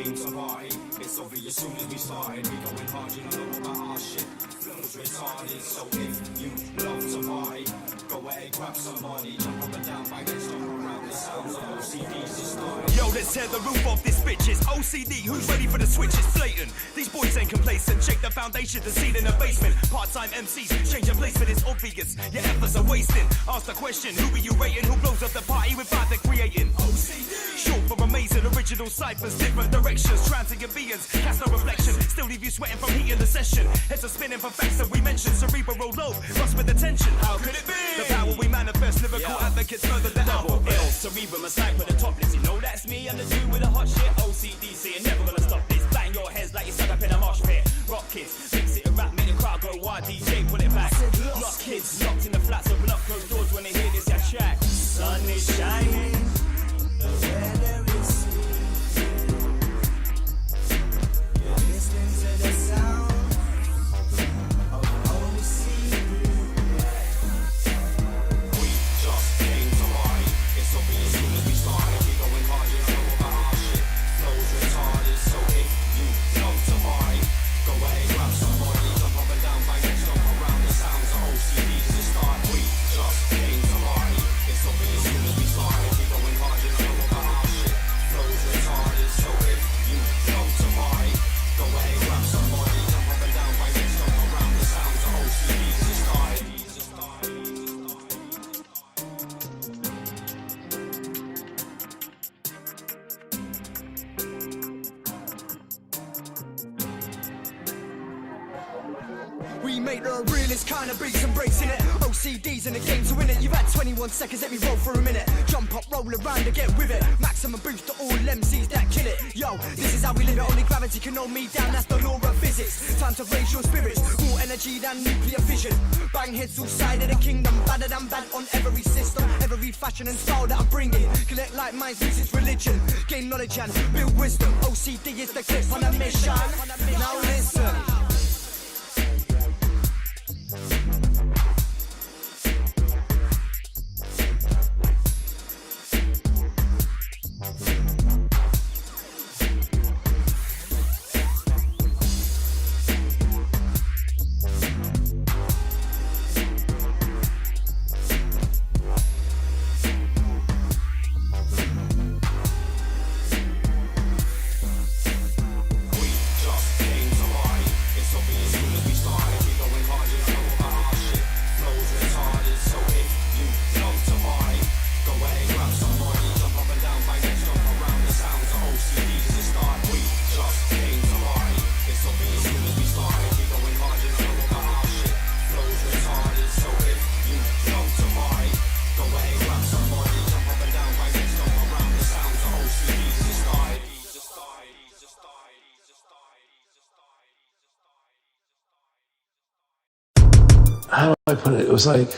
came to party. It's obvious soon as we started. We going hard, you know about our shit. Flows retarded, so if you love to party, go ahead, grab somebody, jump up and down, bang it, jump around. The sounds of OCD's just started. Yo, let's tear the roof off this bitch. It's OCD, who's ready for the switch? It's blatant. These boys ain't complacent. Shake the foundation, the seed in the basement. Part-time MCs, change your placement, it's obvious. Your efforts are wasting. Ask the question, who are you rating? Who blows up the party without the creating? OCD. Short for amazing, original ciphers, different directions, transient beings, cast no reflection, still leave you sweating from heat in the session. Heads are spinning for facts that we mentioned, cerebral lobe, lost with attention. How could it be? The power we manifest, lyrical advocates further than double L, cerebrum, a sniper, the topless. You know that's me, I'm the dude with the hot shit. OCD, saying never gonna stop this. Bang your heads like you're stuck up in a mosh pit. Rock kids, mix it and rap, make the crowd go wild. DJ, pull it back. Lost kids, locked in the flats, open up closed doors when they hear this track. Sun is shining, the weather is you're listening to the sound of OCD. We just came to party. It's obvious soon as we started. We going hard, you know about our shit. Flows retarded, so if you love to party, go ahead, grab somebody, jump up and down, bang it, jump around. The sounds of OCD's just start. We just came to party. It's obvious soon as we started. We going hard, you know about our shit. Flows retarded, so if you love to party, go ahead, grab somebody, jump up and down, bang it, jump around. The sounds of OCD's just started. We make the realest kind of beats, embracing it. OCD's in the game to win it. You've had 21 seconds, let me roll for a minute. Jump up, roll around and get with it. Maximum boost to all MCs that kill it. Yo, this is how we live it. Only gravity can hold me down, that's the law of physics. Time to raise your spirits, more energy than nuclear fission. Bang heads all side of the kingdom, badder than bad on every system. Every fashion and style that I'm bringing. Collect like minds, music's religion. Gain knowledge and build wisdom. OCD is the clip on a mission. Now listen. How do I put it? It was like,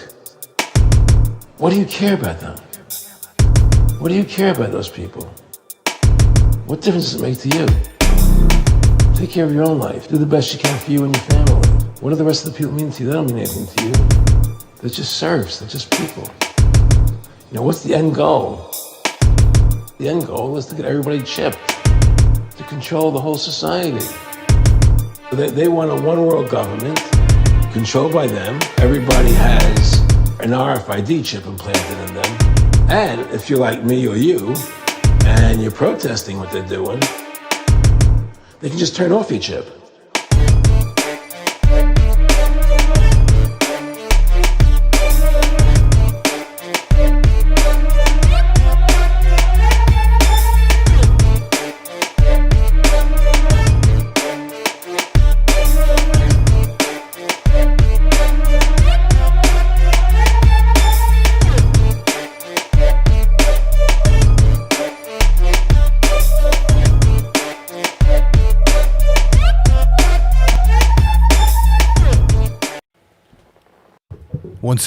what do you care about them? What do you care about those people? What difference does it make to you? Take care of your own life. Do the best you can for you and your family. What do the rest of the people mean to you? They don't mean anything to you. They're just serfs. They're just people. You know, what's the end goal? The end goal is to get everybody chipped, to control the whole society. They want a one-world government, controlled by them. Everybody has an RFID chip implanted in them. And if you're like me or you, and you're protesting what they're doing, they can just turn off your chip.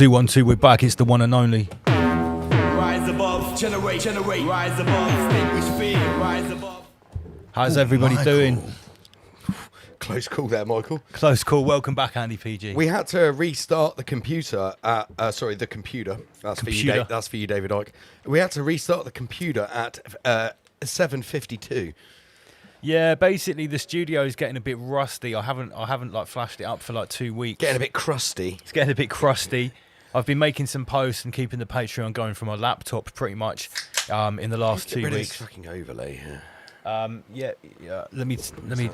One, two, we're back. It's the one and only. Rise above, generate, rise above, distinguish fear, rise above. How's everybody doing? Close call there, Michael. Close call. Welcome back, Andy PG. We had to restart the computer at, the computer. That's for you, that's for you, David Icke. We had to restart the computer at 7:52. Yeah, basically the studio is getting a bit rusty. I haven't like flashed it up for like 2 weeks. Getting a bit crusty. It's getting a bit crusty. I've been making some posts and keeping the Patreon going from my laptop pretty much in the last 2 Get rid of weeks. this fucking overlay. Yeah. Let me.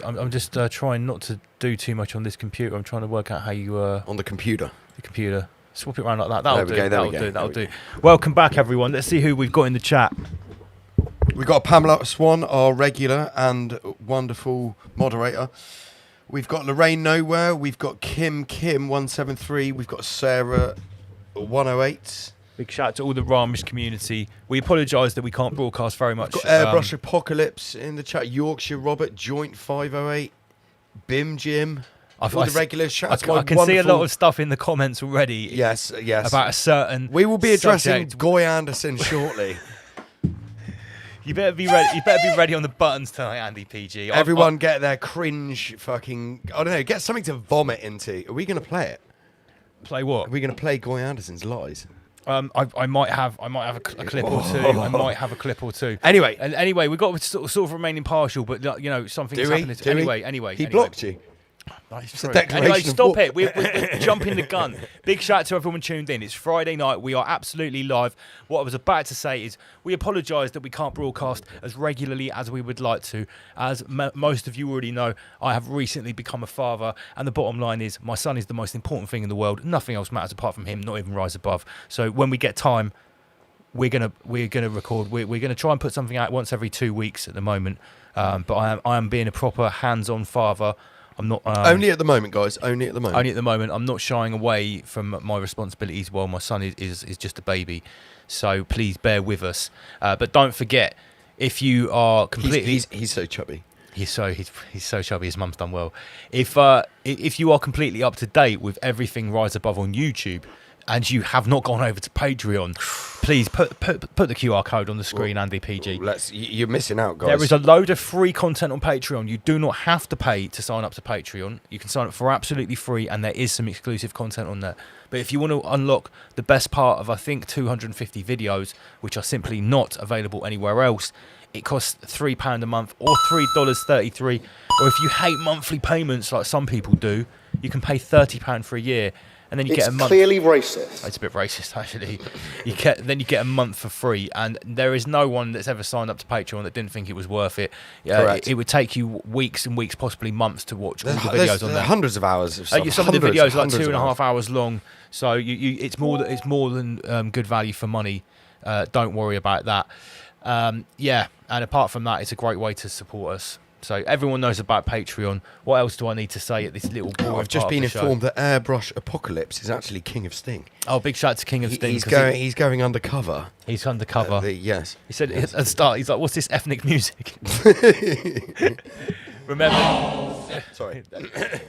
I'm just trying not to do too much on this computer. I'm trying to work out how you On the computer. the computer. Swap it around like that. That'll do. There we go. That'll do. Welcome back, everyone. Let's see who we've got in the chat. We've got Pamela Swan, our regular and wonderful moderator. We've got Lorraine Nowhere. We've got Kim 173. We've got Sarah 108. Big shout out to all the Ramish community. We apologise that we can't broadcast very much. Got Airbrush Apocalypse in the chat. Yorkshire Robert, Joint 508, Bim Jim. All the regulars. Shout out to my I can see a lot wonderful- of stuff in the comments already. Yes. About a certain. We will be addressing subject. Goy Anderson shortly. You better be ready. You better be ready on the buttons tonight, Andy PG. Everyone get their cringe fucking. I don't know. Get something to vomit into. Are we going to play it? Play what? Are we going to play Goy Anderson's lies? I might have a clip or two. I might have a clip or two. Anyway. And anyway, we've got to sort of remain impartial, but you know something's Do we? happening. Do we? Anyway, He blocked you. It's a declaration Anyway, of stop war. it. We're jumping the gun. Big shout out to everyone tuned in. It's Friday night. We are absolutely live. What I was about to say is we apologise that we can't broadcast as regularly as we would like to. As most of you already know, I have recently become a father, and the bottom line is my son is the most important thing in the world. Nothing else matters apart from him, not even Rise Above. So when we get time, we're gonna record. We're gonna try and put something out once every 2 weeks at the moment. But I am being a proper hands-on father. I'm not Only at the moment, guys. Only at the moment. only at the moment. I'm not shying away from my responsibilities while my son is just a baby. So please bear with us. But don't forget, if you are completely He's so chubby. he's so chubby. His mum's done well. If you are completely up to date with everything Rise Above on YouTube, and you have not gone over to Patreon, please put the QR code on the screen, Andy PG. You're missing out, guys. There is a load of free content on Patreon. You do not have to pay to sign up to Patreon. You can sign up for absolutely free, and there is some exclusive content on there. But if you want to unlock the best part of, I think, 250 videos, which are simply not available anywhere else, it costs £3 a month or $3.33. Or if you hate monthly payments like some people do, you can pay £30 for a year. And then you get a month. Clearly racist. It's a bit racist, actually. You get a month for free, and there is no one that's ever signed up to Patreon that didn't think it was worth it. Correct. It would take you weeks and weeks, possibly months, to watch all the There's videos on there. hundreds of hours of stuff. Some of the videos are like Hundreds of 2.5 hours long, so it's more than good value for money. Don't worry about that. Yeah, and apart from that, it's a great way to support us. So everyone knows about Patreon. What else do I need to say at this little boring I've just part of been the show? informed that Airbrush Apocalypse is actually King of Sting. Oh, big shout out to King of Sting. He's going undercover. He's undercover. Yes. He said at the start, he's like, "What's this ethnic music?" Remember? Sorry.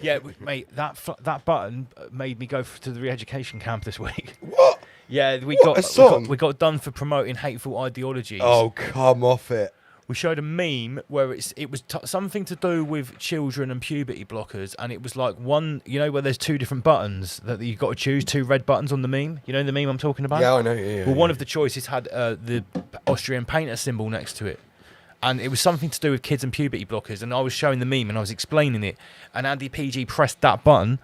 Yeah, mate. That button made me go to the re-education camp this week. What? Yeah, we What, a song? got done for promoting hateful ideologies. Oh, come off it. We showed a meme where it was something to do with children and puberty blockers, and it was like one, where there's two different buttons that you've got to choose, two red buttons on the meme. You know the meme I'm talking about? Yeah, I know. Yeah, Well, one of the choices had the Austrian painter symbol next to it. And it was something to do with kids and puberty blockers. And I was showing the meme and I was explaining it. And Andy PG pressed that button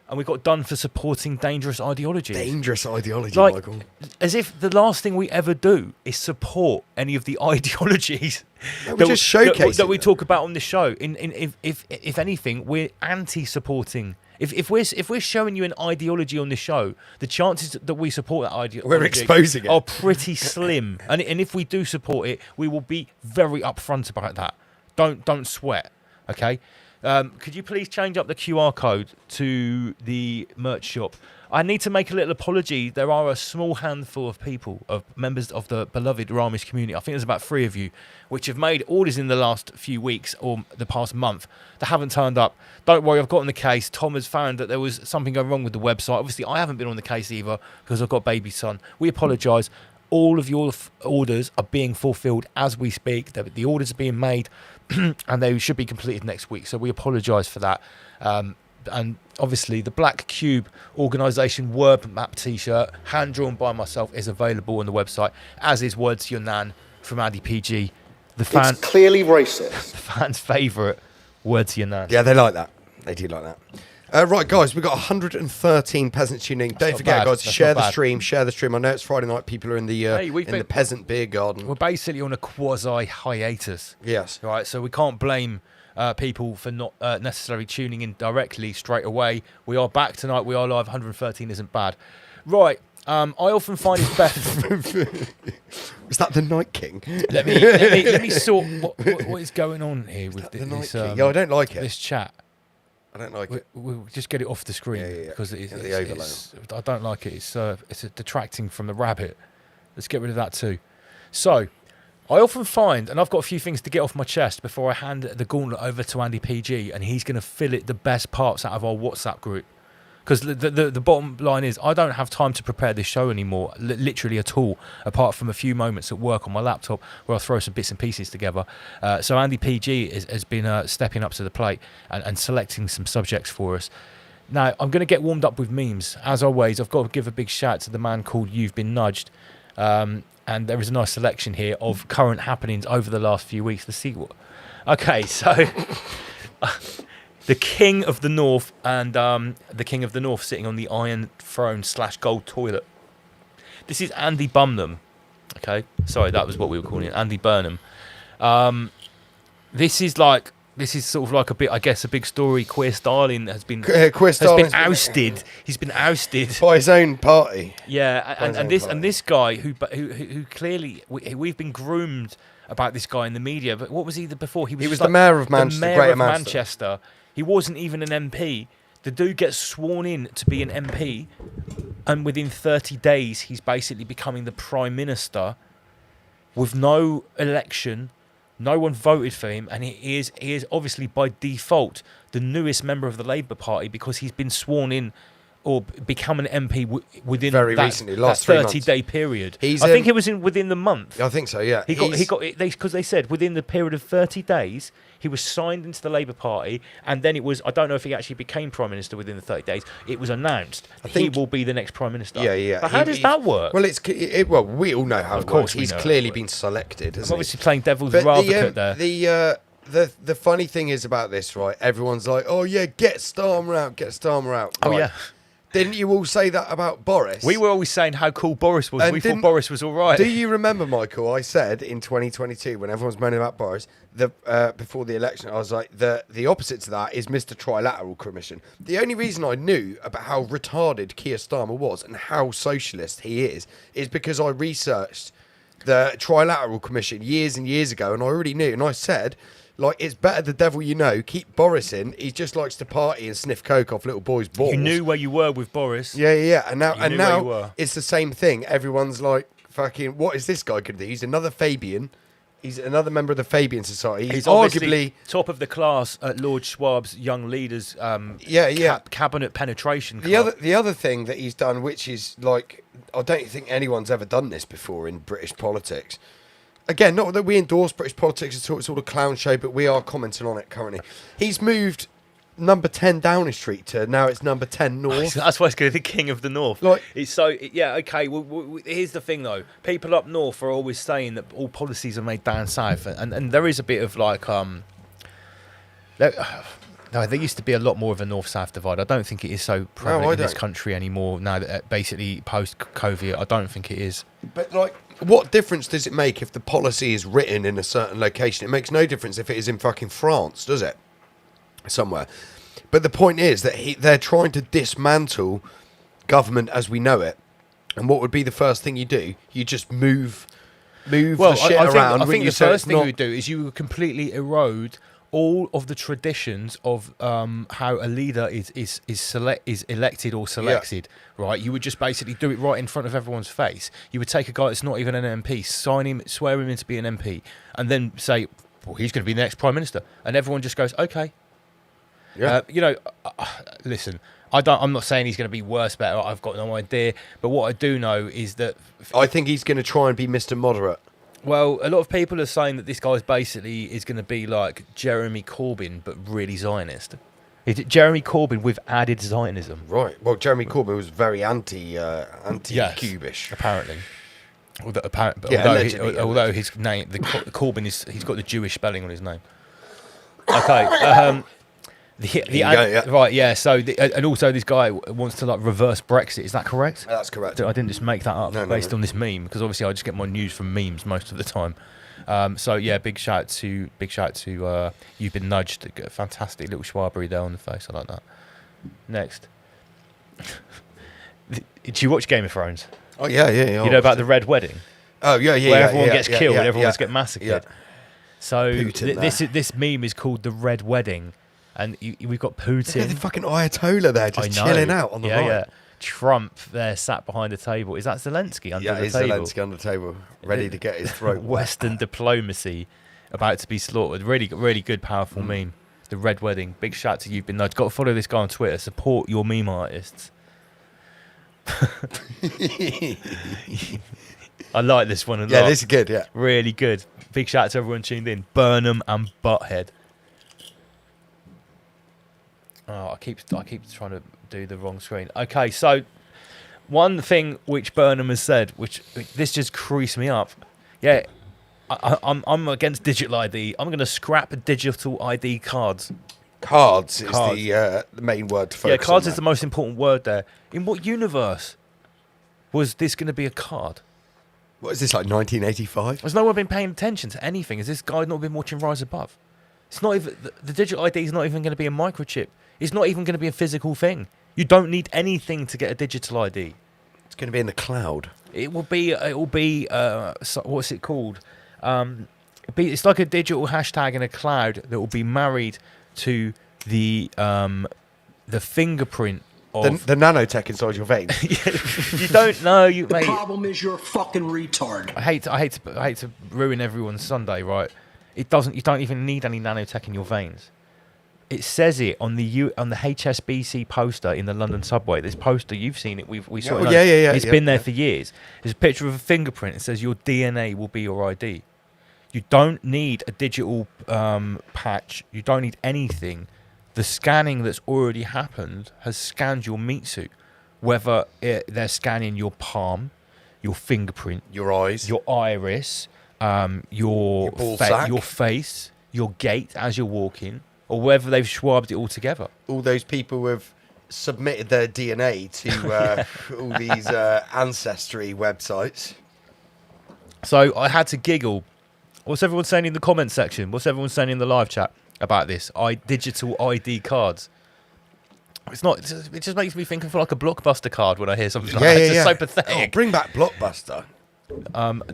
and we got done for supporting dangerous ideologies. Dangerous ideology, Like, Michael. as if the last thing we ever do is support any of the ideologies we're just showcasing that we them. talk about on this show. If anything, we're anti-supporting. If we're showing you an ideology on this show, the chances that we support that ideology We're exposing it. are pretty slim. And if we do support it, we will be very upfront about that. Don't sweat, okay? Could you please change up the QR code to the merch shop? I need to make a little apology. There are a small handful of people, of members of the beloved Ramish community, I think there's about 3 of you, which have made orders in the last few weeks or the past month that haven't turned up. Don't worry, I've got on the case. Tom has found that there was something going wrong with the website. Obviously, I haven't been on the case either because I've got a baby son. We apologise. All of your orders are being fulfilled as we speak. The orders are being made and they should be completed next week. So we apologise for that. And obviously the Black Cube organisation word map t-shirt, hand drawn by myself, is available on the website, as is Words to Your Nan from Andy PG. The fan, It's clearly racist. fans' favourite word to your nan. Yeah, they like that. They do like that. Right, guys, we've got 113 peasants tuning in. Don't not forget, bad. guys, That's share not the bad. stream. Share the stream. I know it's Friday night. People are in the Hey, we've in been- the peasant beer garden. We're basically on a quasi hiatus. Yes. Right, so we can't blame people for not necessarily tuning in directly straight away. We are back tonight. We are live. 113 isn't bad. Right. I often find it best. Is that the Night King? let me sort what is going on here with The Night this. King. Yeah, I don't like it. This chat. I don't like We, it. we'll just get it off the screen Yeah. because it's, Get the overlay I don't like it. It's detracting from the rabbit. Let's get rid of that too. So, I often find, and I've got a few things to get off my chest before I hand the gauntlet over to Andy PG, and he's going to fill it the best parts out of our WhatsApp group. Because the bottom line is, I don't have time to prepare this show anymore, literally at all, apart from a few moments at work on my laptop where I throw some bits and pieces together. So Andy PG has been stepping up to the plate and selecting some subjects for us. Now, I'm going to get warmed up with memes. As always, I've got to give a big shout to the man called You've Been Nudged. And there is a nice selection here of current happenings over the last few weeks. Let's see what... Okay, so... The King of the North and the King of the North sitting on the Iron Throne / gold toilet. This is Andy Burnham. Okay, sorry, that was what we were calling it, Andy Burnham. This is sort of like a bit, I guess, a big story. Queer Stalin has been ousted. He's been ousted by his own party. Yeah, By his own and party. this guy who clearly we've been groomed about this guy in the media. But what was he before? He was was just the mayor of Manchester, The mayor Greater of Manchester. He wasn't even an MP. The dude gets sworn in to be an MP, and within 30 days, he's basically becoming the prime minister with no election. No one voted for him, and he is obviously by default the newest member of the Labour Party because he's been sworn in or become an MP within Very that, recently, last that 3 30-day period. He's I think in- it was within the month. I think so. Yeah. He got because they said within the period of 30 days he was signed into the Labour Party, and then it was, I don't know if he actually became prime minister within the 30 days. It was announced he think- will be the next prime minister. Yeah. But how does that work? Well, well, we all know how Of it course works. we He's know how it clearly works. been selected, I'm hasn't he? obviously playing devil's But advocate there. the funny thing is about this, right? Everyone's like, "Oh yeah, get Starmer out, get Starmer out." Oh Right. yeah. Didn't you all say that about Boris? We were always saying how cool Boris was. And We thought didn't- Boris was all right. Do you remember, Michael? I said in 2022 when everyone was moaning about Boris, before the election, I was like, the opposite to that is Mr. Trilateral Commission. The only reason I knew about how retarded Keir Starmer was and how socialist he is because I researched the Trilateral Commission years and years ago, and I already knew. And I said, like, it's better the devil you know. Keep Boris in. He just likes to party and sniff coke off little boys' balls. You knew where you were with Boris. Yeah. And knew where you now were. it's the same thing. Everyone's like, fucking, what is this guy going to do? He's another Fabian. He's another member of the Fabian Society. He's obviously arguably top of the class at Lord Schwab's Young Leaders cabinet penetration club. the other thing that he's done, which is like, I don't think anyone's ever done this before in British politics. Again, not that we endorse British politics at all, it's all a clown show, but we are commenting on it currently. He's moved number 10 Downing Street to now it's number 10 North. That's why it's going to be the King of the North. Like- it's so yeah, okay. Well, here's the thing though: people up north are always saying that all policies are made down south, and there is a bit of like there used to be a lot more of a north-south divide. I don't think it is so prevalent in this don't. country anymore now that basically post-COVID. I don't think it is. But like, what difference does it make if the policy is written in a certain location? It makes no difference if it is in fucking France, does it? Somewhere. But the point is that they're trying to dismantle government as we know it. And what would be the first thing you do? You just move the shit around. I think you the say first it's thing not- you would do is you would completely erode all of the traditions of how a leader is elected or selected, right? You would just basically do it right in front of everyone's face. You would take a guy that's not even an MP, swear him in to be an MP, and then say, well, he's going to be the next Prime Minister. And everyone just goes, okay. Yeah. Listen, I'm not saying he's going to be worse, better. I've got no idea. But what I do know is that... I think he's going to try and be Mr. Moderate. Well, a lot of people are saying that this guy's basically is going to be like Jeremy Corbyn, but really Zionist. Is it Jeremy Corbyn with added Zionism? Right. Well, Jeremy Corbyn was very anti-Cubish. Apparently. Yeah, allegedly, although his name, Corbyn he's got the Jewish spelling on his name. Okay. Right, yeah. So, and also this guy wants to like reverse Brexit. Is that correct? That's correct. I didn't just make that up No, based on this meme, because obviously I just get my news from memes most of the time. So yeah, big shout to You've Been Nudged. Fantastic little schwabbery there on the face. I like that. Next, did you watch Game of Thrones? Oh yeah. You know about the Red Wedding? Oh yeah. Where everyone gets killed and everyone gets massacred. Yeah. So Putin this meme is called the Red Wedding, and we've got Look at Putin. the fucking Ayatollah there, just chilling out on the right. Yeah. Trump there, sat behind the table. Is that Zelensky under the It's table? Zelensky on the table, ready to get his throat. Western diplomacy about to be slaughtered. Really, really good, powerful meme. The Red Wedding. Big shout to You've Been Nudged. Got to follow this guy on Twitter. Support your meme artists. I like this one a lot. Yeah, this is good. Yeah. Really good. Big shout out to everyone tuned in. Burnham and Butthead. Oh, I keep trying to do the wrong screen. Okay, so one thing which Burnham has said, which this just creased me up. Yeah, I'm against digital ID. I'm going to scrap digital ID cards. Cards is Cards. the main word to focus Yeah, cards on is the most important word there. In what universe was this going to be a card? What is this, like 1985? Has no one been paying attention to anything? Has this guy not been watching Rise Above? It's not even the digital ID is not even going to be a microchip. It's not even going to be a physical thing. You don't need anything to get a digital ID. It's going to be in the cloud. It will be. What's it called? It's like a digital hashtag in a cloud that will be married to the fingerprint of The nanotech inside your veins. You don't know, you mate. Problem is you're a fucking retard. I hate to ruin everyone's Sunday, right? You don't even need any nanotech in your veins. It says it on the HSBC poster in the London subway. This poster, you've seen it. We saw it. Yeah. It's been there for years. There's a picture of a fingerprint. It says your DNA will be your ID. You don't need a digital patch. You don't need anything. The scanning that's already happened has scanned your meat suit. Whether they're scanning your palm, your fingerprint, Your eyes. your iris, your ball sack. your face, your gait as you're walking, or whether they've swabbed it all together. All those people who have submitted their DNA to all these ancestry websites. So I had to giggle. What's everyone saying in the comments section? What's everyone saying in the live chat about this? Digital ID cards. It's not. It just makes me think of like a Blockbuster card when I hear something like that. It's just so pathetic. Oh, bring back Blockbuster.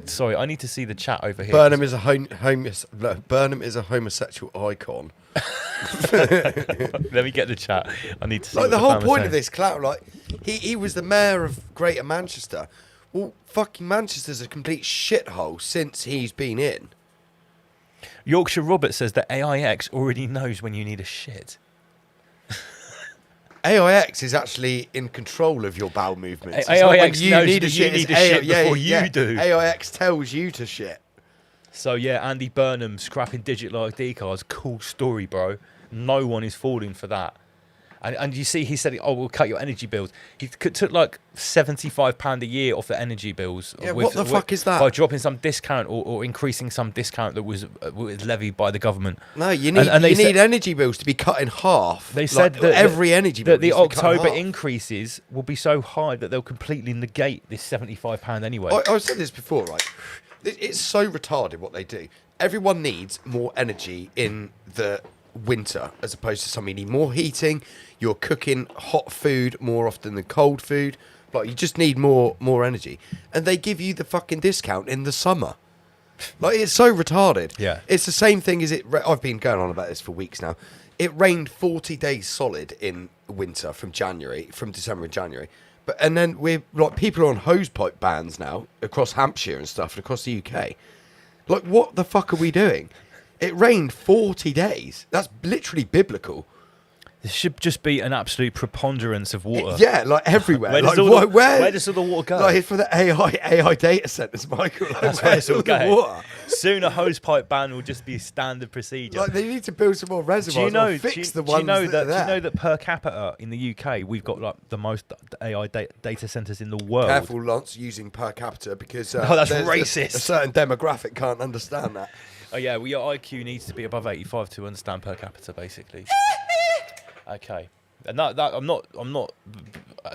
Sorry, I need to see the chat over here. Burnham is a Burnham is a homosexual icon. Let me get the chat. I need to see. Like what the whole fan was point saying. of this clout, like he was the mayor of Greater Manchester. Well, fucking Manchester's a complete shithole since he's been in. Yorkshire Robert says that AIX already knows when you need a shit. AIX is actually in control of your bowel movements. It's AIX not when you knows need that a you shit, need it's a shit before you do. AIX tells you to shit. So yeah, Andy Burnham scrapping digital ID cards. Cool story, bro. No one is falling for that. And you see, he said, "Oh, we'll cut your energy bills." He took like £75 a year off the energy bills. Yeah, what the fuck is that? By dropping some discount or increasing some discount that was levied by the government. No, you need And they you need said- energy bills to be cut in half. They said Like, that every energy bill that the needs to be cut in October half. increases will be so high that they'll completely negate this £75 anyway. I've said this before, right? It's so retarded what they do. Everyone needs more energy in the winter as opposed to something. You need more heating. You're cooking hot food more often than cold food. Like, you just need more energy. And they give you the fucking discount in the summer. Like, it's so retarded. Yeah. It's the same thing as I've been going on about this for weeks now. It rained 40 days solid in winter from December and January. And then we're like, people are on hosepipe bans now across Hampshire and stuff and across the UK. Like, what the fuck are we doing? It rained 40 days. That's literally biblical. There should just be an absolute preponderance of water. Yeah, like everywhere. Where does, like, all the, where, where does all the water go? Like for the AI data centers, Michael. Like, That's where it's all the going. water? Soon a hosepipe ban will just be standard procedure. Like they need to build some more reservoirs. Or fix the ones do you that know that per capita in the UK we've got like the most AI data centers in the world? Careful, Lance, using per capita because Oh, that's there's racist. A certain demographic can't understand that. Oh yeah, well your IQ needs to be above 85 to understand per capita, basically. Okay, and that I'm not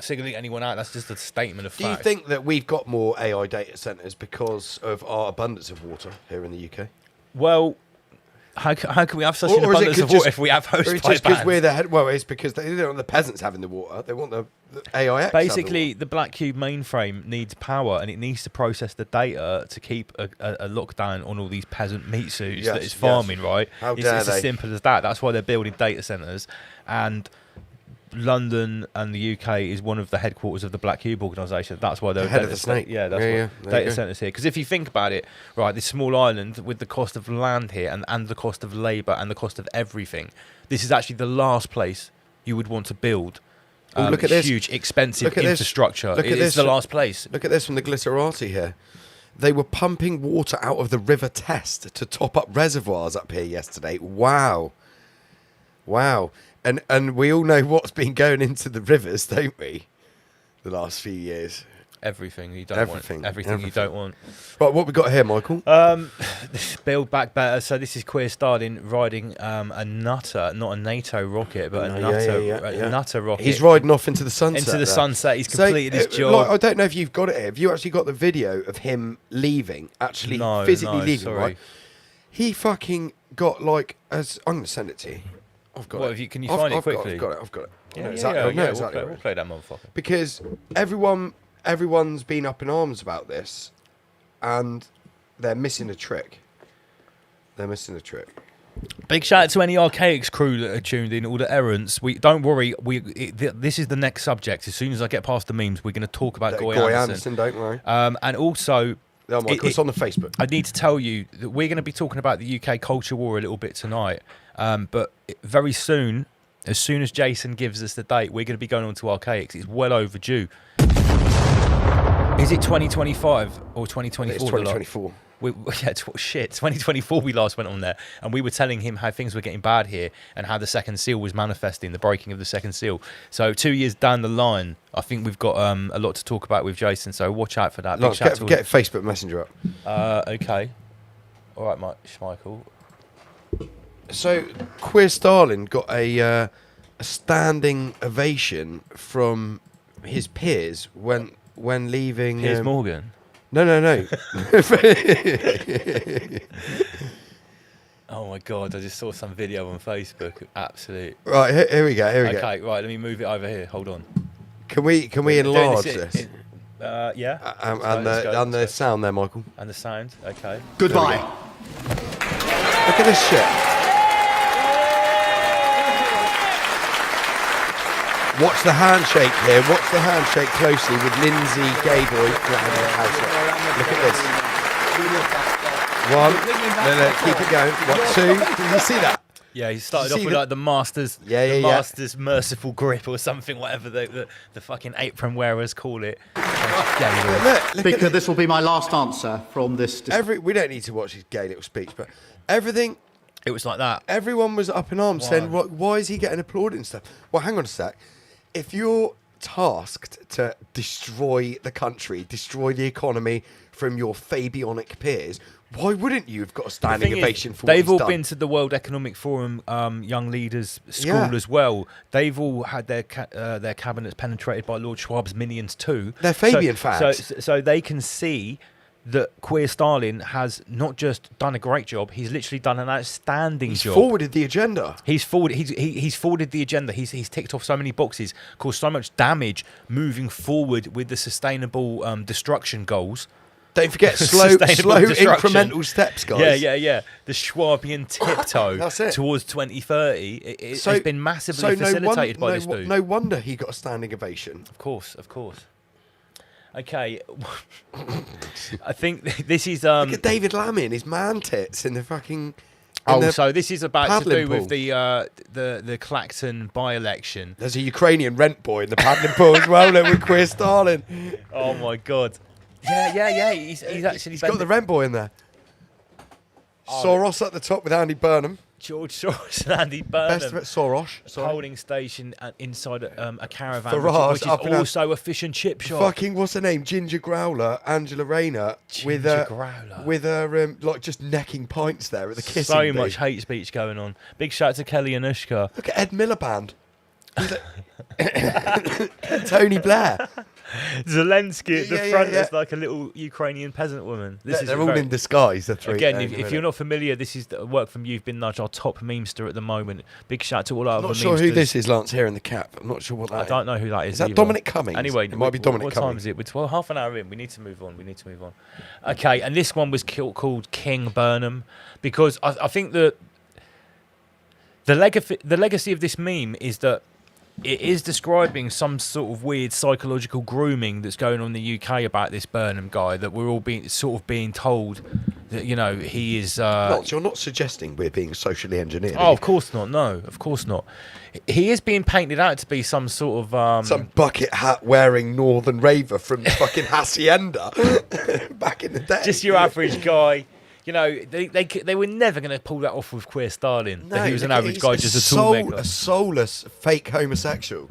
singling anyone out. That's just a statement of Do you fact. think that we've got more AI data centers because of our abundance of water here in the UK? Well, how can we have such an Or is it abundance of just- water if we have Or it's hosepipe just because bans? we're the head. Well, it's because they don't want the peasants having the water. They want the AIX. Basically, the Black Cube mainframe needs power, and it needs to process the data to keep a lockdown on all these peasant meat suits that Yes, is farming. yes. Right? How It's dare as they. simple as that. That's why they're building data centers, and London and the UK is one of the headquarters of the Black Cube organisation. That's why they're The head of the snake. Yeah, that's Yeah, why yeah, there you data go. centers here. Because if you think about it, right, this small island with the cost of land here and the cost of labour and the cost of everything, this is actually the last place you would want to build. Oh, look at this. Huge, expensive Look at this. infrastructure. Look at It's this. the last place. Look at this from the Glitterati here. They were pumping water out of the River Test to top up reservoirs up here yesterday. Wow. Wow. And we all know what's been going into the rivers, don't we? The last few years. Everything you don't Everything, want. Everything you don't want. Right, what we got here, Michael? Build back better. So this is Queer Starling riding a Nutter, not a NATO rocket, but a No, Nutter, yeah. a Nutter rocket. He's riding off into the sunset. into the there. sunset. He's So, completed his job. like, I don't know if you've got it here. Have you actually got the video of him leaving? Actually, No, physically no, leaving, sorry. right? He fucking got like as I'm going to send it to you. I've got What, it. if you- can you find it quickly? I've got it. I know yeah, exactly- yeah, I know yeah, exactly we'll what it play is. that motherfucker. Because everyone's been up in arms about this, and they're missing a trick. Big shout out to any Archaics crew that are tuned in, all the errands. We don't worry. This is the next subject. As soon as I get past the memes, we're going to talk about Goy Anderson. Don't worry. And also, No, Michael, it's on the Facebook. I need to tell you that we're going to be talking about the UK culture war a little bit tonight. But very soon, as soon as Jason gives us the date, we're going to be going on to Archaics. It's well overdue. Is it 2025 or 2024? It's 2024. Shit. 2024 we last went on there, and we were telling him how things were getting bad here and how the second seal was manifesting, the breaking of the second seal. So 2 years down the line, I think we've got a lot to talk about with Jason, so watch out for that. Lance, Big shout get Facebook Messenger up. okay. All right, Mike Schmeichel. So, Queer Starling got a standing ovation from his peers when leaving. Piers Morgan. No. Oh my God, I just saw some video on Facebook. Absolute. Right, here we go. Okay, right, let me move it over here. Hold on. Can we enlarge this? Yeah. And the sound there, Michael. And the sound. Okay. Goodbye. Look at this shit. Watch the handshake here. Watch the handshake closely with Lindsay Gayboy. Look at this. One. No, keep it going. 1, 2. Did you see that? Yeah, he started See off with the- like the Masters, Yeah. Masters merciful grip or something, whatever the fucking apron wearers call it. Yeah, Look Speaker, at this will be my last answer from this. we don't need to watch his gay little speech, but everything. it was like that. Everyone was up in arms saying, why is he getting applauded and stuff? Well, hang on a sec. If you're tasked to destroy the country, destroy the economy from your Fabionic peers, why wouldn't you have got a standing Thing is, ovation for what they've he's all done? been to the World Economic Forum Young Leaders School Yeah. as well. They've all had their cabinets penetrated by Lord Schwab's minions too. They're Fabian fags. So they can see that Queer Starling has not just done a great job, he's literally done an outstanding He's job. forwarded the agenda. He's forwarded the agenda. He's ticked off so many boxes, caused so much damage moving forward with the sustainable destruction goals. Don't forget slow Sustainable destruction. incremental steps, guys. Yeah. The Schwabian tiptoe That's it. towards 2030 it has been massively facilitated by this dude. No wonder he got a standing ovation. Of course. Okay, I think this is Look at David Lammy and his man tits in the fucking In Oh, the so this is about to paddling do with pool. the Clacton by-election. There's a Ukrainian rent boy in the paddling pool as well, with Queer Stalin. Oh my God. Yeah. He's actually He's got the rent boy in there. Soros at the top with Andy Burnham. George Soros and Andy Best of Burnham it, Soros. Sorry. holding station inside a caravan, Farage which up is in a- also a fish and chip shop. Fucking what's her name? Ginger Growler, Angela Rayner, with Ginger Growler. with her like just necking pints there at the kissing. So bee. much hate speech going on. Big shout out to Kelly Anushka. Look at Ed Miliband. Tony Blair. Zelensky at the Yeah, front yeah. is like a little Ukrainian peasant woman. This is They're all very- in disguise. The three. Again, hang on a if you're minute. not familiar, this is the work from You've Been Nudged, our top memester at the moment. Big shout out to all our I'm other not sure who memesters. this is, Lance, here in the cap. I'm not sure what that I is. don't know who that is. Is that either. Dominic Cummings? Anyway, It might be Dominic what time Cummings. is it? We're half an hour in. We need to move on. Okay, and this one was called King Burnham because I think that the legacy of this meme is that it is describing some sort of weird psychological grooming that's going on in the UK about this Burnham guy, that we're all being told that, you know, he is Lance, you're not suggesting we're being socially engineered. oh, of course not. No, of course not. He is being painted out to be some sort of Some bucket hat wearing northern raver from fucking Hacienda back in the day. just your average guy. You know, they were never going to pull that off with Queer Stalin. That he was an average guy, just a toolmaker. a soulless fake homosexual.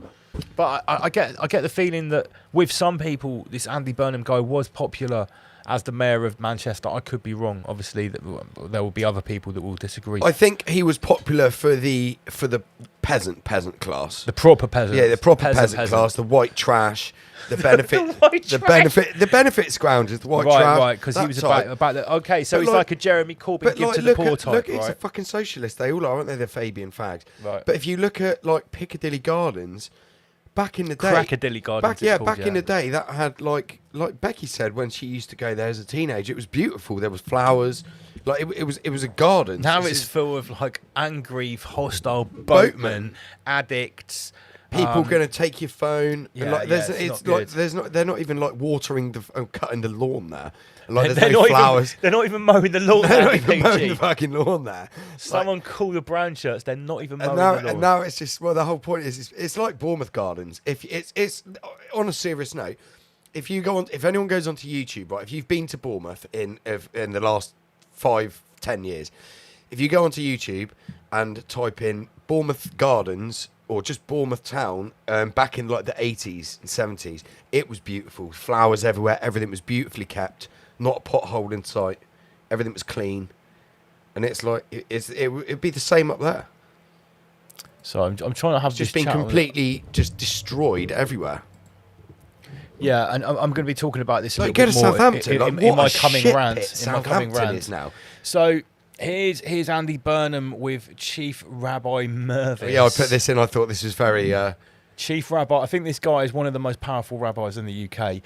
But I get the feeling that with some people, this Andy Burnham guy was popular as the mayor of Manchester. I could be wrong. Obviously, there will be other people that will disagree. I think he was popular for the peasant class. The proper peasant. Yeah, the proper peasant class, the white trash, the benefit, the benefit scroungers, the white trash. Right, because he that was type. about the. Okay, so But he's like- like a Jeremy Corbyn But give like, to the look poor at, type, look, it's a right? fucking socialist. They all are, aren't they? They're Fabian fags. Right. But if you look at like Piccadilly Gardens, back in the day, Crackadilly Gardens. back in the day, that had like Becky said when she used to go there as a teenager, it was beautiful. There was flowers, like it was a garden. Now This it's is full of like angry, hostile Boatmen. boatmen, addicts. people going to take your phone. yeah, and like, yeah, there's, it's it's not like good. there's not. They're not even like watering cutting the lawn there. And, like They're there's no not flowers. even. They're not even mowing the lawn. They're now, not even mowing PG. the fucking lawn there. Someone call the brown shirts. They're not even mowing And now, the lawn. and now it's just the whole point is it's like Bournemouth Gardens. If it's on a serious note, if anyone goes onto YouTube, right? If you've been to Bournemouth in the last 5-10 years, if you go onto YouTube and type in Bournemouth Gardens or just Bournemouth Town, back in like the 80s and 70s, it was beautiful. Flowers everywhere. Everything was beautifully kept. Not a pothole in sight. Everything was clean. And it's like it'd be the same up there. So I'm trying to have Just this been chat on it. completely just destroyed everywhere. Yeah, and I'm going to be talking about this a Like little go to bit more Southampton. in Like, in what my a coming shit rant. pit In my coming Southampton rant. is now. So here's Andy Burnham with Chief Rabbi Mervis. Yeah, I put this in. I thought this was very. Chief Rabbi. I think this guy is one of the most powerful rabbis in the UK.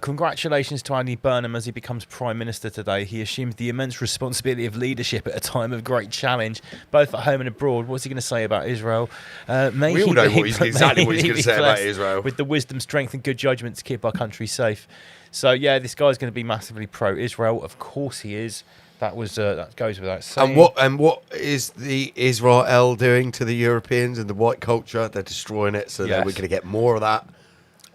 Congratulations to Andy Burnham as he becomes Prime Minister today. He assumes the immense responsibility of leadership at a time of great challenge, both at home and abroad. What's he going to say about Israel? May We all he know be- exactly what he's may he gonna be say about blessed Israel. with the wisdom, strength, and good judgment to keep our country safe. So yeah, this guy's going to be massively pro-Israel. Of course he is. That goes without saying. And what is the Israel doing to the Europeans and the white culture? They're destroying it. So Yes. we're going to get more of that.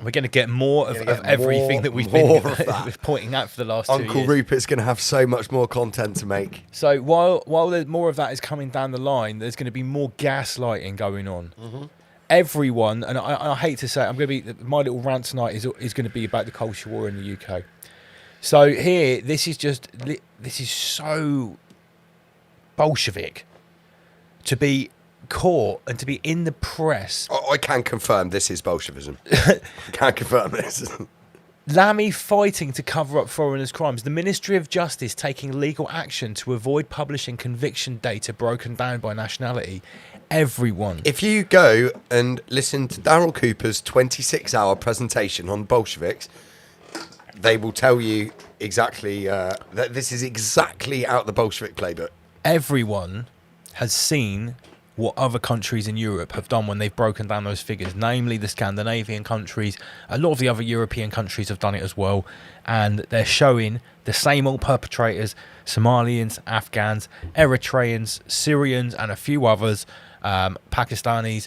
We're going to get more of We're gonna get everything more- that we've more been of that. pointing out for the last 2 Uncle years. Rupert's going to have so much more content to make. So while there's more of that is coming down the line, there's going to be more gaslighting going on. Mm-hmm. Everyone, and I hate to say it, my little rant tonight is going to be about the culture war in the UK. So here, this is so Bolshevik to be caught and to be in the press. I can confirm this is Bolshevism. I can confirm this. Lammy fighting to cover up foreigners' crimes. The Ministry of Justice taking legal action to avoid publishing conviction data broken down by nationality. Everyone. If you go and listen to Daryl Cooper's 26-hour presentation on Bolsheviks, they will tell you exactly that this is exactly out the Bolshevik playbook. Everyone has seen what other countries in Europe have done when they've broken down those figures, namely the Scandinavian countries. A lot of the other European countries have done it as well, and they're showing the same old perpetrators: Somalians, Afghans, Eritreans, Syrians, and a few others, Pakistanis,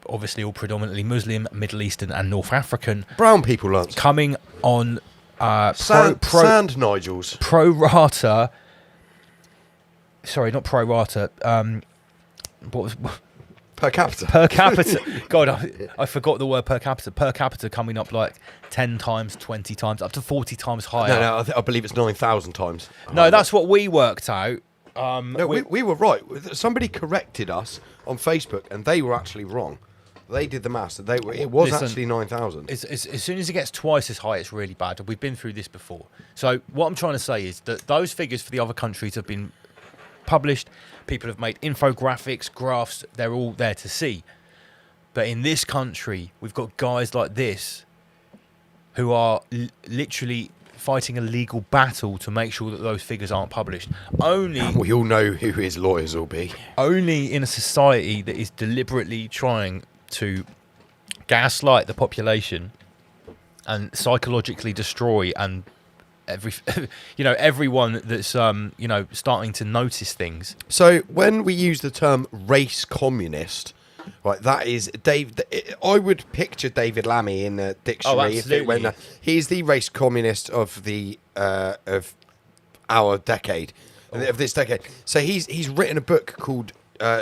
obviously all predominantly Muslim, Middle Eastern, and North African, Brown people, Lance. coming on Sand Nigels. pro rata. Sorry, not pro rata. What was Per capita. per capita? God, I forgot the word per capita. Per capita coming up like 10 times, 20 times, up to 40 times higher. No, I believe it's 9,000 times. No, that's what we worked out. No, we were right. Somebody corrected us on Facebook, and they were actually wrong. They did the maths. It was Listen, actually 9,000. As soon as it gets twice as high, it's really bad. We've been through this before. So what I'm trying to say is that those figures for the other countries have been published. People have made infographics, graphs. They're all there to see. But in this country, we've got guys like this who are literally fighting a legal battle to make sure that those figures aren't published. We all know who his lawyers will be. Only in a society that is deliberately trying to gaslight the population and psychologically destroy and everyone that's starting to notice things. So when we use the term race communist, right, that is I would picture David Lammy in the dictionary. Absolutely. He's the race communist of our decade, of this decade. So he's written a book called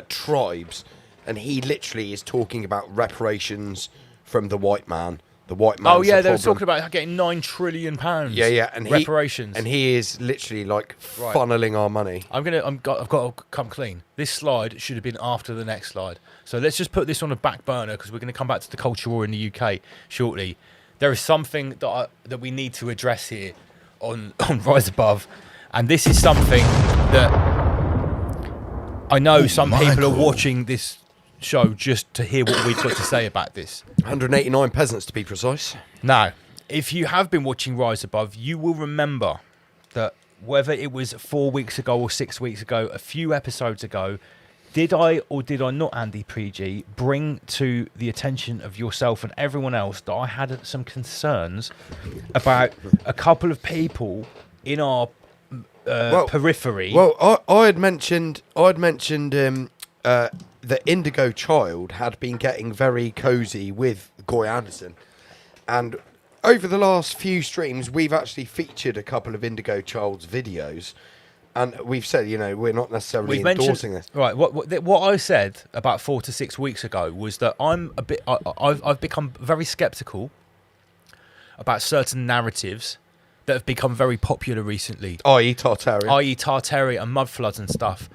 Tribes, and he literally is talking about reparations from the white man. The white man. Oh yeah, they were talking about getting £9 trillion. Yeah, and reparations. He is literally like funneling our money. I've got to come clean. This slide should have been after the next slide. So let's just put this on a back burner because we're going to come back to the culture war in the UK shortly. There is something that we need to address here on Rise Above, and this is something that I know some people are watching this show just to hear what we've got to say about this. 189 peasants to be precise. Now, if you have been watching Rise Above, you will remember that whether it was 4 weeks ago or 6 weeks ago, a few episodes ago, did I or did I not, Andy PG, bring to the attention of yourself and everyone else that I had some concerns about a couple of people in our periphery? Well, I had mentioned the Indigo Child had been getting very cozy with Goy Anderson, and over the last few streams we've actually featured a couple of Indigo Child's videos, and we've said we're not necessarily endorsing this. Right, what I said about 4 to 6 weeks ago was that I've become very sceptical about certain narratives that have become very popular recently, i.e. Tartarian and mud floods and stuff.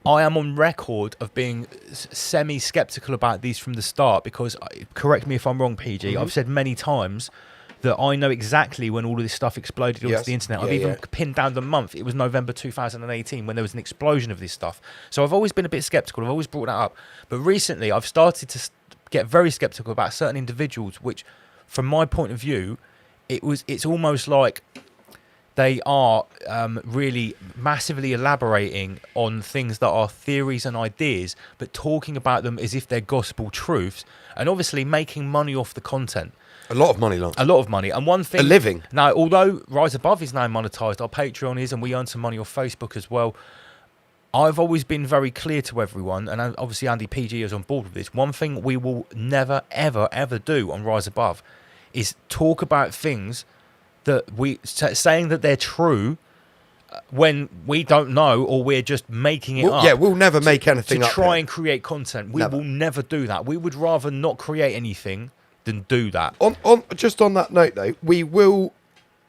I am on record of being semi-skeptical about these from the start because, correct me if I'm wrong, PG, I've said many times that I know exactly when all of this stuff exploded onto the internet. I've even pinned down the month. It was November 2018 when there was an explosion of this stuff. So I've always been a bit skeptical. I've always brought that up. But recently I've started to get very skeptical about certain individuals, which, from my point of view, it's almost like they are really massively elaborating on things that are theories and ideas, but talking about them as if they're gospel truths, and obviously making money off the content. A lot of money, Lance. A lot of money. And one thing... A living. Now, although Rise Above is now monetised, our Patreon is, and we earn some money off Facebook as well, I've always been very clear to everyone, and obviously Andy PG is on board with this, one thing we will never, ever, ever do on Rise Above is talk about things that saying that they're true when we don't know, or we're just making it up. Yeah, we'll never make anything up. To try and create content. We will never do that. We would rather not create anything than do that. Just on that note, though, we will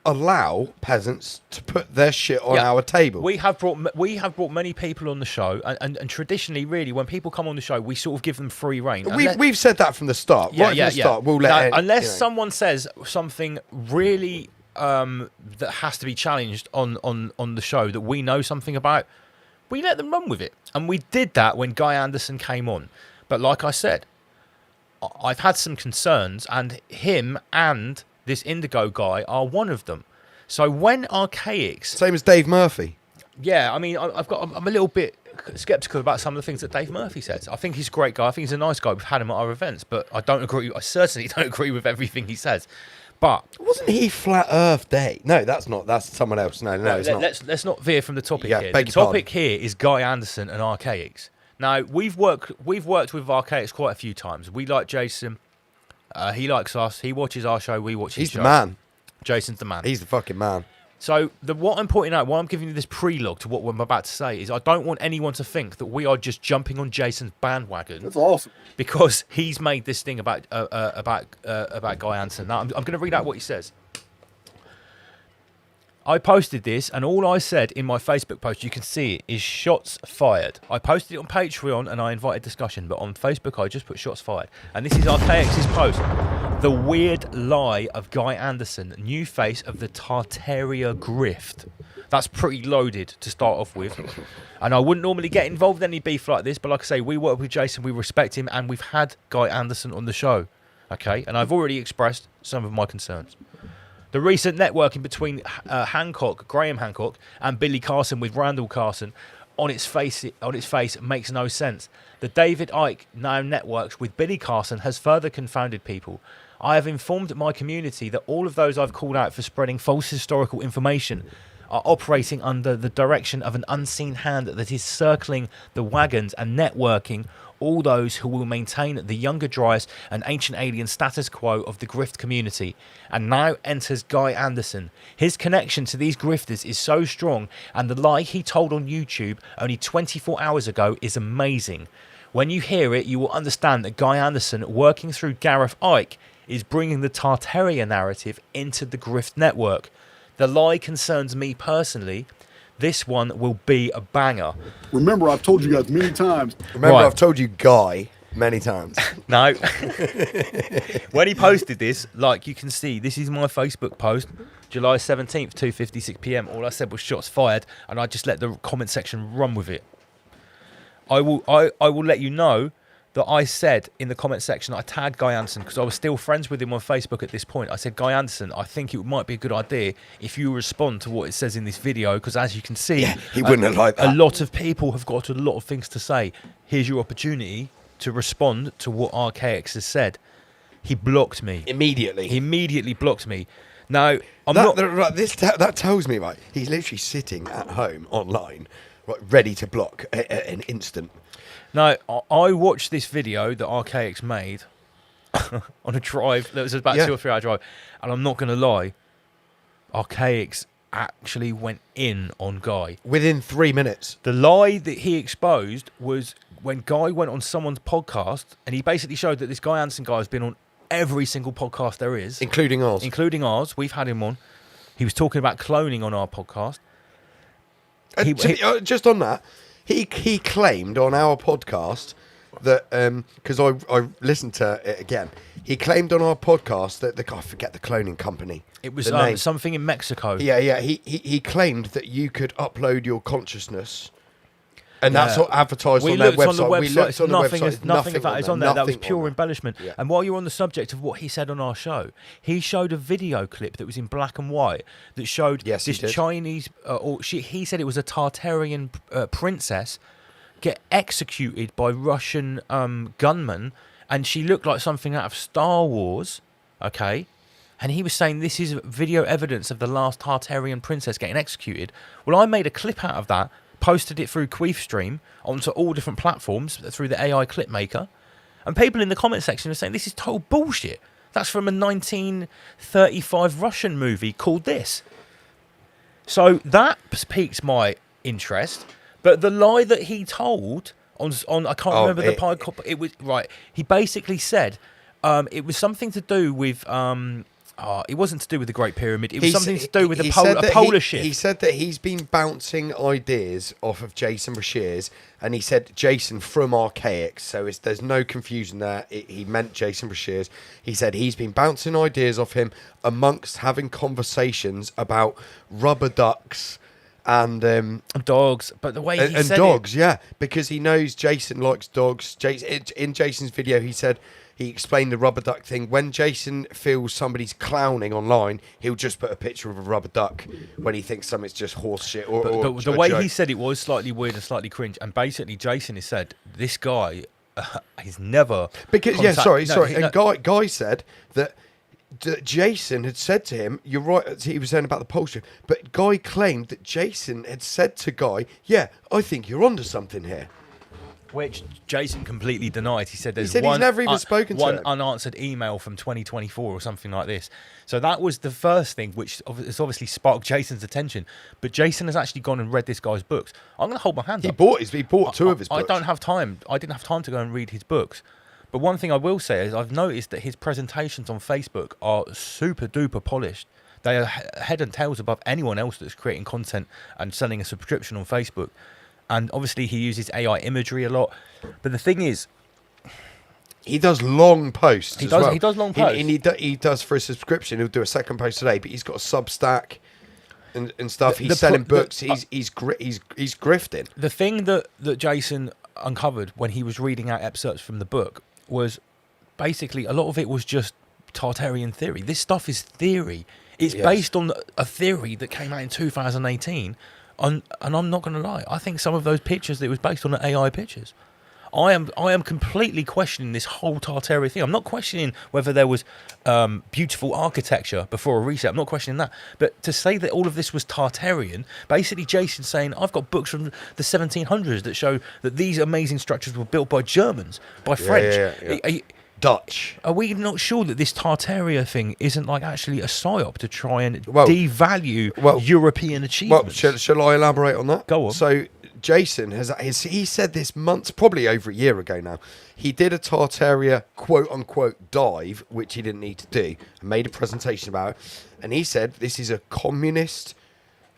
allow peasants to put their shit on our table. We have brought many people on the show, and traditionally, really, when people come on the show, we sort of give them free reign. We've said that from the start. From the start, we'll let unless someone says something really that has to be challenged on the show that we know something about, we let them run with it. And we did that when Guy Anderson came on. But like I said, I've had some concerns, and him and this Indigo guy are one of them. So when Archaics... Same as Dave Murphy. Yeah, I mean, I'm a little bit skeptical about some of the things that Dave Murphy says. I think he's a great guy. I think he's a nice guy. We've had him at our events, but I certainly don't agree with everything he says. But Wasn't he Flat Earth Day? No, that's not. That's someone else. No, it's not. let's not veer from the topic Yeah, here. beg The your topic here is Guy Anderson and Archaics. Now we've worked with Archaics quite a few times. We like Jason. He likes us. He watches our show. We watch his He's show. the man. Jason's the man. He's the fucking man. So what I'm pointing out, why I'm giving you this prelogue to what I'm about to say is I don't want anyone to think that we are just jumping on Jason's bandwagon. That's awesome. Because he's made this thing about Guy Anderson. Now I'm going to read out what he says. I posted this, and all I said in my Facebook post, you can see it, is shots fired. I posted it on Patreon, and I invited discussion, but on Facebook, I just put shots fired. And this is Archaics' post. The weird lie of Guy Anderson, new face of the Tartaria grift. That's pretty loaded to start off with. And I wouldn't normally get involved in any beef like this, but like I say, we work with Jason, we respect him, and we've had Guy Anderson on the show. Okay? And I've already expressed some of my concerns. The recent networking between Graham Hancock, and Billy Carson with Randall Carson on its face makes no sense. The David Icke now networks with Billy Carson has further confounded people. I have informed my community that all of those I've called out for spreading false historical information are operating under the direction of an unseen hand that is circling the wagons and networking all those who will maintain the younger Dryas and Ancient Alien status quo of the grift community. And now enters Guy Anderson. His connection to these grifters is so strong, and the lie he told on YouTube only 24 hours ago is amazing. When you hear it, you will understand that Guy Anderson, working through Gareth Icke, is bringing the Tartaria narrative into the grift network. The lie concerns me personally. This one will be a banger. Remember, I've told you guys many times. Remember, Right. I've told you Guy many times. No. When he posted this, like you can see, this is my Facebook post, July 17th, 2:56 p.m. All I said was shots fired, and I just let the comment section run with it. I will let you know that I said in the comment section, I tagged Guy Anderson because I was still friends with him on Facebook at this point. I said, Guy Anderson, I think it might be a good idea if you respond to what it says in this video, because as you can see, he wouldn't have liked that. A lot of people have got a lot of things to say. Here's your opportunity to respond to what Archaics has said. He blocked me. Immediately. He immediately blocked me. Now, that tells me, right, he's literally sitting at home online, right, ready to block an instant. Now, I watched this video that Archaics made on a drive that was about 2 or 3 hour drive, and I'm not going to lie, Archaics actually went in on Guy. Within 3 minutes. The lie that he exposed was when Guy went on someone's podcast, and he basically showed that this Guy Anderson guy has been on every single podcast there is. Including ours. Including ours. We've had him on. He was talking about cloning on our podcast. Just on that, he claimed on our podcast that, because I listened to it again, he claimed on our podcast that I forget the cloning company. It was the name. something in Mexico. Yeah. He claimed that you could upload your consciousness, and that's what advertised on their website. We looked on the website. Nothing of that is on there. That was Nothing pure on there. embellishment. Yeah. And while you're on the subject of what he said on our show, he showed a video clip that was in black and white that showed Yes, he this did. Chinese, he said it was a Tartarian princess, get executed by Russian gunmen, and she looked like something out of Star Wars, okay? And he was saying this is video evidence of the last Tartarian princess getting executed. Well, I made a clip out of that, posted it through Queefstream onto all different platforms through the AI clip maker, and people in the comment section are saying this is total bullshit. That's from a 1935 Russian movie called this. So that piqued my interest. But the lie that he told on I can't remember the podcast. It was right. He basically said it was something to do with it wasn't to do with the Great Pyramid. It was something to do with a polar shift. He said that he's been bouncing ideas off of Jason Brashears, and he said Jason from Archaics, so there's no confusion there. He meant Jason Brashears. He said he's been bouncing ideas off him amongst having conversations about rubber ducks and dogs. But the way he said dogs, yeah, because he knows Jason likes dogs. In Jason's video, he said he explained the rubber duck thing. When Jason feels somebody's clowning online, he'll just put a picture of a rubber duck when he thinks something's just horse shit. Or The way he said it was slightly weird and slightly cringe. And basically, Jason has said this guy he's never because Guy said that Jason had said to him, "You're right." He was saying about the poultry, but Guy claimed that Jason had said to Guy, "Yeah, I think you're onto something here." Which Jason completely denied. He said there's he's never even spoken to one him. unanswered email from 2024 or something like this. So that was the first thing which has obviously sparked Jason's attention. But Jason has actually gone and read this guy's books. I'm going to hold my hands up. He bought two of his books. I don't have time. I didn't have time to go and read his books. But one thing I will say is I've noticed that his presentations on Facebook are super duper polished. They are head and tails above anyone else that's creating content and selling a subscription on Facebook. And obviously he uses AI imagery a lot. But the thing is, he does long posts. He does long posts. He does for a subscription. He'll do a second post today, but he's got a Substack and stuff. He's selling books. He's grifting. The thing that Jason uncovered when he was reading out excerpts from the book was basically a lot of it was just Tartarian theory. This stuff is theory. It's based on a theory that came out in 2018. And I'm not going to lie, I think some of those pictures, it was based on the AI pictures. I am completely questioning this whole Tartaria thing. I'm not questioning whether there was beautiful architecture before a reset. I'm not questioning that. But to say that all of this was Tartarian, basically Jason's saying, I've got books from the 1700s that show that these amazing structures were built by Germans, by French. Dutch. Are we not sure that this Tartaria thing isn't like actually a psyop to try and devalue European achievements? Well, shall I elaborate on that? Go on. So Jason he said this months, probably over a year ago now. He did a Tartaria quote unquote dive, which he didn't need to do, and made a presentation about it. And he said this is a communist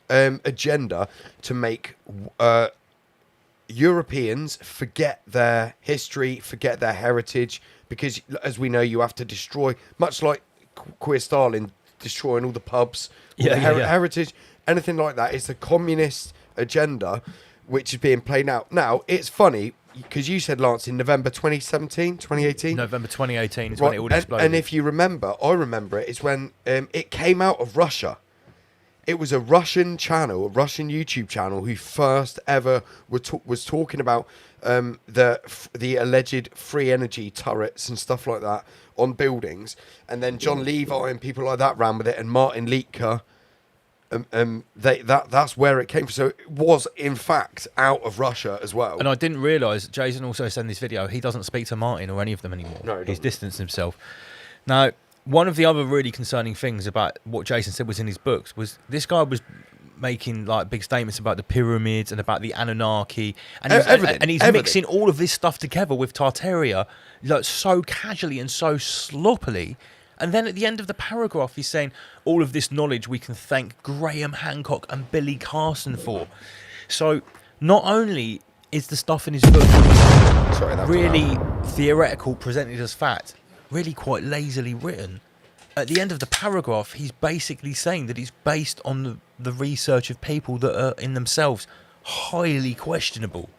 agenda to make Europeans forget their history, forget their heritage, because as we know, you have to destroy, much like Queer Stalin destroying all the pubs, heritage, anything like that. It's the communist agenda which is being played out. Now, it's funny, because you said, Lance, in November 2017, 2018? November 2018 is when it all exploded. And if you remember, I remember it, it's when it came out of Russia. It was a Russian channel, a Russian YouTube channel, who first ever was talking about the alleged free energy turrets and stuff like that on buildings. And then John Levi and people like that ran with it, and Martin Liedtke. That's where it came from. So it was, in fact, out of Russia as well. And I didn't realise, Jason also said in this video, he doesn't speak to Martin or any of them anymore. No, he's distanced himself. Now, one of the other really concerning things about what Jason said was in his books was this guy was making like big statements about the pyramids and about the Anunnaki, and he's mixing all of this stuff together with Tartaria, like so casually and so sloppily. And then at the end of the paragraph, he's saying all of this knowledge we can thank Graham Hancock and Billy Carson for. So not only is the stuff in his book really theoretical, presented as fact, really quite lazily written, at the end of the paragraph, he's basically saying that it's based on the research of people that are in themselves highly questionable.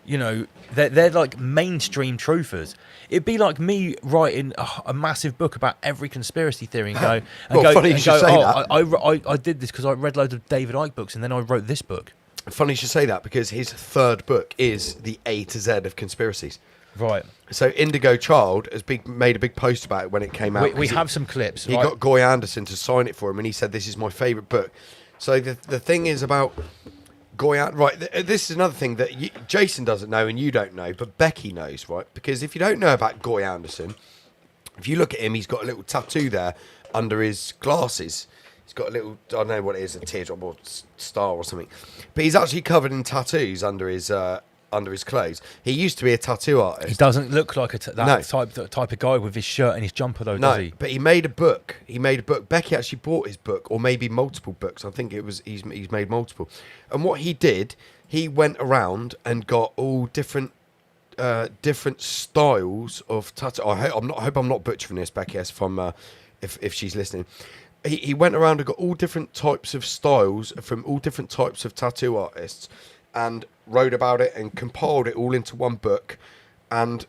You know, they're like mainstream truthers. It'd be like me writing a massive book about every conspiracy theory and go, funny you should say that. I did this because I read loads of David Icke books and then I wrote this book. Funny you should say that, because his third book is the A to Z of conspiracies. Right. So Indigo Child has made a big post about it when it came out. We have some clips. He got Goy Anderson to sign it for him, and he said, this is my favourite book. So the thing is about Goy Anderson, right, this is another thing that Jason doesn't know and you don't know, but Becky knows, right? Because if you don't know about Goy Anderson, if you look at him, he's got a little tattoo there under his glasses. He's got a little, I don't know what it is, a teardrop or star or something. But he's actually covered in tattoos under his clothes. He used to be a tattoo artist. He doesn't look like that type of guy with his shirt and his jumper, though, does he? But he made a book. Becky actually bought his book, or maybe multiple books. I think it was he's made multiple. And what he did, he went around and got all different styles of tattoo. I hope I'm not butchering this, Becky. If she's listening. He went around and got all different types of styles from all different types of tattoo artists, and wrote about it and compiled it all into one book. And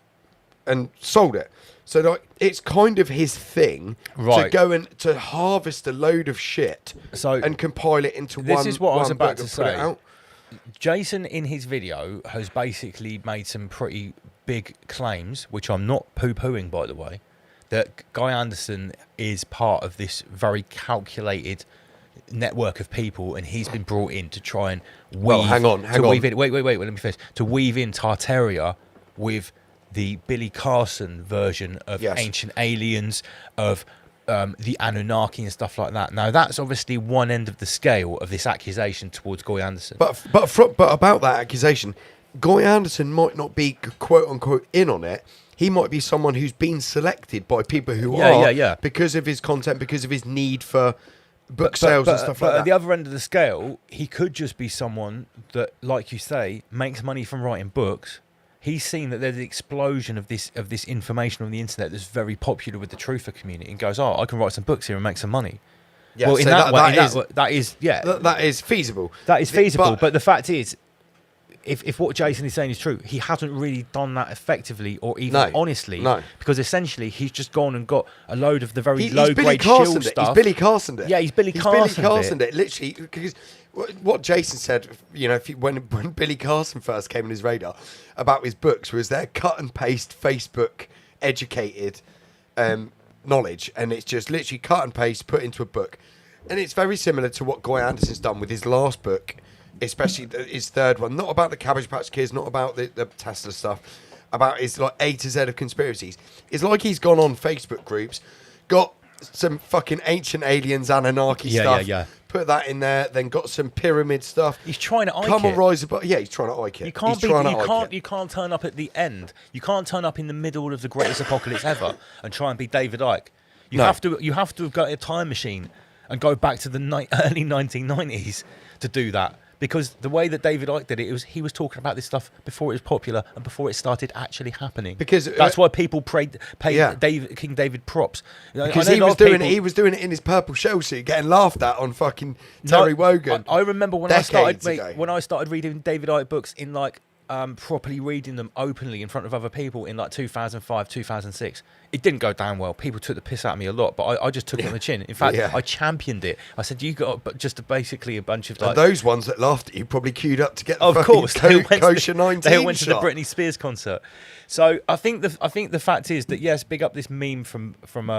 and sold it. So like, it's kind of his thing to Right. go and to harvest a load of shit and compile it into one. This is what I was one about book to and put it say. out. Jason, in his video, has basically made some pretty big claims, which I'm not poo-pooing, by the way, that Guy Anderson is part of this very calculated network of people, and he's been brought in to try and weave. Well, hang on. Wait, let me finish. To weave in Tartaria with the Billy Carson version of Yes. Ancient Aliens, of the Anunnaki and stuff like that. Now, that's obviously one end of the scale of this accusation towards Guy Anderson. But about that accusation, Guy Anderson might not be quote unquote in on it. He might be someone who's been selected by people who are because of his content, because of his need for book sales and stuff like But that. at the other end of the scale, he could just be someone that, like you say, makes money from writing books. He's seen that there's an explosion of this information on the internet that's very popular with the truther community, and goes, "Oh, I can write some books here and make some money." Yeah, well, in so that way, that is feasible. That is feasible. But- But the fact is, if what Jason is saying is true, he hasn't really done that effectively or even honestly. No. Because essentially, he's just gone and got a load of the very He's Billy low-grade shield Carsoned it. stuff. He's Billy Carsoned it. Yeah, he's Billy Carsoned it. Literally, because what Jason said, you know, when Billy Carson first came on his radar about his books, was their cut and paste Facebook educated knowledge, and it's just literally cut and paste put into a book, and it's very similar to what Guy Anderson's done with his last book, especially his third one. Not about the Cabbage Patch Kids, not about the Tesla stuff, about his like A to Z of conspiracies. It's like he's gone on Facebook groups, got some fucking Ancient Aliens, Anunnaki stuff, put that in there, then got some pyramid stuff. He's trying to ike come it. on, rise above. Yeah, he's trying to ike it. You can't He's be. trying to You ike can't. it. You can't turn up at the end. You can't turn up in the middle of the greatest apocalypse ever and try and be David Icke. You No. have to. You have to have got a time machine and go back to the early 1990s to do that. Because the way that David Icke did it, he was talking about this stuff before it was popular and before it started actually happening. Because, that's why people pay yeah. King David props. Because I know he a lot was of doing people- it. He was doing it in his purple shell suit, getting laughed at on fucking Terry Wogan. I remember when I started decades ago. when I started reading David Icke books in like properly reading them openly in front of other people in like 2005, 2006. It didn't go down well. People took the piss out of me a lot, but I just took it on the chin. In fact, Yeah. I championed it. I said, "You got just basically a bunch of like." And those ones that laughed at you probably queued up to get the Of fucking course, they went Kosher to, 19 they went to the shot. Britney Spears concert. So I think the fact is that yes, big up this meme from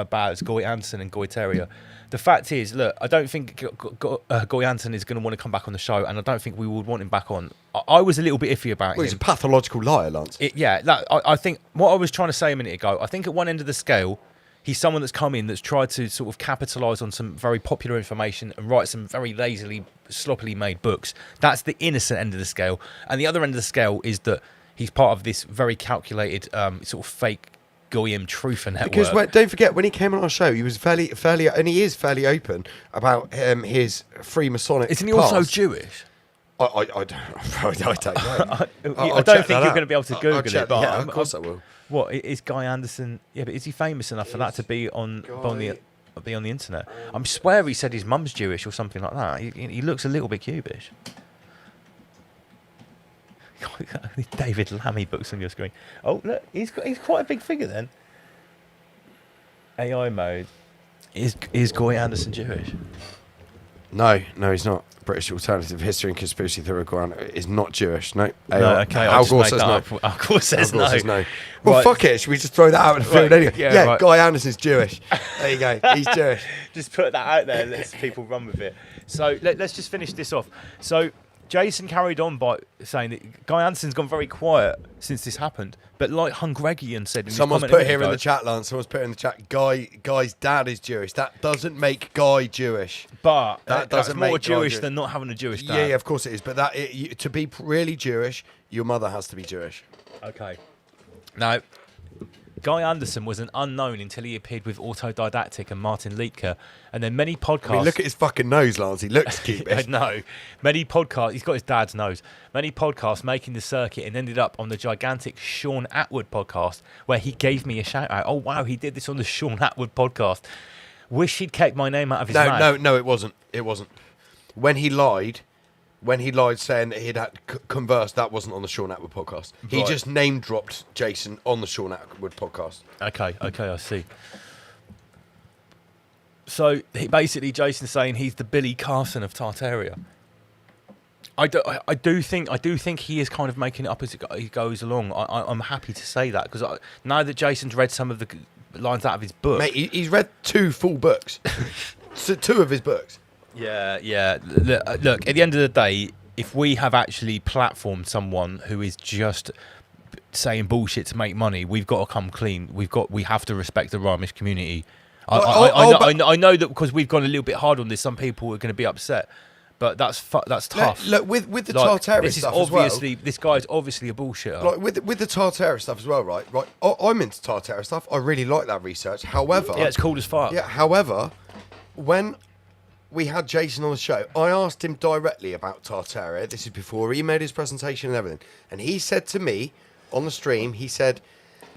Baz, Guy Anderson and Guy Terrier. The fact is, look, I don't think Guy Anderson is going to want to come back on the show, and I don't think we would want him back on. I was a little bit iffy about Well, he's a him. pathological liar, Lance. I think what I was trying to say a minute ago. I think at one end of the scale, he's someone that's come in that's tried to sort of capitalise on some very popular information and write some very lazily, sloppily made books. That's the innocent end of the scale. And the other end of the scale is that he's part of this very calculated sort of fake Goyim truther network. Because don't forget, when he came on our show, he was fairly, and he is fairly open about his Freemasonic Isn't he past. also Jewish? I don't know. I don't think you're going to be able to Google check it. that But out. Of course I will. What is Guy Anderson? Yeah, but is he famous enough for that to be on the internet? I swear he said his mum's Jewish or something like that. He looks a little bit Cubish. David Lammy books on your screen. Oh look, he's quite a big figure then. AI mode. Is Guy Anderson Jewish? No, he's not. British Alternative History and Conspiracy Theory is not Jewish. No. No, okay. Al Gore says no. Al Gore says Al Gore no. says no. Well, Right. fuck it. Should we just throw that out in the field Right, anyway? yeah, right. Guy Anderson's Jewish. There you go. He's Jewish. Just put that out there and let people run with it. So let's just finish this off. So Jason carried on by saying that Guy Anderson's gone very quiet since this happened. But like Hungregian said in his Someone's comment put a minute here in ago- the chat, Lance. Someone's put in the chat. Guy's dad is Jewish. That doesn't make Guy Jewish. But That that's doesn't more make Guy Jewish Jewish. than not having a Jewish dad. Yeah, of course it is. But to be really Jewish, your mother has to be Jewish. Okay. Now, Guy Anderson was an unknown until he appeared with Autodidactic and Martin Liedtke, and then many podcasts. I mean, look at his fucking nose, Lance. He looks Cubish. I know. Many podcasts. He's got his dad's nose. Many podcasts making the circuit and ended up on the gigantic Sean Atwood podcast, where he gave me a shout out. Oh wow, he did this on the Sean Atwood podcast. Wish he'd kept my name out of his mouth. No, it wasn't. It wasn't. When he lied, when he lied saying that he'd had conversed, that wasn't on the Sean Atwood podcast. He Right. just name dropped Jason on the Sean Atwood podcast. Okay, I see. So basically, Jason's saying he's the Billy Carson of Tartaria. I do think he is kind of making it up as he goes along. I'm happy to say that because now that Jason's read some of the lines out of his book, Mate, he's read 2 full books. So 2 of his books. Yeah. Look, at the end of the day, if we have actually platformed someone who is just saying bullshit to make money, we've got to come clean. We have to respect the Ramish community. I know that because we've gone a little bit hard on this, some people are going to be upset, but that's tough. Look, with the Tartaria stuff as well. This guy's obviously a bullshitter. Like with the Tartaria stuff as well, right? I'm into Tartaria stuff. I really like that research. However, yeah, it's cool as fuck. Yeah. However, when we had Jason on the show, I asked him directly about Tartaria. This is before he made his presentation and everything, and he said to me on the stream, he said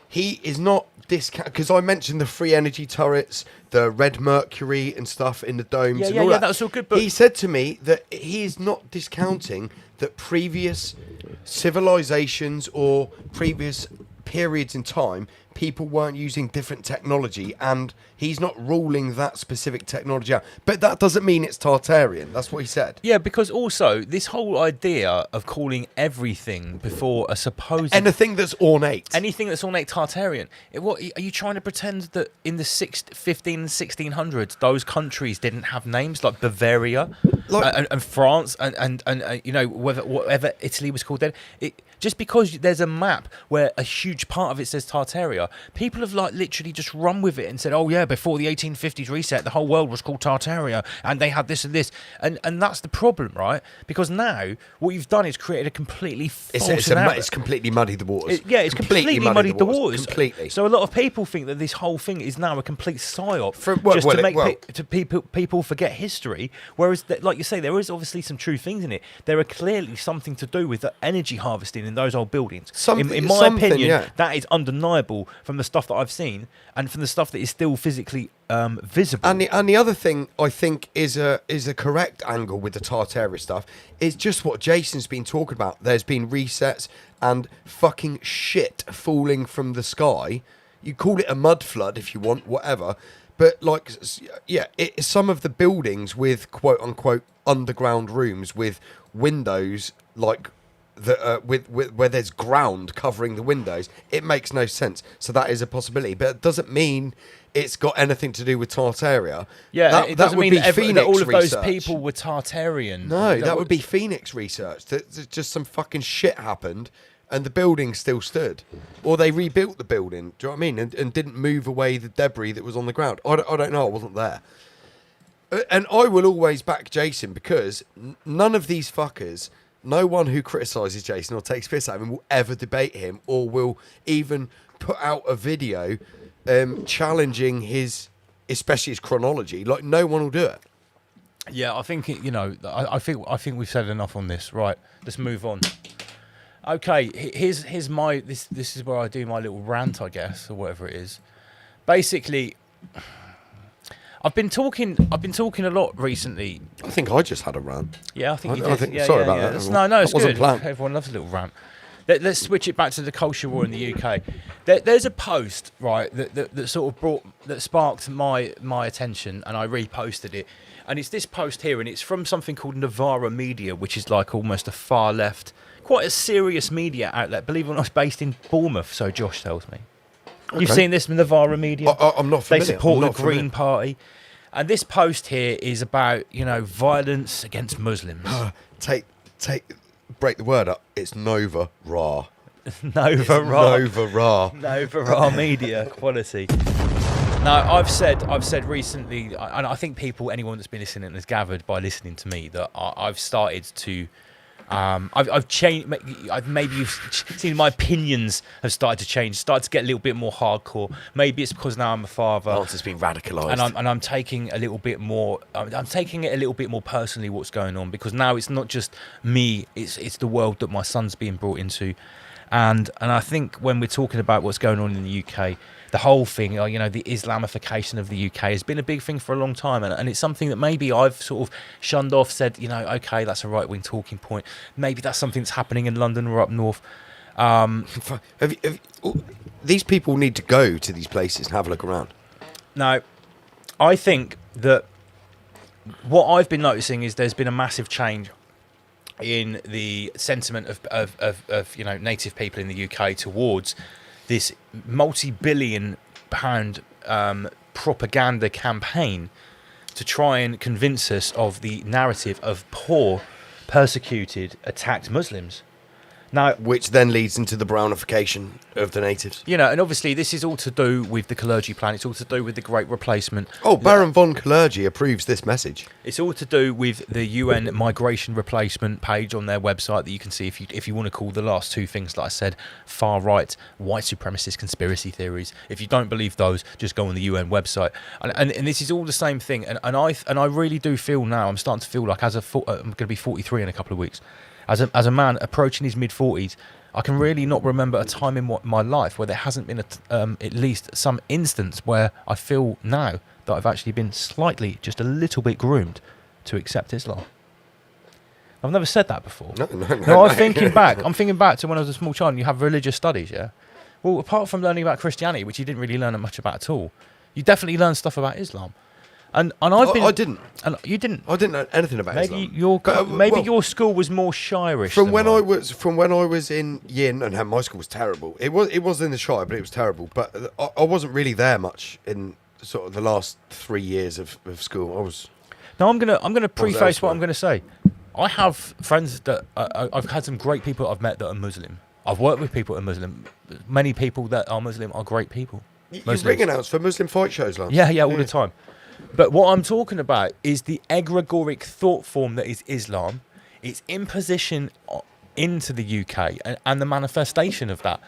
he is not discount because I mentioned the free energy turrets, the red mercury and stuff in the domes. and all that. That's all good. But He said to me that he is not discounting that previous civilizations or previous periods in time, people weren't using different technology, and he's not ruling that specific technology out. But that doesn't mean it's Tartarian. That's what he said. yeah, because also this whole idea of calling everything before a supposed Anything that's ornate. anything that's ornate Tartarian. What are you trying to pretend that in the 15 and 1600s those countries didn't have names like Bavaria and France and you know whatever Italy was called then? Just because there's a map where a huge part of it says Tartaria, people have like literally just run with it and said, oh yeah, before the 1850s reset, the whole world was called Tartaria and they had this and this. And that's the problem, right? Because now what you've done is created a completely false narrative. It's completely muddied the waters. It's completely muddied the waters. Completely. So a lot of people think that this whole thing is now a complete psyop to make people forget history. Whereas, like you say, there is obviously some true things in it. There are clearly something to do with the energy harvesting in those old buildings. In my opinion, that is undeniable from the stuff that I've seen and from the stuff that is still physically visible. And the other thing I think is a correct angle with the Tartaria stuff is just what Jason's been talking about. There's been resets and fucking shit falling from the sky. You call it a mud flood if you want, whatever. But like, yeah, some of the buildings with quote unquote underground rooms with windows like with where there's ground covering the windows, it makes no sense. So that is a possibility, but it doesn't mean it's got anything to do with Tartaria. Yeah, it doesn't mean that all of research. those people were Tartarian. No, that would be Phoenix research. That just some fucking shit happened and the building still stood. Or they rebuilt the building, do you know what I mean? And didn't move away the debris that was on the ground. I don't know, I wasn't there. And I will always back Jason because none of these fuckers, no one who criticises Jason or takes piss out of him will ever debate him or will even put out a video challenging especially his chronology. Like, no one will do it. Yeah, I think I think we've said enough on this. Right, let's move on. Okay, here's my this is where I do my little rant, I guess, or whatever it is. Basically, I've been talking a lot recently. I think I just had a rant. Yeah, I think you did. Sorry about that. No, it's wasn't good. planned. Everyone loves a little rant. Let's switch it back to the culture war in the UK. There's a post, right, that sort of sparked my attention, and I reposted it. And it's this post here, and it's from something called Novara Media, which is like almost a far left, quite a serious media outlet. Believe it or not, it's based in Bournemouth, so Josh tells me. Okay. You've seen this Novara Media? I'm not familiar. They support the Green Party. And this post here is about, violence against Muslims. Break the word up. It's Nova Ra. Nova Ra. Nova Ra. Nova Ra Media quality. Now, I've said recently, and I think anyone that's been listening has gathered by listening to me that I've started to, I've changed. Maybe you've seen my opinions have started to change, started to get a little bit more hardcore. Maybe it's because now I'm a father. It's been radicalised, and I'm taking a little bit more. I'm taking it a little bit more personally. What's going on? Because now it's not just me. It's the world that my son's being brought into. And I think when we're talking about what's going on in the UK, the whole thing, the Islamification of the UK has been a big thing for a long time, and it's something that maybe I've sort of shunned off, said, okay, that's a right-wing talking point. Maybe that's something that's happening in London or up north. These people need to go to these places and have a look around. Now, I think that what I've been noticing is there's been a massive change in the sentiment of native people in the UK towards this multi-billion pound propaganda campaign to try and convince us of the narrative of poor, persecuted, attacked Muslims. Now, which then leads into the brownification of the natives. And obviously this is all to do with the Kalergi plan. It's all to do with the Great Replacement. Oh, Baron von Kalergi approves this message. It's all to do with the UN migration replacement page on their website that you can see if you want to call the last two things that I said far right, white supremacist conspiracy theories. If you don't believe those, just go on the UN website. And this is all the same thing. And I really do feel now, I'm starting to feel like I'm going to be 43 in a couple of weeks. As a man approaching his mid-40s, I can really not remember a time in my life where there hasn't been at least some instance where I feel now that I've actually been slightly, just a little bit groomed to accept Islam. I've never said that before. No, I'm thinking back to when I was a small child and you have religious studies, yeah? Well, apart from learning about Christianity, which you didn't really learn much about at all, you definitely learned stuff about Islam. And I didn't. And you didn't. I didn't know anything about Islam. Your school was more Shirish. From when I was in Yin, and my school was terrible. It was in the Shire, but it was terrible. But I wasn't really there much in sort of the last 3 years of school. I'm gonna preface what I'm gonna say. I have friends that I've had some great people that I've met that are Muslim. I've worked with people that are Muslim. Many people that are Muslim are great people. You're ring announced for Muslim fight shows, Lance. Yeah, all the time. But what I'm talking about is the egregoric thought form that is Islam, its imposition into the UK, and the manifestation of that.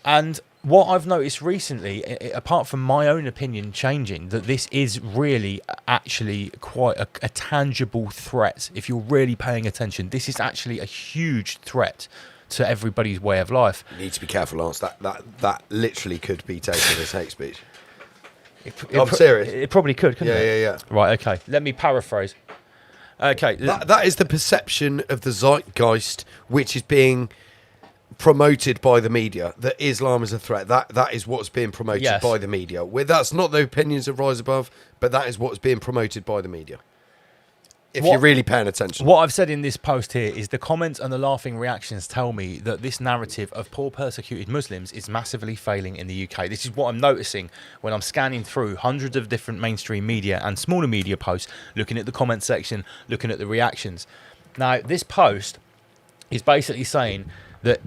And what I've noticed recently, apart from my own opinion changing, that this is really actually quite a tangible threat. If you're really paying attention, this is actually a huge threat to everybody's way of life. You need to be careful, Lance. That literally could be taken as hate speech. I'm serious. It probably could, couldn't it? Yeah. Right, okay. Let me paraphrase. Okay. That is the perception of the zeitgeist which is being promoted by the media, that Islam is a threat. That is what's being promoted by the media. That's not the opinions of Rise Above, but that is what's being promoted by the media. If you're really paying attention. What I've said in this post here is the comments and the laughing reactions tell me that this narrative of poor persecuted Muslims is massively failing in the UK. This is what I'm noticing when I'm scanning through hundreds of different mainstream media and smaller media posts, looking at the comment section, looking at the reactions. Now, this post is basically saying that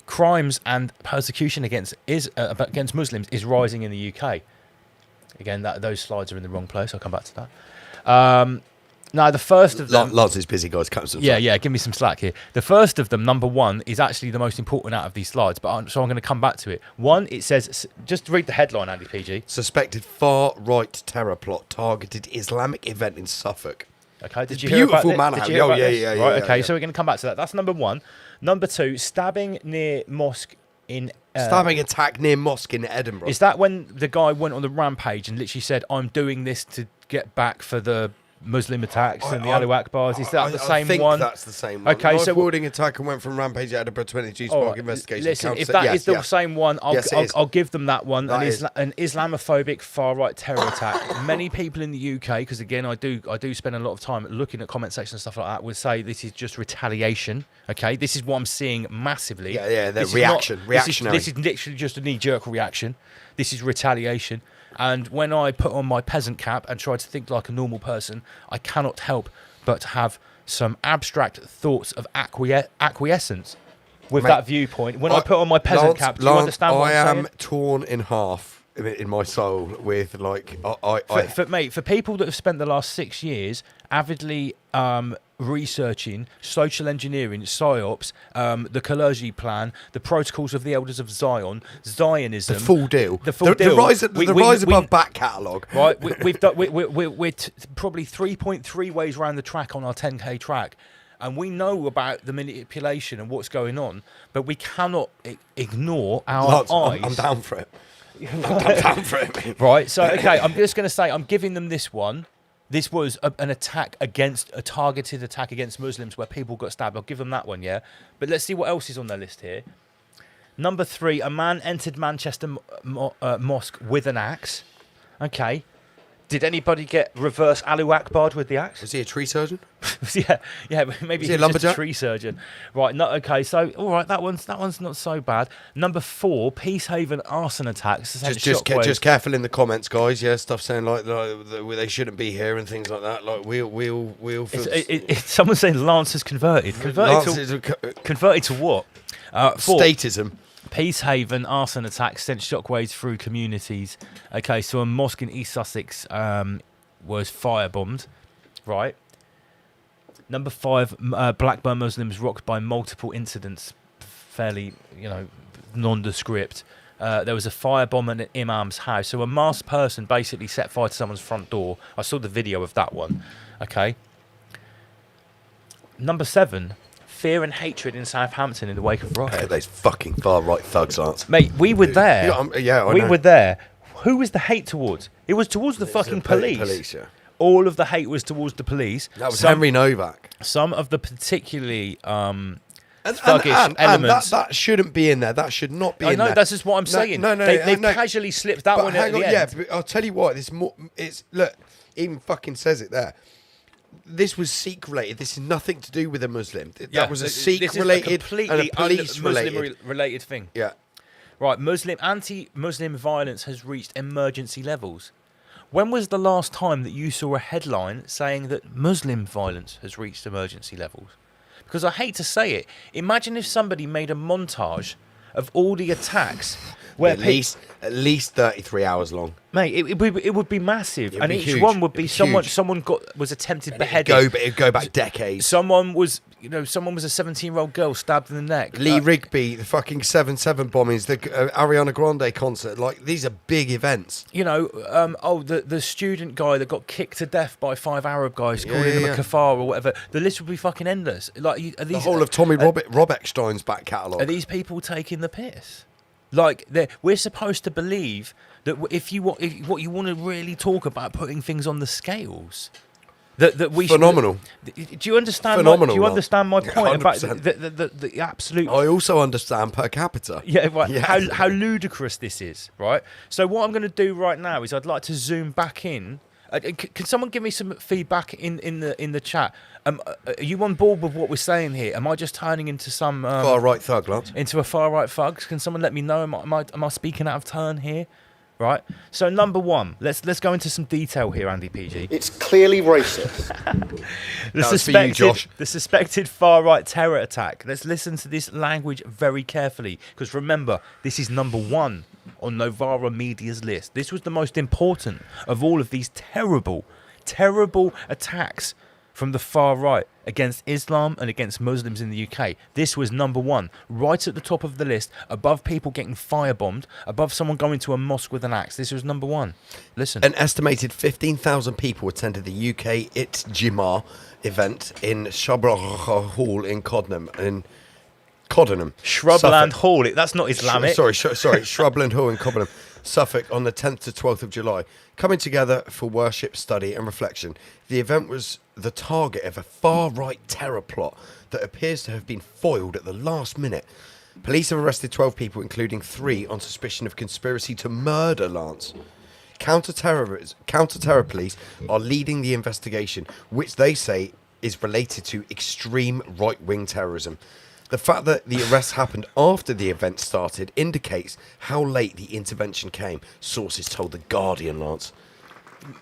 crimes and persecution against Muslims is rising in the UK. Again, those slides are in the wrong place. I'll come back to that. Now, the first of them... Lots is busy, guys. Yeah, give me some slack here. The first of them, number one, is actually the most important out of these slides, so I'm going to come back to it. One, it says... Just read the headline, Andy PG. Suspected far-right terror plot targeted Islamic event in Suffolk. Okay, did you hear about this? Manhunt. Yeah. Right, okay, so we're going to come back to that. That's number one. Number two, stabbing near mosque in... Stabbing attack near mosque in Edinburgh. Is that when the guy went on the rampage and literally said, I'm doing this to get back for the Muslim attacks and the Allahu Akbars? Is that the same one? I think that's the same one. Okay, so warding attack and went from rampage at Edinburgh 22 Spark investigation. Listen, if that is the same one, I'll give them that one. An Islamophobic far-right terror attack. Many people in the UK, because again, I do spend a lot of time looking at comment sections and stuff like that, would say this is just retaliation. Okay, this is what I'm seeing massively. Yeah, the reactionary. This is literally just a knee-jerk reaction. This is retaliation. And when I put on my peasant cap and try to think like a normal person, I cannot help but have some abstract thoughts of acquiescence with that viewpoint. When I put on my peasant cap, do you understand what I'm saying? I am torn in half in my soul with like... For people that have spent the last 6 years avidly researching social engineering, PSYOPs, the Kalergi plan, the protocols of the Elders of Zion, Zionism, the full deal, the rise above back catalogue. Right, we're probably 3.3 ways around the track on our 10k track. and we know about the manipulation and what's going on, but we cannot ignore our Lance, eyes. I'm down for it. I'm down for it, mate. Right, so, okay, I'm just going to say I'm giving them this one. This was an attack against, a targeted attack against Muslims where people got stabbed. I'll give them that one, yeah? But let's see what else is on their list here. Number 3, a man entered Manchester mosque with an axe. Okay. Did anybody get reverse Alu Akbar with the axe? Was he a tree surgeon? yeah, maybe Was he a just lumberjack? tree surgeon. Right, no, okay, so all right, that one's not so bad. Number 4, Peacehaven arson attacks. Just careful in the comments, guys. Yeah, stuff saying like they shouldn't be here and things like that. Like we'll. Someone saying Lance has converted. Converted to what? 4, Statism. Peacehaven arson attacks sent shockwaves through communities. Okay, so a mosque in East Sussex was firebombed. Right. Number 5, Blackburn Muslims rocked by multiple incidents, fairly, nondescript. There was a firebomb at an imam's house. So a masked person basically set fire to someone's front door. I saw the video of that one. Okay. Number 7, fear and hatred in Southampton in the wake of riot. Those fucking far right thugs, Lance. Mate, we were there. Yeah, I we know. were there. Who was the hate towards? It was towards the fucking police. Police, yeah. All of the hate was towards the police. That was Henry Novak. Some of the particularly And elements. that shouldn't be in there. That should not be I in know, there. that's just what I'm saying. They've casually slipped that one at the end. Yeah, but I'll tell you what. Look, even fucking says it there. This was Sikh related. This is nothing to do with a Muslim. That was a Sikh related and a police related thing. Yeah. Right, anti-Muslim violence has reached emergency levels. When was the last time that you saw a headline saying that Muslim violence has reached emergency levels? Because I hate to say it, imagine if somebody made a montage of all the attacks where at least 33 hours long. Mate, it would be massive, and be each huge. one would be Huge. someone was attempted beheading. It'd go back decades. Someone was a 17-year-old girl stabbed in the neck. Lee Rigby, the fucking 7/7 bombings, the Ariana Grande concert. Like, these are big events. The student guy that got kicked to death by 5 Arab guys calling him a kafar or whatever. The list would be fucking endless. Like, The whole of Tommy Rob Eckstein's back catalogue. Are these people taking the piss? Like, we're supposed to believe that what you want to really talk about, putting things on the scales. That we Phenomenal. Do you understand? Phenomenal. Do you understand my point about 100%. the absolute? I also understand per capita. Yeah, right. Yeah. How ludicrous this is, right? So what I'm going to do right now is I'd like to zoom back in. Can someone give me some feedback in the chat? Are you on board with what we're saying here? Am I just turning into some Far right thug, Lance. into a far right thug? Can someone let me know? Am I speaking out of turn here? Right. So number 1, let's go into some detail here, Andy PG. It's clearly racist. The suspected far right terror attack. Let's listen to this language very carefully, because remember, this is number 1 on Novara Media's list. This was the most important of all of these terrible attacks from the far right against Islam and against Muslims in the UK. This was number 1, right at the top of the list, above people getting firebombed, above someone going to a mosque with an axe. This was number 1. Listen. An estimated 15,000 people attended the UK Jimar event in Shrubland Hall in Coddenham. Shrubland Hall. That's not Islamic. Sorry, Shrubland Hall in Cobham, Suffolk, on the 10th to 12th of July. Coming together for worship, study and reflection. The event was the target of a far-right terror plot that appears to have been foiled at the last minute. Police have arrested 12 people, including 3 on suspicion of conspiracy to murder Lance. Counter-terror police are leading the investigation, which they say is related to extreme right-wing terrorism. The fact that the arrest happened after the event started indicates how late the intervention came, sources told The Guardian, Lance.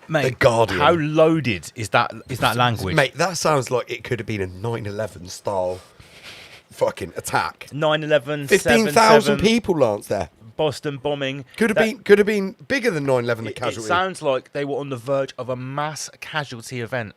Mate, The Guardian. How loaded is that language? Mate, that sounds like it could have been a 9/11 style fucking attack. 9/11, 15,000 people, Lance, there. Boston bombing. Could have been bigger than 9/11, the It casualty. sounds like they were on the verge of a mass casualty event.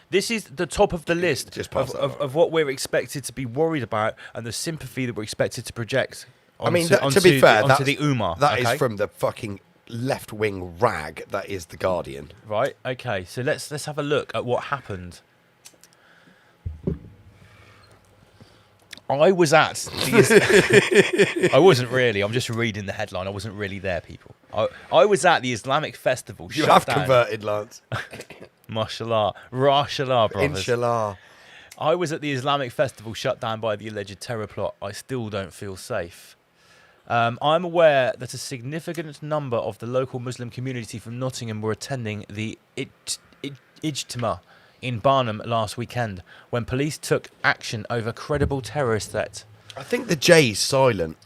This is the top of the list Just pass that of what we're expected to be worried about and the sympathy that we're expected to project I mean, onto to be fair, onto the Ummah. that okay? is from the fucking left-wing rag that is The Guardian. Right, okay, so let's have a look at what happened. I was at the I wasn't really. I'm just reading the headline. I wasn't really there, people. I was at the Islamic festival. You shut have down. converted, Lance. Mashallah. Rashallah, brothers. Inshallah. I was at the Islamic festival shut down by the alleged terror plot. I still don't feel safe. I'm aware that a significant number of the local Muslim community from Nottingham were attending the Ijtima in Barnum last weekend when police took action over credible terrorist threat. I think the J's silent.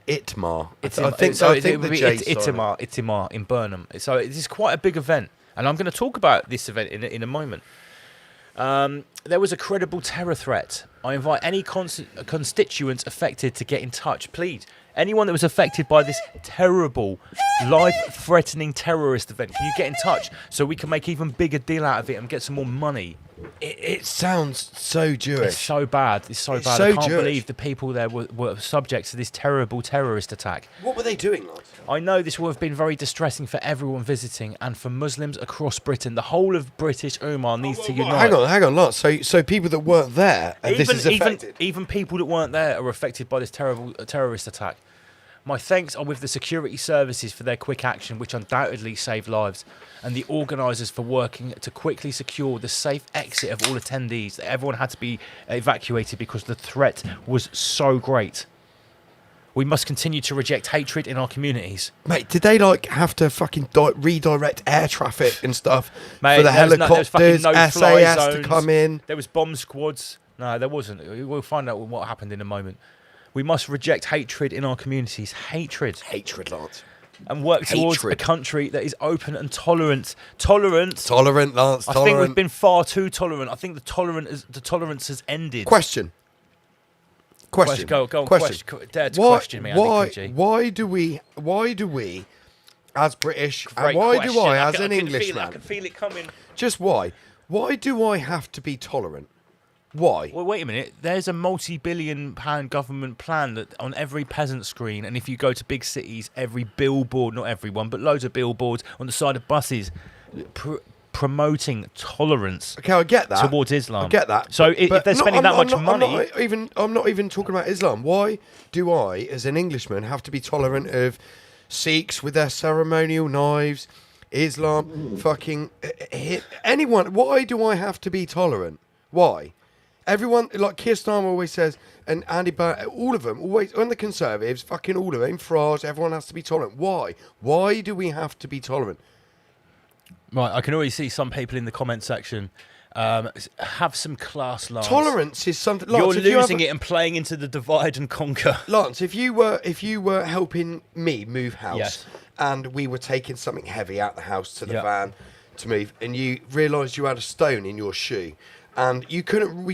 Itmar. I think the J's silent. Itimar in Burnham. So it is quite a big event, and I'm going to talk about this event in a moment. There was a credible terror threat. I invite any constituents affected to get in touch, please. Anyone that was affected by this terrible, life-threatening terrorist event, can you get in touch so we can make even bigger deal out of it and get some more money? It sounds so Jewish. It's so bad. It's so bad. So I can't Jewish. believe the people there were subject to this terrible terrorist attack. What were they doing, Lance? I know this will have been very distressing for everyone visiting and for Muslims across Britain. The whole of British Ummah needs to unite. Hang on, Lance. So people that weren't there, this is affected. Even people that weren't there are affected by this terrible terrorist attack. My thanks are with the security services for their quick action, which undoubtedly saved lives, and the organisers for working to quickly secure the safe exit of all attendees. Everyone had to be evacuated because the threat was so great. We must continue to reject hatred in our communities. Mate, did they have to fucking redirect air traffic and stuff Mate, for the there was helicopters, no fly SAS to zones. come in? There was bomb squads. No, there wasn't. We'll find out what happened in a moment. We must reject hatred in our communities. Hatred, Lance. and work towards Hatred. a country that is open and tolerant. Tolerant, Lance. I think we've been far too tolerant. I think the tolerance has ended. Question. Go on. Dare to question me, Andy Kuji. Why do we, as British, Great and why question. do I, as can an feel it. Englishman, I can feel it coming. just why? Why do I have to be tolerant? Why? Well, wait a minute. There's a multi-billion-pound government plan that on every peasant screen, and if you go to big cities, every billboard, not everyone, but loads of billboards on the side of buses, promoting tolerance. Okay, I get that. Towards Islam. I get that. So if they're spending that much money, I'm not even talking about Islam. Why do I, as an Englishman, have to be tolerant of Sikhs with their ceremonial knives, Islam, fucking anyone? Why do I have to be tolerant? Why? Everyone, like Keir Starmer always says, and Andy Burnham, all of them, always, and the Conservatives, fucking all of them, Farage, everyone has to be tolerant. Why? Why do we have to be tolerant? right? I can already see some people in the comment section have some class, Lance. Tolerance is something. Lance, You're losing it and playing into the divide and conquer. Lance, if you were helping me move house, Yes. and we were taking something heavy out the house to the Yeah. van to move, and you realised you had a stone in your shoe, and we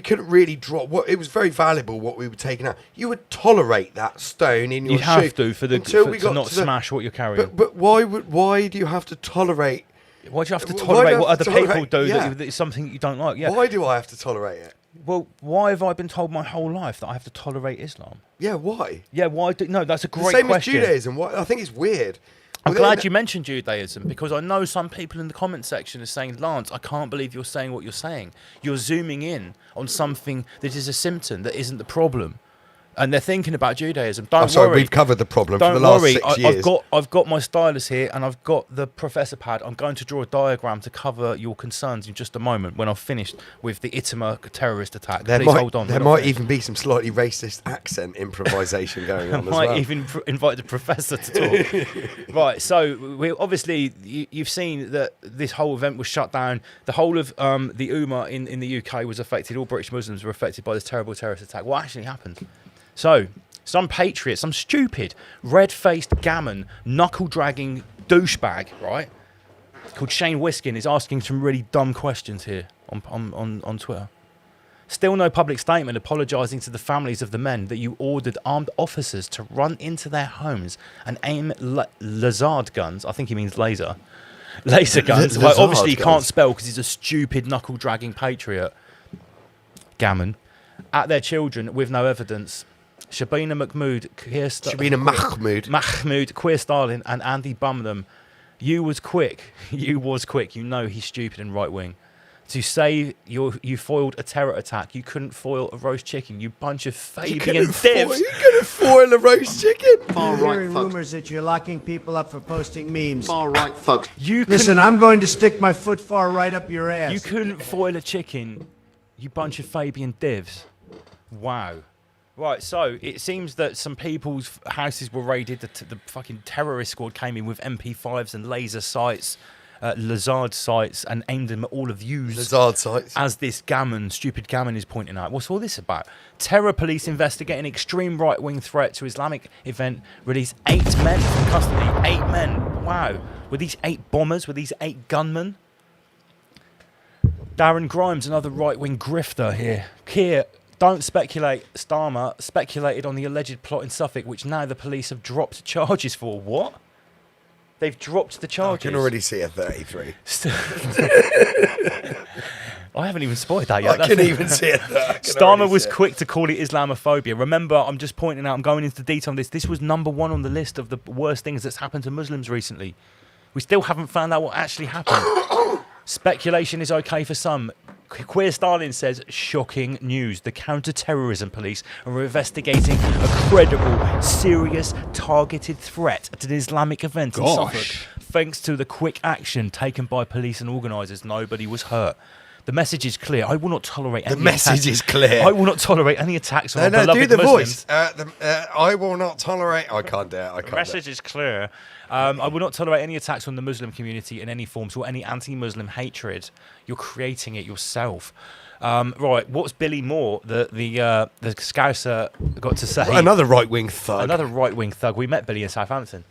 couldn't really drop what it was very valuable what we were taking out. You would tolerate that stone in your You shoe. have to until we to got not to the- smash what you're carrying. But why do you have to tolerate? Why do you have to why do tolerate you what have other to people tolerate- do yeah. that is something you don't like? Yeah. Why do I have to tolerate it? Well, why have I been told my whole life that I have to tolerate Islam? Yeah, why? Yeah, why? No, that's a The great same question. as Judaism. Why? I think it's weird. I'm Well, glad then- you mentioned Judaism because I know some people in the comment section are saying, Lance, I can't believe you're saying what you're saying. You're zooming in on something that is a symptom that isn't the problem. And they're thinking about Judaism. Don't I'm sorry, worry. we've covered the problem Don't for the last worry. 6 years. I've got my stylus here and I've got the professor pad. I'm going to draw a diagram to cover your concerns in just a moment when I've finished with the Itmar terrorist attack. There Please might, hold on. there we're not might finished. even be some slightly racist accent improvisation going on as Might well. even invite the professor to talk. Right, so we obviously you've seen that this whole event was shut down. The whole of the Ummah in the UK was affected. All British Muslims were affected by this terrible terrorist attack. What actually happened? So some patriot, some stupid, red-faced gammon, knuckle-dragging douchebag, right, called Shane Wiskin is asking some really dumb questions here on Twitter. Still no public statement apologising to the families of the men that you ordered armed officers to run into their homes and aim Lazard guns. I think he means laser guns. Like, obviously, he can't spell because he's a stupid knuckle-dragging patriot. Gammon. At their children with no evidence. Shabina Mahmood, Queer Stalin, and Andy Burnham. You was quick. You know he's stupid and right-wing. to say you foiled a terror attack. You couldn't foil a roast chicken. You bunch of You Fabian couldn't foil- divs. you couldn't foil a roast chicken. Far I'm right hearing folks. rumors that you're locking people up for posting memes. Far right folks. You Listen, I'm going to stick my foot far right up your ass. You couldn't foil a chicken, you bunch of Fabian divs. Wow. Right, so it seems that some people's houses were raided. The fucking terrorist squad came in with MP5s and laser sights, Lazard sights, and aimed them at all of yous. Lazard sights. As this stupid gammon is pointing out. What's all this about? Terror police investigating extreme right-wing threat to Islamic event release 8 men from custody. 8 men. Wow. Were these 8 bombers? Were these 8 gunmen? Darren Grimes, another right-wing grifter here. Keir, don't speculate. Starmer speculated on the alleged plot in Suffolk, which now the police have dropped charges for. What? They've dropped the I charges. can already see a 33. I haven't even spotted that yet. I can even see it. Starmer was quick to call it Islamophobia. Remember, I'm just pointing out, I'm going into detail on this. This was number 1 on the list of the worst things that's happened to Muslims recently. We still haven't found out what actually happened. Speculation is okay for some. Queer Stalin says, shocking news. The counter-terrorism police are investigating a credible, serious, targeted threat at an Islamic event in Suffolk. Thanks to the quick action taken by police and organisers, nobody was hurt. The message is clear. I will not tolerate any message is clear. I will not tolerate any attacks on No, our beloved do the Muslims. voice. I will not tolerate. I can't do it. I can't. The message is clear. I will not tolerate any attacks on the Muslim community in any forms or any anti-Muslim hatred. You're creating it yourself. Right, what's Billy Moore, the Scouser, got to say? Another right-wing thug. Another right-wing thug. We met Billy in Southampton.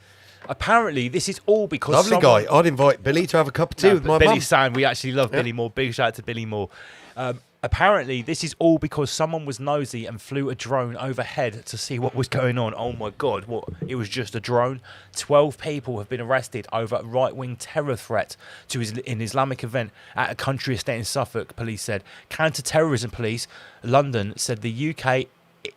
Apparently, this is all because Lovely guy. I'd invite Billy to have a cup of tea with my Billy mum. Sound. We actually love Billy Moore. Big shout out to Billy Moore. Apparently, this is all because someone was nosy and flew a drone overhead to see what was going on. Oh my God, what? It was just a drone. 12 people have been arrested over a right-wing terror threat to an Islamic event at a country estate in Suffolk, police said. Counter-terrorism police, London, said the UK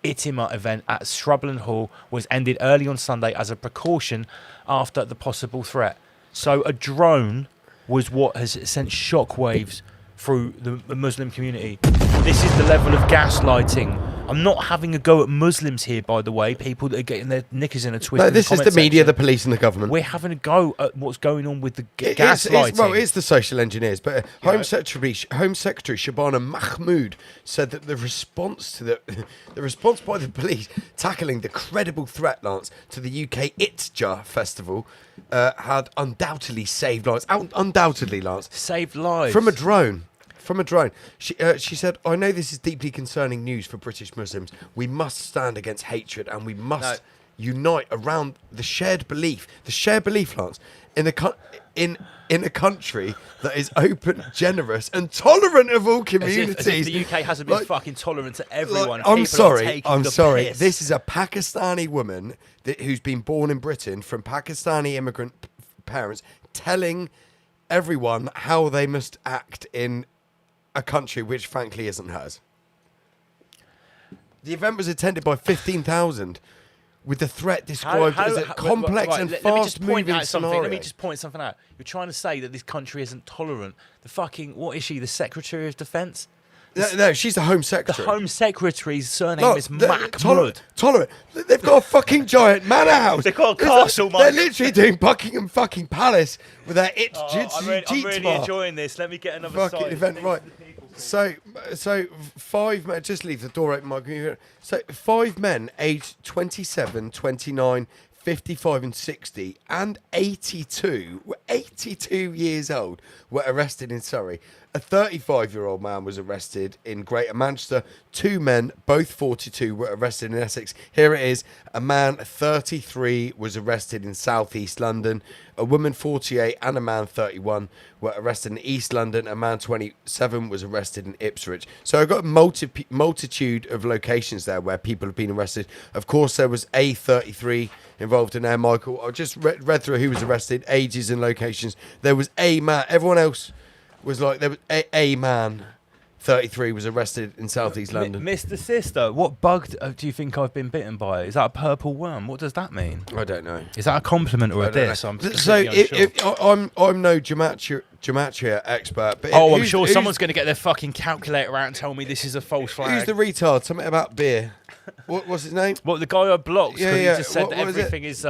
Itima event at Shrubland Hall was ended early on Sunday as a precaution after the possible threat. So a drone was what has sent shockwaves through the Muslim community. This is the level of gaslighting. I'm not having a go at Muslims here, by the way, people that are getting their knickers in a twist. No, in this is the comment media, section. the police, and the government. We're having a go at what's going on with the It's, gaslighting. well, it's the social engineers, but Home Secretary Shabana Mahmood said that the response to the response by the police tackling the credible threat, Lance, to the UK Itja festival had undoubtedly saved lives. Undoubtedly, Lance, Saved lives. from a drone. From a drone. She said, I know this is deeply concerning news for British Muslims. We must stand against hatred and we must unite around the shared belief. The shared belief, Lance, in a country that is open, generous and tolerant of all communities. As if the UK hasn't been fucking tolerant to everyone. I'm People are sorry. taking I'm the sorry. piss. This is a Pakistani woman who's been born in Britain from Pakistani immigrant parents telling everyone how they must act in a country which frankly isn't hers. The event was attended by 15,000 with the threat described as a complex and fast-moving scenario. Let me just point something out. You're trying to say that this country isn't tolerant. What is she, the Secretary of Defence? No, she's the Home The Secretary. Home Secretary's surname Look, is they're Mahmood. Tolerant. They've got a fucking giant manor house. They've got a castle, They're mate. literally doing Buckingham fucking Palace with their I'm really enjoying this. Let me get another fucking side. event, right? So 5 men, just leave the door open, Mike. So 5 men aged 27, 29, 55 and 60 and 82 years old were arrested in Surrey. A 35-year-old man was arrested in Greater Manchester. 2 men, both 42, were arrested in Essex. Here it is. A man, 33, was arrested in South East London. A woman, 48, and a man, 31, were arrested in East London. A man, 27, was arrested in Ipswich. So I've got a multitude of locations there where people have been arrested. Of course, there was a 33 involved in there, Michael. I just read through who was arrested, ages and locations. There was a man. Everyone else was like, there was a man 33 was arrested in southeast London. Mr. Sister, what bug do you think I've been bitten by? Is that a purple worm? What does that mean? I don't know. Is that a compliment or a I don't diss? know. I'm So completely unsure. I'm no gematria expert, but Oh, I'm who's- sure who's- someone's going to get their fucking calculator out and tell me this is a false flag. Who's the retard? Something about beer. What's his name? What, the guy I blocked? Yeah, 'Cause yeah. He just said What that is it? everything is...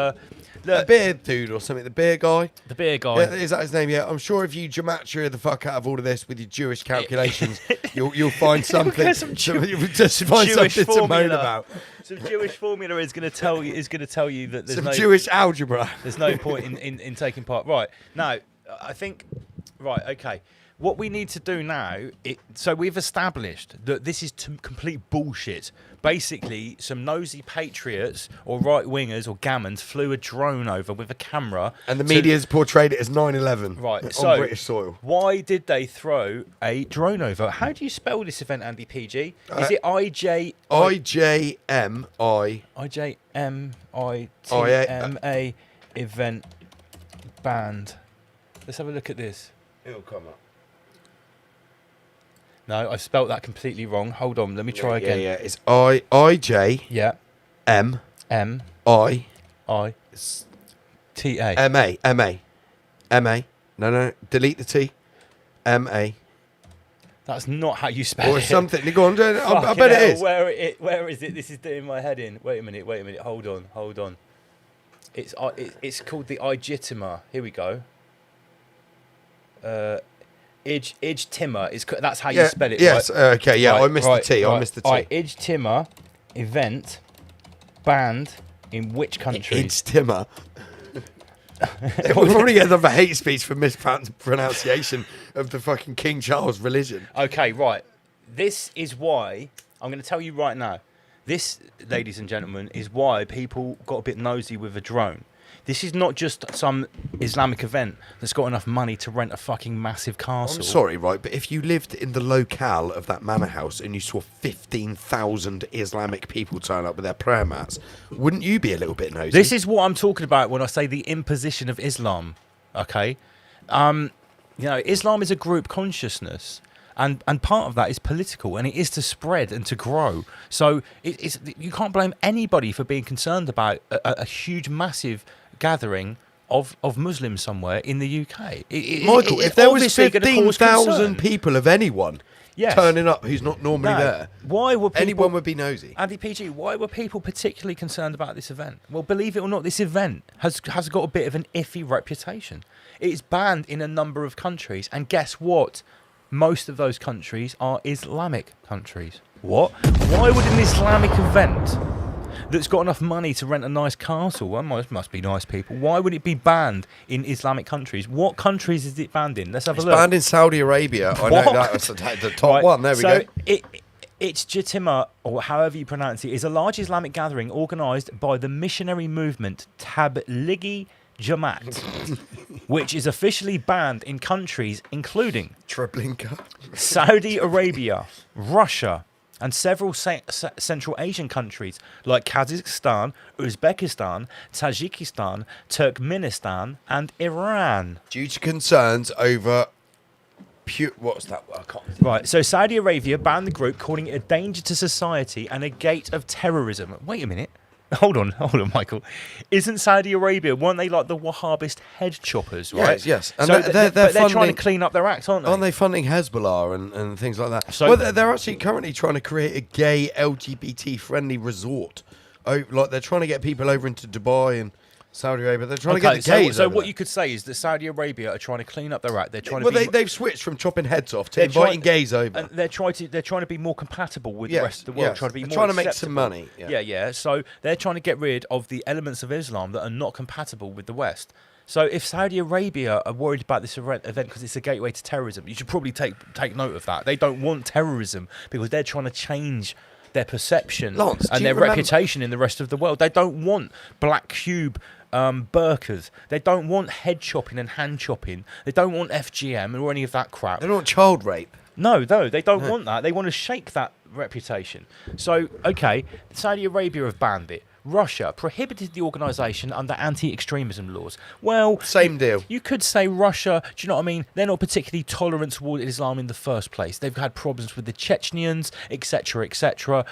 The look, beer dude or something. The beer guy. the beer guy. Yeah, is that his name? Yeah, I'm sure if you gematria the fuck out of all of this with your Jewish calculations, you'll find something. get some You'll just find Jewish something to moan formula. about. Some Jewish formula is going to tell you that there's Some no Jewish algebra. there's no point in taking part. Right now, I think. Right, okay. What we need to do now, so we've established that this is complete bullshit. Basically, some nosy patriots or right-wingers or gammons flew a drone over with a camera. And the to- media's portrayed it as 9/11 Right, on so British soil. why did they throw a drone over? How do you spell this event, Andy PG? Is it IJMITMA event banned? Let's have a look at this. It'll come up. No, I spelt that completely wrong. Hold on, let me try again. Yeah, it's IJMI Yeah. M I T A. MA. No, delete the T. MA. That's not how you spell Or it. something. Go on, I Fucking bet it hell, is. Where is it? This is doing my head in. Wait a minute. Hold on. It's called the Ijtima. Here we go. Ijtima. That's how you spell it. Yes, right? okay, yeah, Right, I missed right, the T. right. I missed the T. Right, Ijtima event banned in which country? Ijtima. We'll probably get another hate speech for mispronunciation of the fucking King Charles religion. Okay, right. This is why I'm going to tell you right now. This, ladies and gentlemen, is why people got a bit nosy with a drone. This is not just some Islamic event that's got enough money to rent a fucking massive castle. I'm sorry, right, but if you lived in the locale of that manor house and you saw 15,000 Islamic people turn up with their prayer mats, wouldn't you be a little bit nosy? This is what I'm talking about when I say the imposition of Islam. Okay, Islam is a group consciousness. And part of that is political, and it is to spread and to grow. So you can't blame anybody for being concerned about a huge, massive gathering of Muslims somewhere in the UK. Michael, if there was 15,000 people of anyone turning up who's not normally there, why were people, anyone would be nosy. Andy PG, why were people particularly concerned about this event? Well, believe it or not, this event has got a bit of an iffy reputation. It's banned in a number of countries, and guess what? Most of those countries are Islamic countries. What? Why would an Islamic event that's got enough money to rent a nice castle, well, must be nice people, why would it be banned in Islamic countries? What countries is it banned in? Let's have a look. It's banned in Saudi Arabia. I know that was the top Right, one. There we go. It's Ijtima, or however you pronounce it, is a large Islamic gathering organised by the missionary movement Tablighi Jamaat, which is officially banned in countries including Treblinka, Saudi Arabia, Russia, and several Central Asian countries like Kazakhstan, Uzbekistan, Tajikistan, Turkmenistan, and Iran. due to concerns over what's that? I can't. Right, so Saudi Arabia banned the group, calling it a danger to society and a gate of terrorism. Wait a minute. Hold on, Michael. Isn't Saudi Arabia, weren't they like the Wahhabist head choppers, right? Yes. And So they're they're trying to funding- clean up their act, aren't they? Aren't they funding Hezbollah and things like that? So- Well, they're actually currently trying to create a gay LGBT-friendly resort. Oh, like they're trying to get people over into Dubai and Saudi Arabia. They're trying to get the gays so over what there. you could say is that Saudi Arabia are trying to clean up their act. They're trying Well, to be... they've switched from chopping heads off to they're inviting trying- gays over. And they're trying to be more compatible with the Yes, rest of the world. yes. Trying to be They're more trying to make acceptable. some money, yeah. Yeah. So they're trying to get rid of the elements of Islam that are not compatible with the West. So if Saudi Arabia are worried about this event because it's a gateway to terrorism, you should probably take note of that. They don't want terrorism because they're trying to change their perception Lance, do and you their remember- reputation in the rest of the world. They don't want black cube burqas. They don't want head chopping and hand chopping. They don't want FGM or any of that crap. They don't want child rape. No, they don't want that. They want to shake that reputation. So, okay, Saudi Arabia have banned it. Russia prohibited the organisation under anti-extremism laws. Well, Same deal. you could say Russia, do you know what I mean? They're not particularly tolerant toward Islam in the first place. They've had problems with the Chechens, etc., etc.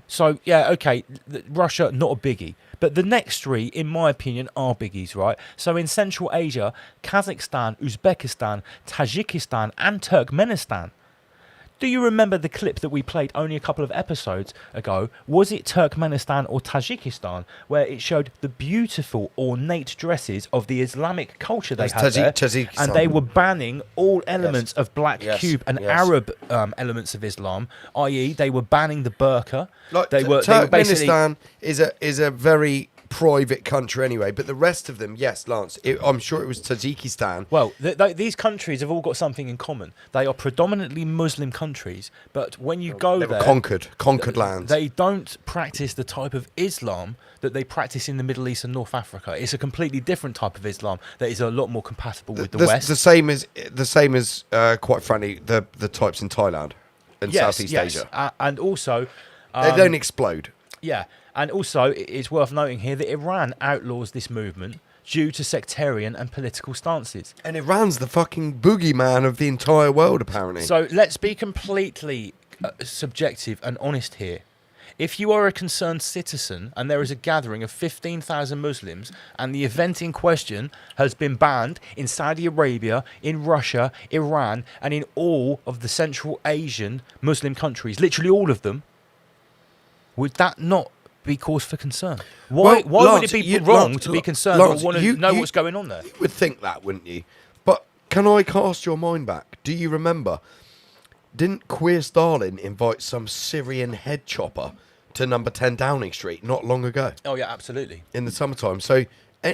So, yeah, okay, Russia, not a biggie. But the next three, in my opinion, are biggies, right? So in Central Asia, Kazakhstan, Uzbekistan, Tajikistan, and Turkmenistan. Do you remember the clip that we played only a couple of episodes ago? Was it Turkmenistan or Tajikistan, where it showed the beautiful, ornate dresses of the Islamic culture they had there, Tajikistan. and they were banning all elements of black Yes. cube and Yes. Arab elements of Islam, i.e., they were banning the burqa. Like, they were basically. Turkmenistan is a very private country anyway, but the rest of them, yes, Lance, I'm sure it was Tajikistan. Well, these countries have all got something in common. They are predominantly Muslim countries, but when you go They there, were conquered lands. they don't practice the type of Islam that they practice in the Middle East and North Africa. It's a completely different type of Islam that is a lot more compatible with the West. The same as quite frankly, the types in Thailand and Southeast Asia. And also, They don't explode. yeah, and also it's worth noting here that Iran outlaws this movement due to sectarian and political stances. And Iran's the fucking boogeyman of the entire world, apparently. So let's be completely subjective and honest here. If you are a concerned citizen and there is a gathering of 15,000 Muslims and the event in question has been banned in Saudi Arabia, in Russia, Iran, and in all of the Central Asian Muslim countries, literally all of them, would that not be cause for concern? Why would Lance, it be wrong to be concerned Lance, or want to you- know you- what's going on there? You would think that, wouldn't you? But can I cast your mind back? Do you remember? Didn't Queer Stalin invite some Syrian head chopper to number 10 Downing Street not long ago Oh, yeah, absolutely. in the summertime? So,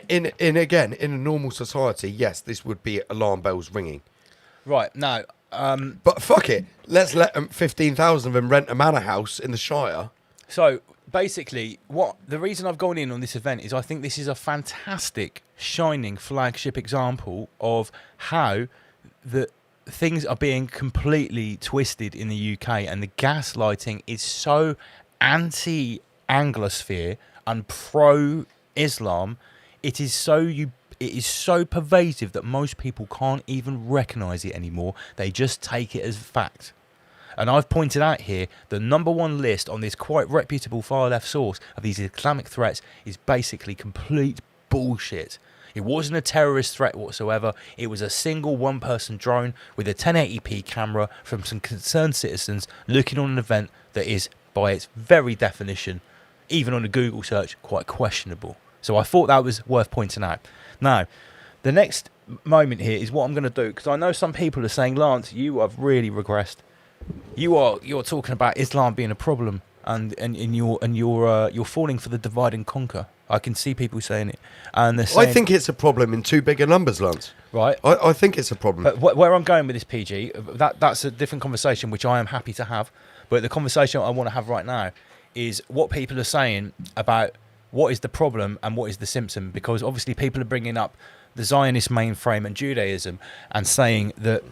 in a normal society, yes, this would be alarm bells ringing. Right, now, But fuck it, let's let 15,000 of them rent a manor house in the Shire. so basically, the reason I've gone in on this event is I think this is a fantastic, shining flagship example of how the things are being completely twisted in the UK, and the gaslighting is so anti-Anglosphere and pro-Islam. It is so pervasive that most people can't even recognise it anymore. They just take it as fact. And I've pointed out here the number one list on this quite reputable far left source of these Islamic threats is basically complete bullshit. It wasn't a terrorist threat whatsoever. It was a single one-person drone with a 1080p camera from some concerned citizens looking on an event that is, by its very definition, even on a Google search, quite questionable. So I thought that was worth pointing out. Now, the next moment here is what I'm going to do, because I know some people are saying, Lance, you have really regressed. You're talking about Islam being a problem, and you're falling for the divide and conquer. I can see people saying it, and they're saying, I think it's a problem in too big a numbers, Lance. right. I think it's a problem. But where I'm going with this, PG, that's a different conversation, which I am happy to have. But the conversation I want to have right now is what people are saying about what is the problem and what is the symptom. Because obviously people are bringing up the Zionist mainframe and Judaism and saying that,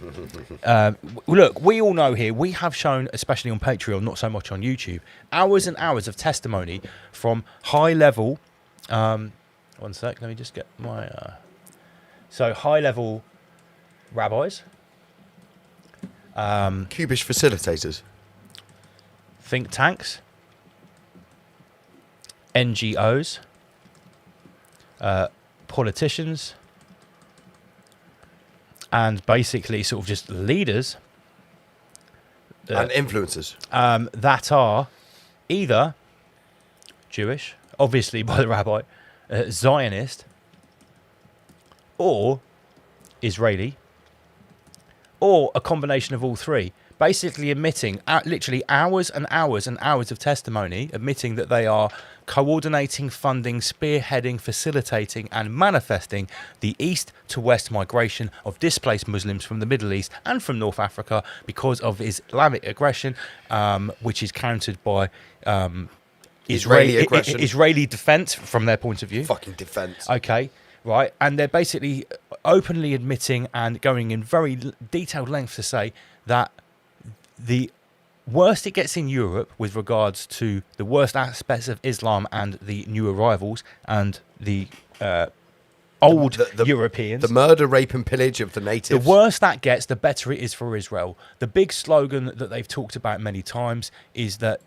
look, we all know here, we have shown, especially on Patreon, not so much on YouTube, hours and hours of testimony from high-level... one sec, let me just get my... So high-level rabbis... Cubish facilitators. think tanks, NGOs, politicians, and basically sort of just leaders And influencers. that are either Jewish, obviously by the rabbi, Zionist, or Israeli, or a combination of all three. Basically admitting literally hours and hours and hours of testimony, admitting that they are coordinating, funding, spearheading, facilitating and manifesting the east to west migration of displaced Muslims from the Middle East and from North Africa because of Islamic aggression, which is countered by Israeli aggression. Israeli defense from their point of view. Fucking defense. Okay, right. And they're basically openly admitting and going in very detailed lengths to say that the worst it gets in Europe with regards to the worst aspects of Islam and the new arrivals and the old Europeans. The murder, rape, and pillage of the The natives. worse that gets, the better it is for Israel. The big slogan that they've talked about many times is that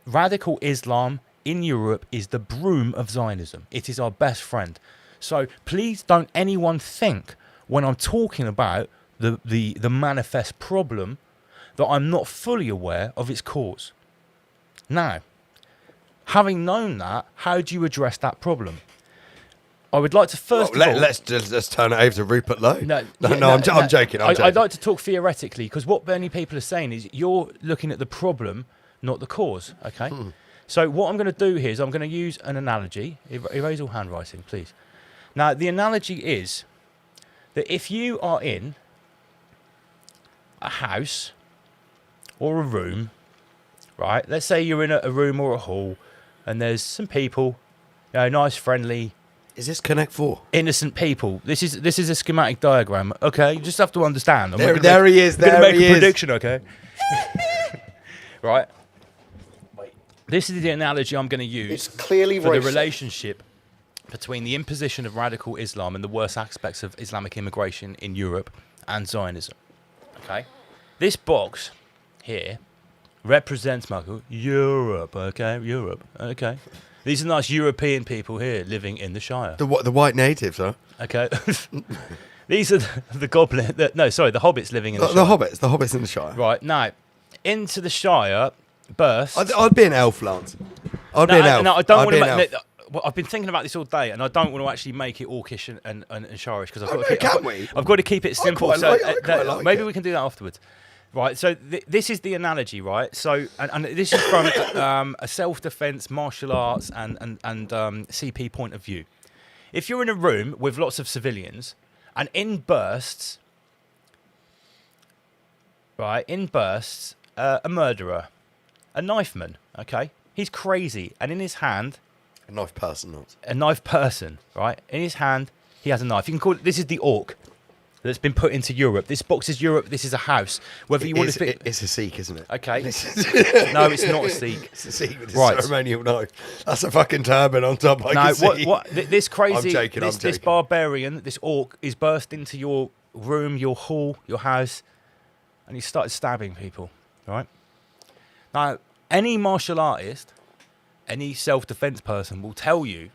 radical Islam in Europe is the broom of Zionism. It is our best friend. So please don't anyone think when I'm talking about the manifest problem that I'm not fully aware of its cause. Now, having known that, how do you address that problem? I would like to first of all... Let's turn it over to Rupert Lowe. I'm joking. I'd like to talk theoretically, because what many people are saying is you're looking at the problem, not the cause, okay? So what I'm going to do here is I'm going to use an analogy. Erase all handwriting, please. Now, the analogy is that if you are in a house or a room, right? Let's say you're in a room or a hall, and there's some people, nice, friendly... Is this Connect 4? Innocent people. This is a schematic diagram. Okay, you just have to understand. There he is. I'm going to make a prediction. Okay. Right. This is the analogy I'm going to use It's clearly for the racist. relationship between the imposition of radical Islam and the worst aspects of Islamic immigration in Europe and Zionism. Okay. This box here represents, Michael, Europe. Okay, Europe. Okay. These are nice European people here living in the Shire. The white natives, huh? Okay. These are the goblin. The hobbits living in the Shire. The hobbits in the Shire. Right, now, into the Shire bursts... I'd be an elf, Lance. I'd be an elf. No, I don't want I'd be to... Well, I've been thinking about this all day, and I don't want to actually make it orcish and Shirish, because I've got to keep it simple. I quite like maybe it. we can do that afterwards. Right, so this is the analogy, right? So, and this is from a self-defense, martial arts, and CP point of view. If you're in a room with lots of civilians, and in bursts, a murderer, a knifeman, okay? He's crazy, and in his hand... A knife person, not. A knife person, right? In his hand, he has a knife. You can call it... This is the orc that's been put into Europe. This box is Europe. This is a house. Whether you want to... It's a Sikh, isn't it? Okay. No, it's not a Sikh. It's a Sikh with a ceremonial knife. That's a fucking turban on top. This crazy... I'm joking, this barbarian, this orc, is burst into your room, your hall, your house, and he started stabbing people, right? Now, any martial artist, any self-defense person will tell you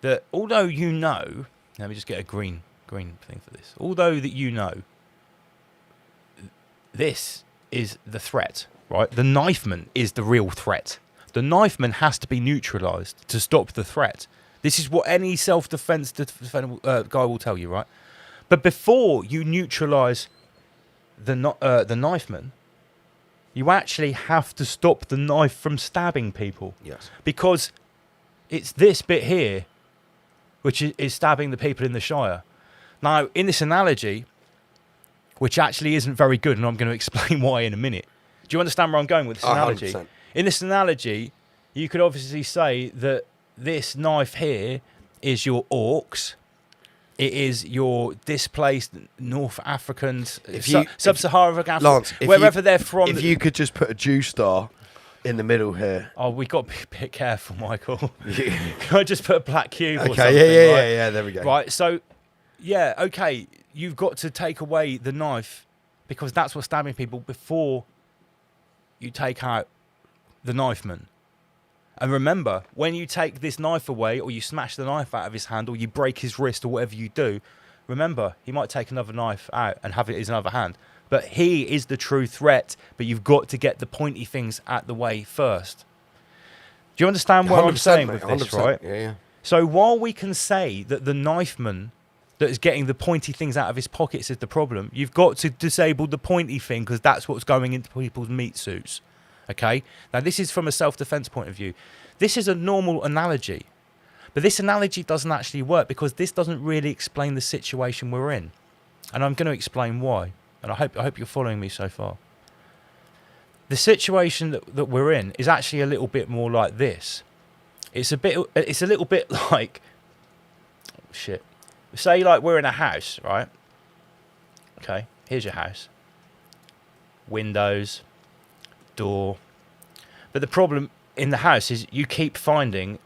that although you know... Let me just get a green thing for this. Although that you know this is the threat, right? The knifeman is the real threat. The knifeman has to be neutralized to stop the threat. This is what any self-defense guy will tell you, right? But before you neutralize the knifeman, you actually have to stop the knife from stabbing people. Yes. Because it's this bit here which is stabbing the people in the Shire. Now, in this analogy, which actually isn't very good, and I'm going to explain why in a minute. Do you understand where I'm going with this analogy? 100%. In this analogy, you could obviously say that this knife here is your orcs. It is your displaced North Africans, Sub-Saharan Africans, Lance, wherever they're from. If you could just put a Jew star in the middle here. Oh, we got to be a bit careful, Michael. Can I just put a black cube or something? Okay, yeah, there we go. Right, so... Yeah, okay, you've got to take away the knife because that's what's stabbing people before you take out the knifeman. And remember, when you take this knife away or you smash the knife out of his hand or you break his wrist or whatever you do, remember, he might take another knife out and have it in his other hand. But he is the true threat, but you've got to get the pointy things out the way first. Do you understand what I'm saying with this, right? Yeah. So while we can say that the knifeman that is getting the pointy things out of his pockets is the problem, you've got to disable the pointy thing because that's what's going into people's meat suits. Okay? Now, this is from a self-defense point of view. This is a normal analogy. But this analogy doesn't actually work because this doesn't really explain the situation we're in. And I'm going to explain why. And I hope you're following me so far. The situation that we're in is actually a little bit more like this. It's a little bit like... Oh, shit. Say like we're in a house, right? Okay, here's your house. Windows, door. But the problem in the house is you keep finding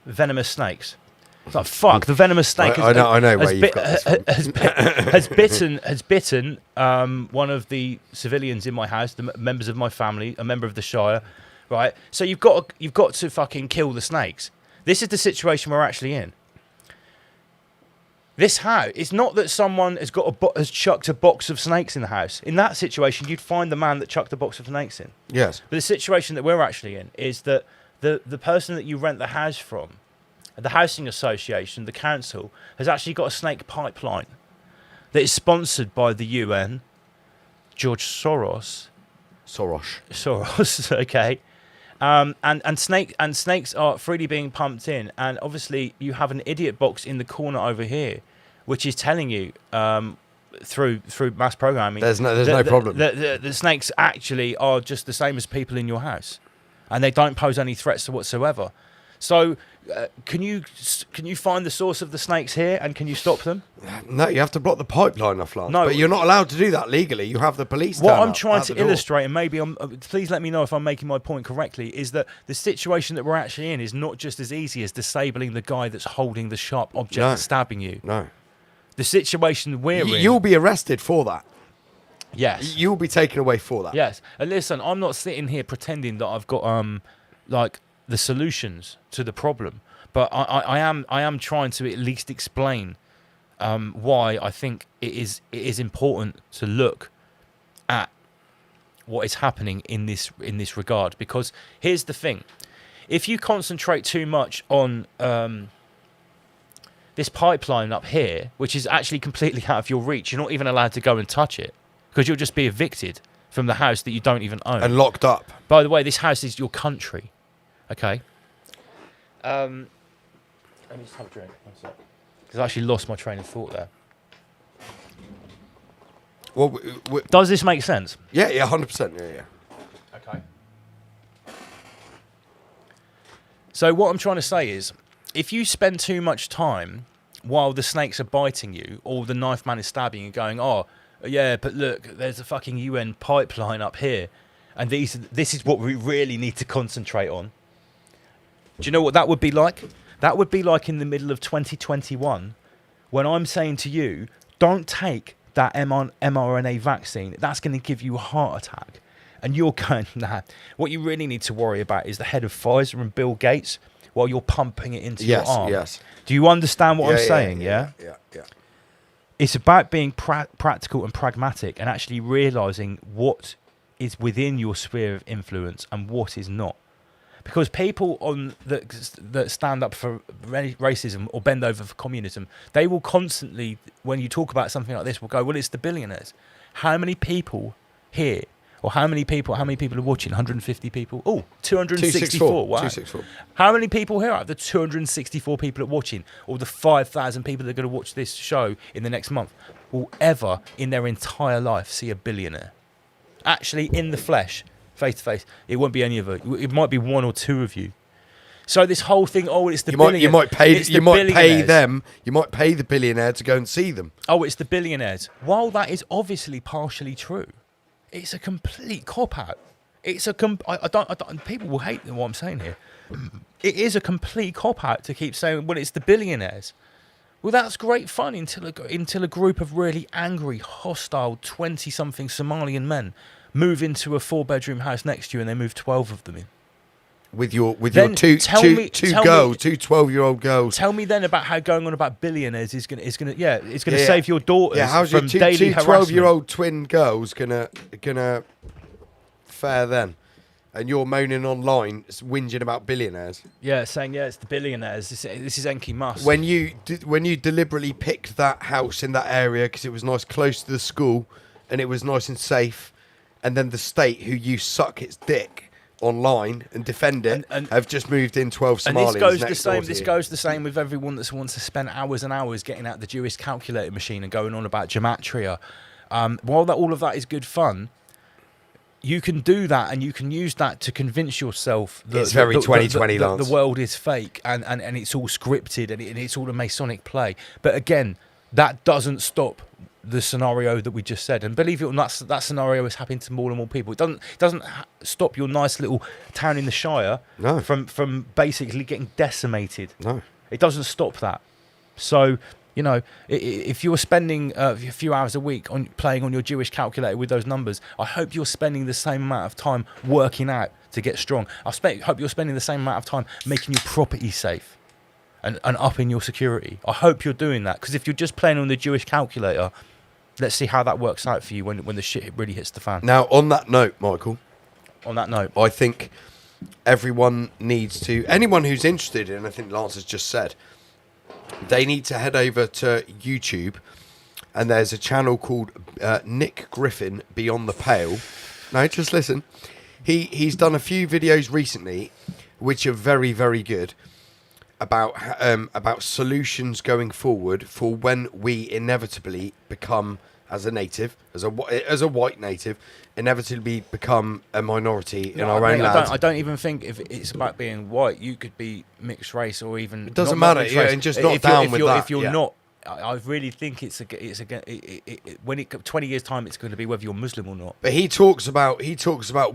venomous snakes. It's like, fuck, the venomous snake I know where you've got this from. has bitten one of the civilians in my house, the members of my family, a member of the Shire, right? So you've got to fucking kill the snakes. This is the situation we're actually in. This house, it's not that someone has chucked a box of snakes in the house. In that situation, you'd find the man that chucked the box of snakes in. Yes. But the situation that we're actually in is that the person that you rent the house from, the housing association, the council, has actually got a snake pipeline that is sponsored by the UN, George Soros, okay, and snakes are freely being pumped in, and obviously you have an idiot box in the corner over here, which is telling you through mass programming there's no problem. The snakes actually are just the same as people in your house, and they don't pose any threats whatsoever. So, can you find the source of the snakes here, and can you stop them? No, you have to block the pipeline off, Lance. No, but you're not allowed to do that legally. You have the police. What turn I'm up trying at to the door. illustrate, and maybe please let me know if I'm making my point correctly, is that the situation that we're actually in is not just as easy as disabling the guy that's holding the sharp object and stabbing you. No. The situation we're in. You'll be arrested for that. Yes. You'll be taken away for that. Yes. And listen, I'm not sitting here pretending that I've got like the solutions to the problem, but I am trying to at least explain why I think it is important to look at what is happening in this regard. Because here's the thing: if you concentrate too much on this pipeline up here, which is actually completely out of your reach, you're not even allowed to go and touch it because you'll just be evicted from the house that you don't even own and locked up. By the way, this house is your country. Okay. Let me just have a drink. Because I actually lost my train of thought there. Well, does this make sense? Yeah, 100%. Yeah. Okay. So what I'm trying to say is, if you spend too much time while the snakes are biting you, or the knife man is stabbing you, going, "Oh, yeah, but look, there's a fucking UN pipeline up here, and this is what we really need to concentrate on." Do you know what that would be like? That would be like in the middle of 2021, when I'm saying to you, don't take that mRNA vaccine. That's going to give you a heart attack. And you're going, nah. What you really need to worry about is the head of Pfizer and Bill Gates while you're pumping it into your arm. Yes. Do you understand what I'm saying? Yeah. It's about being practical and pragmatic, and actually realizing what is within your sphere of influence and what is not. Because people that stand up for racism or bend over for communism, they will constantly, when you talk about something like this, will go, "Well, it's the billionaires." How many people here, or how many people are watching? 150 people? Oh, 264. Wow. 264. How many people here out of the 264 people that are watching, or the 5,000 people that are going to watch this show in the next month, will ever in their entire life see a billionaire? Actually, in the flesh. Face to face, it won't be any of it. It might be one or two of you. So this whole thing, it's the billionaires. You might pay them. You might pay the billionaire to go and see them. Oh, it's the billionaires. While that is obviously partially true, it's a complete cop out. It's people will hate what I'm saying here. It is a complete cop out to keep saying, "Well, it's the billionaires." Well, that's great fun until a group of really angry, hostile 20-something Somalian men move into a 4-bedroom house next to you, and they move 12 of them in. With your two 12-year-old girls. Tell me then about how going on about billionaires is gonna save your daughters how's from your daily two harassment. 12-year-old twin girls gonna fare then? And you're moaning online, whinging about billionaires. Yeah, saying it's the billionaires. This is Enki Musk. When you deliberately picked that house in that area because it was nice, close to the school, and it was nice and safe. And then the state, who you suck its dick online and defend it, and have just moved in 12 Somalis. And this goes the same with everyone that wants to spend hours and hours getting out the Jewish calculator machine and going on about gematria. While all of that is good fun, you can do that, and you can use that to convince yourself that it's very 2020, the world is fake and it's all scripted and it's all a Masonic play. But again, that doesn't stop the scenario that we just said. And believe it or not, that scenario is happening to more and more people. It doesn't stop your nice little town in the Shire from basically getting decimated. No. It doesn't stop that. So, you know, if you're spending a few hours a week on playing on your Jewish calculator with those numbers, I hope you're spending the same amount of time working out to get strong. Hope you're spending the same amount of time making your property safe and upping your security. I hope you're doing that, because if you're just playing on the Jewish calculator, let's see how that works out for you when the shit really hits the fan. Now, on that note, Michael. On that note, I think everyone needs to... Anyone who's interested in anything Lance has just said, they need to head over to YouTube, and there's a channel called Nick Griffin Beyond the Pale. No, just listen. He's done a few videos recently, which are very, very good, about solutions going forward for when we inevitably become, as a native, as a white native, inevitably become a minority in our own land. I don't even think if it's about being white, you could be mixed race or even. It doesn't matter, and just not down with that. If you're not, I really think when 20 years time, it's going to be whether you're Muslim or not. But he talks about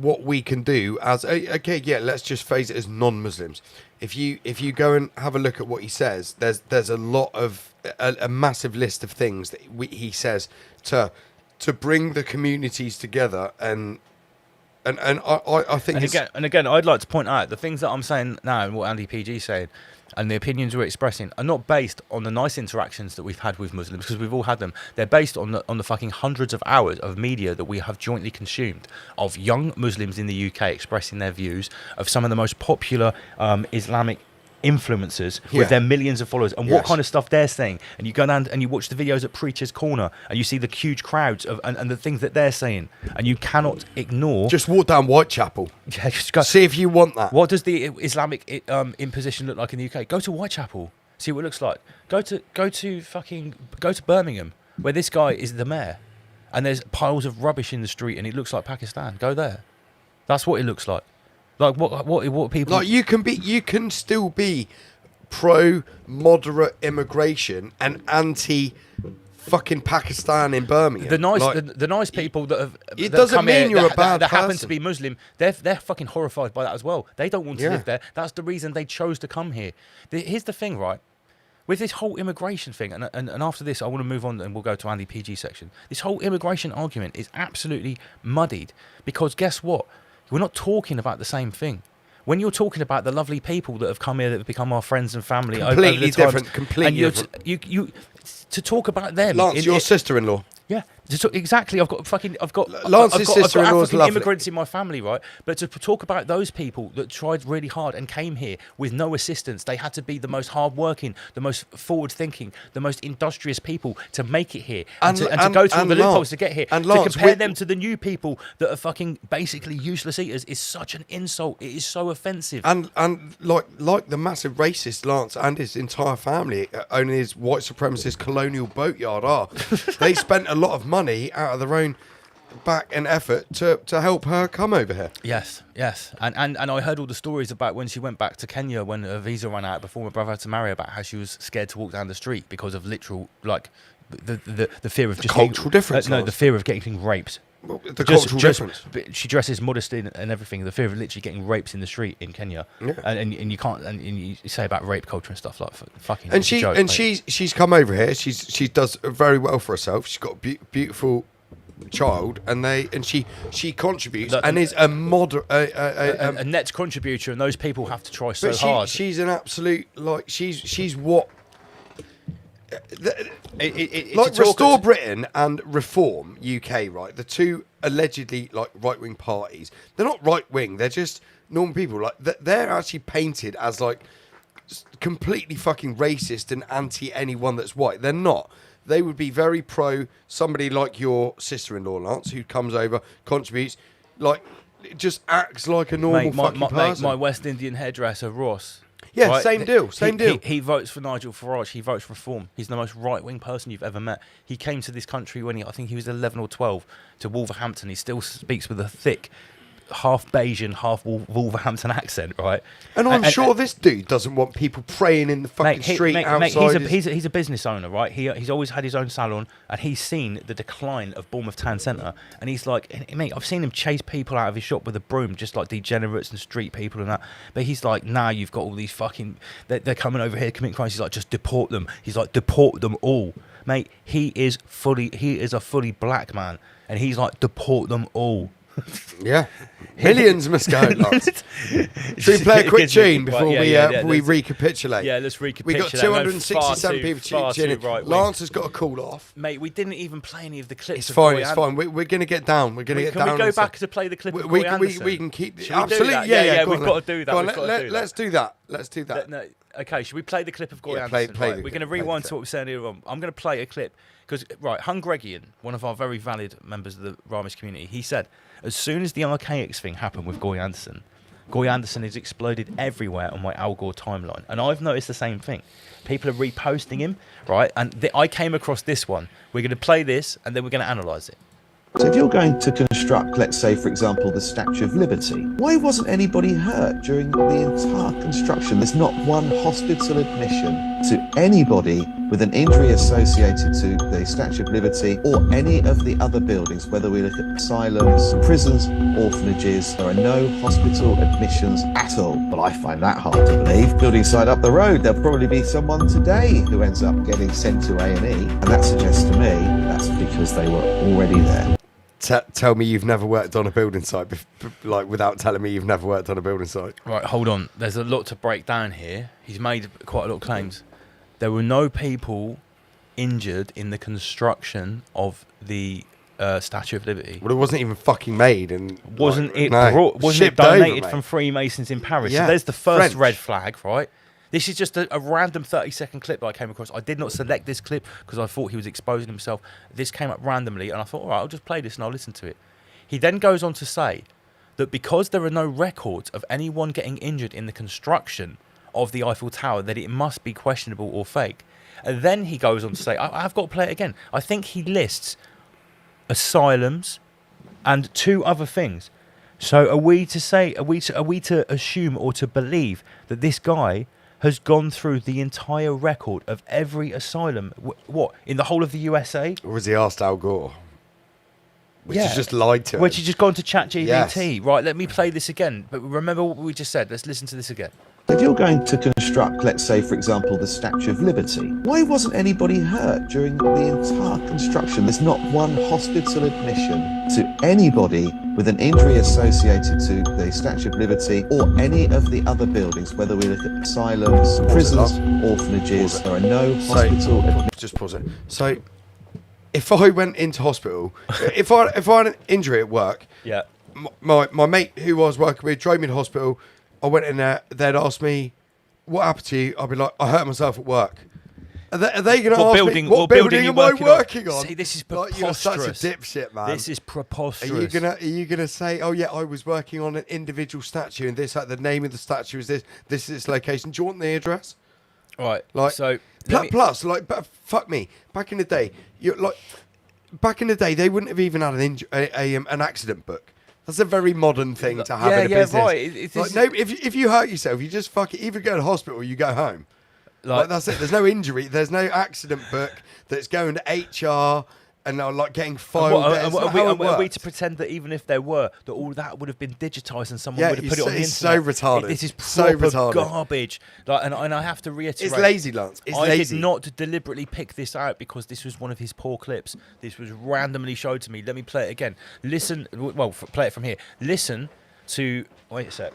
what we can do as let's just phrase it as non-Muslims. If you go and have a look at what he says, there's a lot of a massive list of things that he says to bring the communities together, and I think again I'd like to point out the things that I'm saying now and what Andy PG's saying and the opinions we're expressing are not based on the nice interactions that we've had with Muslims, because we've all had them. They're based on the fucking hundreds of hours of media that we have jointly consumed of young Muslims in the UK expressing their views, of some of the most popular Islamic influencers with their millions of followers, and what kind of stuff they're saying. And you go down and you watch the videos at Preacher's Corner, and you see the huge crowds and the things that they're saying, and you cannot ignore. Just walk down Whitechapel. Yeah, just go. See if you want that. What does the Islamic imposition look like in the UK? Go to Whitechapel. See what it looks like. Go to Birmingham, where this guy is the mayor, and there's piles of rubbish in the street, and it looks like Pakistan. Go there. That's what it looks like. Like what people like you can still be pro moderate immigration and anti fucking Pakistan in Birmingham. The nice people that have it that doesn't come mean here, you're that, a bad that person. happen to be Muslim. They're fucking horrified by that as well. They don't want to live there. That's the reason they chose to come here. Here's the thing, right? With this whole immigration thing, and after this I want to move on and we'll go to Andy PG section. This whole immigration argument is absolutely muddied, because guess what? We're not talking about the same thing. When you're talking about the lovely people that have come here, that have become our friends and family, completely different. Completely different. You to talk about them. Lance, your sister-in-law. Yeah, exactly. I've got Lance's sister-in-law is African lovely. immigrants in my family, right? But to talk about those people that tried really hard and came here with no assistance, they had to be the most hard-working, the most forward-thinking, the most industrious people to make it here, and to go through the loopholes to get here. And to Lance, compare them to the new people that are fucking basically useless eaters is such an insult. It is so offensive. And like the massive racist Lance and his entire family owning his white supremacist colonial boatyard are. They spent a lot of money out of their own back and effort to help her come over here. Yes. And I heard all the stories about when she went back to Kenya when her visa ran out before my brother had to marry, about how she was scared to walk down the street because of literal, like, the fear of just cultural difference. The fear of getting raped. Well, the cultural difference. She dresses modest and everything. The fear of literally getting raped in the street in Kenya, and you can't. And you say about rape culture and stuff like fucking. And she's come over here. She does very well for herself. She's got a beautiful child, and she contributes and is a a net contributor. And those people have to try so hard. She's an absolute she's what. Restore Britain and Reform UK, right? The two allegedly like right-wing parties. They're not right-wing. They're just normal people. Like they're actually painted as like completely fucking racist and anti anyone that's white. They're not. They would be very pro somebody like your sister-in-law, Lance, who comes over, contributes, like just acts like a normal fucking person. My West Indian hairdresser, Ross. Yeah, right? same deal. He votes for Nigel Farage. He votes Reform. He's the most right-wing person you've ever met. He came to this country when I think he was 11 or 12 to Wolverhampton. He still speaks with a thick half Bayesian, half Wolverhampton accent, right? And I'm sure this dude doesn't want people praying in the fucking street outside. He's a business owner, right? He's always had his own salon, and he's seen the decline of Bournemouth Town Centre. And he's like, mate, I've seen him chase people out of his shop with a broom, just like degenerates and street people and that. But he's like, now you've got all these fucking, they're coming over here committing crimes. He's like, just deport them. He's like, deport them all, mate. He is a fully black man, and he's like, deport them all. Yeah, millions must go. Should we play a quick tune before we recapitulate? Yeah, let's recapitulate. We got 267 people tuning in. Right, Lance has got a call off. Mate, we didn't even play any of the clips. It's fine. It's fine. We're going to get down. We're going to get down. Can we go back to play the clip? Of we Anderson? can keep. Absolutely. Yeah. We've got to do that. Let's do that. Let's do that. No, okay, should we play the clip of Goy Anderson? We're going to rewind to what we were saying earlier on. I'm going to play a clip because, right, Hungregian, one of our very valid members of the Ramish community, he said, as soon as the Archaics thing happened with Goy Anderson has exploded everywhere on my Al Gore timeline. And I've noticed the same thing. People are reposting him, right? And I came across this one. We're going to play this, and then we're going to analyse it. So if you're going to construct, let's say, for example, the Statue of Liberty, why wasn't anybody hurt during the entire construction? There's not one hospital admission to anybody with an injury associated to the Statue of Liberty or any of the other buildings, whether we look at asylums, prisons, orphanages. There are no hospital admissions at all. But I find that hard to believe. Building site up the road, there'll probably be someone today who ends up getting sent to A&E. And that suggests to me that's because they were already there. Tell me you've never worked on a building site, without telling me you've never worked on a building site. Right, hold on. There's a lot to break down here. He's made quite a lot of claims. There were no people injured in the construction of the Statue of Liberty. Well, it wasn't even fucking made, and wasn't it donated from Freemasons in Paris? Yeah. So there's the first French. red flag, right? This is just a random 30-second clip that I came across. I did not select this clip because I thought he was exposing himself. This came up randomly, and I thought, all right, I'll just play this and I'll listen to it. He then goes on to say that because there are no records of anyone getting injured in the construction of the Eiffel Tower, that it must be questionable or fake. And then he goes on to say, I've got to play it again. I think he lists asylums and two other things. So are we to assume or to believe that this guy has gone through the entire record of every asylum, in the whole of the USA? Or has he asked Al Gore? Which has just lied to him. Which has just gone to ChatGPT. Yes. Right, let me play this again. But remember what we just said. Let's listen to this again. If you're going to construct, let's say, for example, the Statue of Liberty, why wasn't anybody hurt during the entire construction? There's not one hospital admission to anybody with an injury associated to the Statue of Liberty or any of the other buildings, whether we look at asylums, prisons, orphanages. There are no hospital admissions. Just pause it. So, if I went into hospital, if I had an injury at work, yeah, my mate who I was working with drove me to hospital. I went in there, they'd ask me, what happened to you? I'd be like, I hurt myself at work. Are they going to ask me, what building am I working on? See, this is preposterous. Like, you're such a dipshit, man. This is preposterous. Are you gonna say, oh yeah, I was working on an individual statue and this, the name of the statue is this is its location. Do you want the address? Right, like, so... Plus, but fuck me, back in the day, they wouldn't have even had an accident book. That's a very modern thing to have in a business. Right. No, if you hurt yourself, you just fuck it. Either go to hospital or you go home. Like that's it. There's no injury. There's no accident book that's going to HR and getting filed. Are we to pretend that even if there were, that all that would have been digitised and someone would have put it on the internet? It's so retarded. This is so retarded. Garbage. And I have to reiterate, it's lazy, Lance. It's lazy. Did not deliberately pick this out because this was one of his poor clips. This was randomly showed to me. Let me play it again. Listen. Well, play it from here. Listen to. Wait a sec.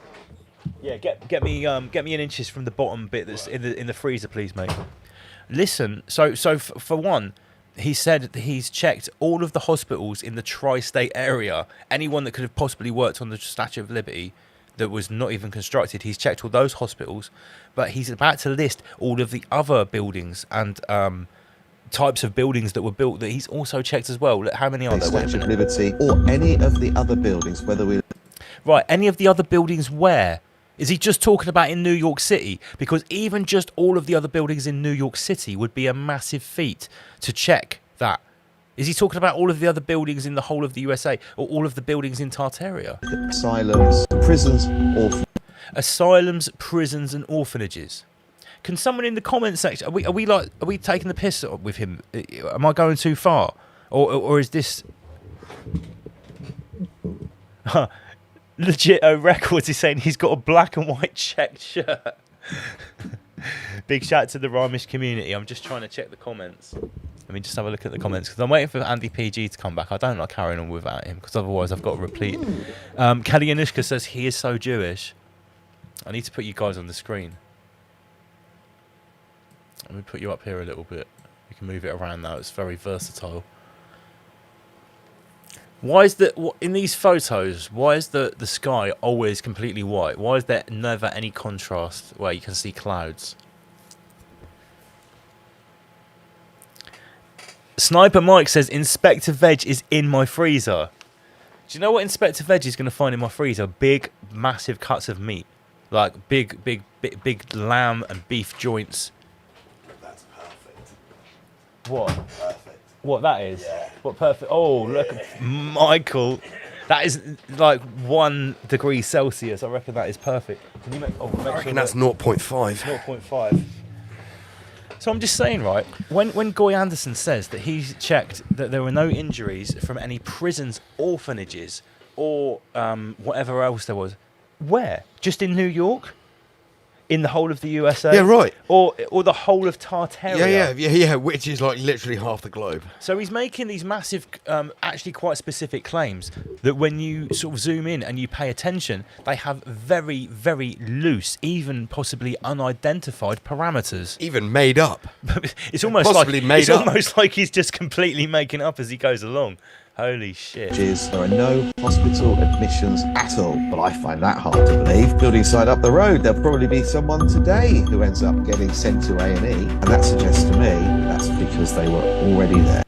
Yeah, get me in inches from the bottom bit that's in the freezer, please, mate. Listen. So for one. He said that he's checked all of the hospitals in the tri-state area. Anyone that could have possibly worked on the Statue of Liberty that was not even constructed, he's checked all those hospitals. But he's about to list all of the other buildings and types of buildings that were built that he's also checked as well. Look, how many are there? Statue of Liberty or any of the other buildings, whether we... Right, any of the other buildings where? Is he just talking about in New York City? Because even just all of the other buildings in New York City would be a massive feat to check that. Is he talking about all of the other buildings in the whole of the USA, or all of the buildings in Tartaria? Asylums, prisons, orphanages. Asylums, prisons, and orphanages. Can someone in the comment section? Are we taking the piss with him? Am I going too far, or is this legit? Records is saying he's got a black and white checked shirt. Big shout out to the Rhymish community. I'm just trying to check the comments. Let me just have a look at the comments because I'm waiting for Andy PG to come back. I don't like carrying on without him because otherwise I've got to repeat. Kelly Anushka says he is so Jewish. I need to put you guys on the screen. Let me put you up here a little bit. You can move it around now. It's very versatile. Why is in these photos? Why is the sky always completely white? Why is there never any contrast where you can see clouds? Sniper Mike says Inspector Veg is in my freezer. Do you know what Inspector Veg is going to find in my freezer? Big, massive cuts of meat, like big lamb and beef joints. That's perfect. What? Perfect. What that is? Yeah. What perfect? Oh, look, Michael. That is like 1 degree Celsius. I reckon that is perfect. Can you make? Oh, make I reckon sure that's 0.5. 0.5. So I'm just saying, right? When Goy Anderson says that he's checked that there were no injuries from any prisons, orphanages, or whatever else there was, where? Just in New York? In the whole of the USA? Yeah, right. Or the whole of Tartaria? Yeah, which is like literally half the globe. So he's making these massive, actually quite specific claims that when you sort of zoom in and you pay attention, they have very, very loose, even possibly unidentified parameters. Even made up. It's almost Possibly like made it's up. almost like he's just completely making up as he goes along. Holy shit. There are no hospital admissions at all, but I find that hard to believe. Building site up the road, there'll probably be someone today who ends up getting sent to A&E, and that suggests to me that's because they were already there.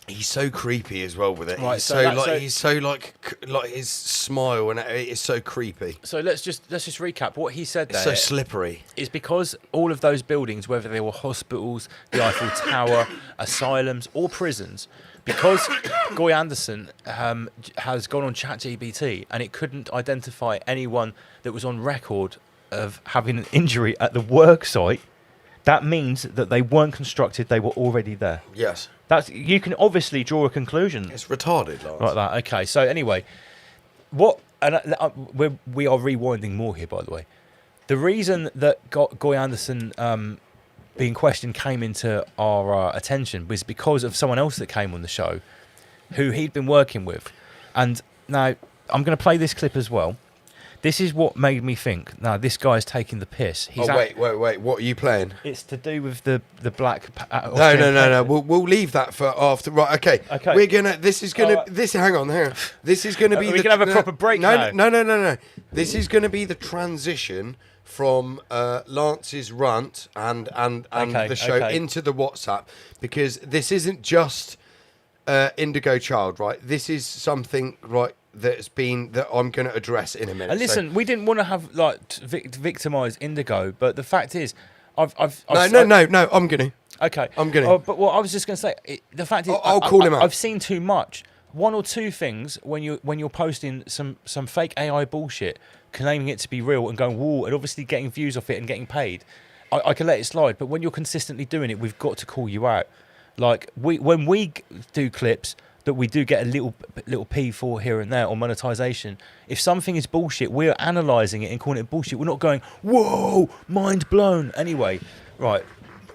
He's so creepy as well with it. Right, He's so like his smile and it is so creepy. So let's just recap what he said It's there. so slippery. Is because all of those buildings, whether they were hospitals, the Eiffel Tower, asylums, or prisons, because Goy Anderson has gone on ChatGPT and it couldn't identify anyone that was on record of having an injury at the work site, that means that they weren't constructed, they were already there. Yes. You can obviously draw a conclusion. It's retarded, Lance. Like that. Okay, so anyway, we are rewinding more here, by the way. The reason that Goy Anderson being questioned came into our attention was because of someone else that came on the show who he'd been working with. And now I'm going to play this clip as well. This is what made me think, now this guy's taking the piss. Wait. What are you playing? It's to do with the black... No. We'll leave that for after. Right, okay. We're going to... This is going to... Hang on. This is going to be... We can have a proper break now. No. This is going to be the transition from Lance's rant and the show into the WhatsApp, because this isn't just Indigo Child, right? This is something, right, that I'm going to address in a minute. And listen, we didn't want to have victimize Indigo, but the fact is, I'm going to. Okay, I'm going to. But what I was just going to say, the fact is, I'll call him out. I've seen too much. One or two things when you're posting some fake AI bullshit, claiming it to be real and going whoa, and obviously getting views off it and getting paid, I can let it slide. But when you're consistently doing it, we've got to call you out. Like when we do clips that we do get a little P for here and there on monetization, if something is bullshit, we're analysing it and calling it bullshit. We're not going, whoa, mind blown. Anyway, right.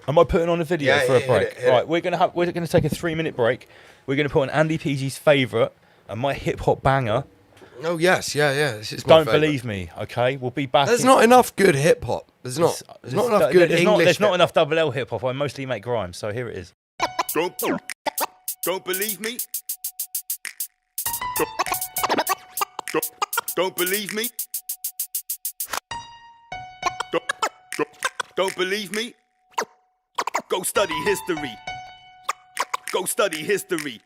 Am I putting on a video for a break? Hit right, it. we're gonna take a 3-minute break. We're gonna put on Andy PG's favourite and my hip hop banger. Oh yes, yeah. This is my Don't favourite. believe me, okay? We'll be back. There's not enough good hip hop. There's not enough good English. There's not enough double L hip hop. I mostly make grime, so here it is. Don't believe me? Don't believe me? Don't believe me? Go study history. Go study history.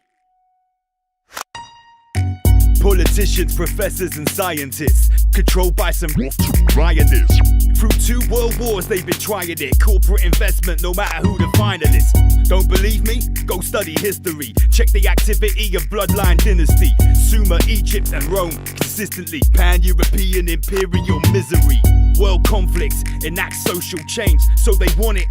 Politicians, professors, and scientists controlled by some rioters. Through 2 world wars they've been trying it. Corporate investment, no matter who the finalists. Don't believe me? Go study history. Check the activity of bloodline dynasty. Sumer, Egypt and Rome. Consistently pan-European imperial misery. World conflicts enact social change, so they want it.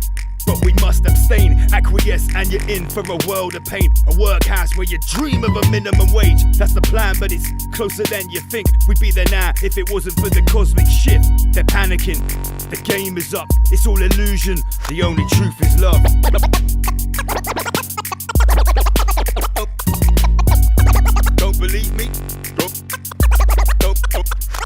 But we must abstain, acquiesce and you're in for a world of pain. A workhouse where you dream of a minimum wage. That's the plan, but it's closer than you think. We'd be there now if it wasn't for the cosmic shift. They're panicking, the game is up. It's all illusion, the only truth is love. Don't believe me?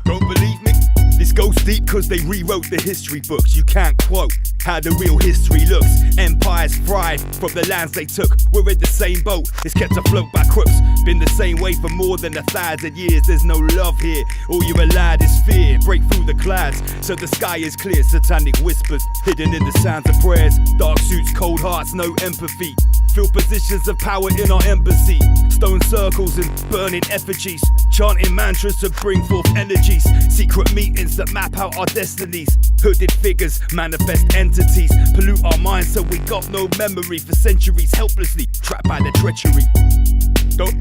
Don't believe me? This goes deep cause they rewrote the history books. You can't quote how the real history looks. Empires thrive from the lands they took. We're in the same boat, it's kept afloat by crooks. Been the same way for more than 1,000 years. There's no love here, all you're allowed is fear. Break through the clouds so the sky is clear. Satanic whispers hidden in the sounds of prayers. Dark suits, cold hearts, no empathy. Fill positions of power in our embassy. Stone circles and burning effigies. Chanting mantras to bring forth energies. Secret meetings that map out our destinies. Hooded figures, manifest entities. Pollute our minds so we got no memory. For centuries helplessly trapped by the treachery. Don't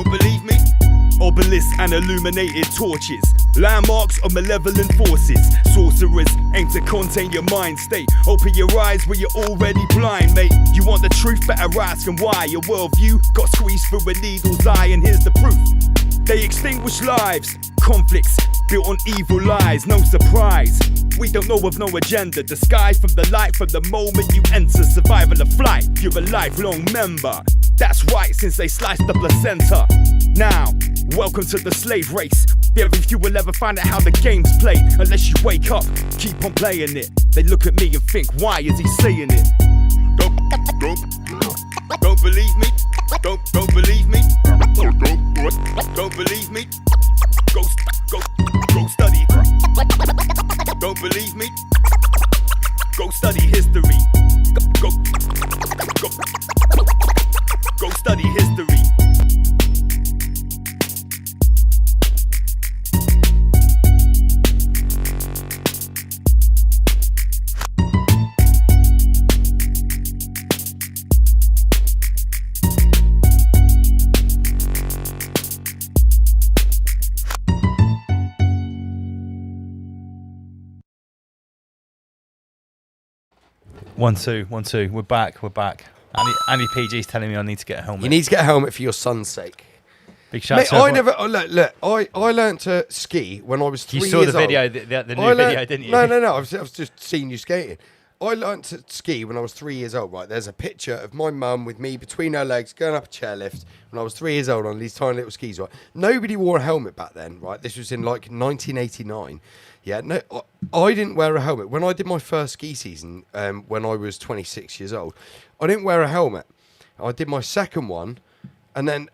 believe me? Obelisks and illuminated torches. Landmarks of malevolent forces. Sorcerers aim to contain your mind state. Open your eyes where you're already blind, mate. You want the truth, better ask and why. Your worldview got squeezed through a needle's eye, and here's the proof. They extinguish lives, conflicts built on evil lies, no surprise. We don't know of no agenda, disguised from the light from the moment you enter. Survival of flight, you're a lifelong member. That's right, since they sliced the placenta. Now, welcome to the slave race. Very few will ever find out how the game's played. Unless you wake up, keep on playing it. They look at me and think, why is he saying it? Don't believe me? Don't believe me? Don't believe me? Go study. Don't believe me? Go study history. Go study history. One, two. We're back. Andy PG's telling me I need to get a helmet. You need to get a helmet for your son's sake. Big shout Mate, to I everyone. never. Look. I learned to ski when I was 3 You years saw old. the video, the new video, didn't you? No. I've just seen you skating. I learned to ski when I was 3 years old. Right, there's a picture of my mum with me between her legs going up a chairlift when I was 3 years old on these tiny little skis. Right, nobody wore a helmet back then. Right, this was in like 1989. Yeah, no, I didn't wear a helmet when I did my first ski season. When I was 26 years old, I didn't wear a helmet. I did my second one, and then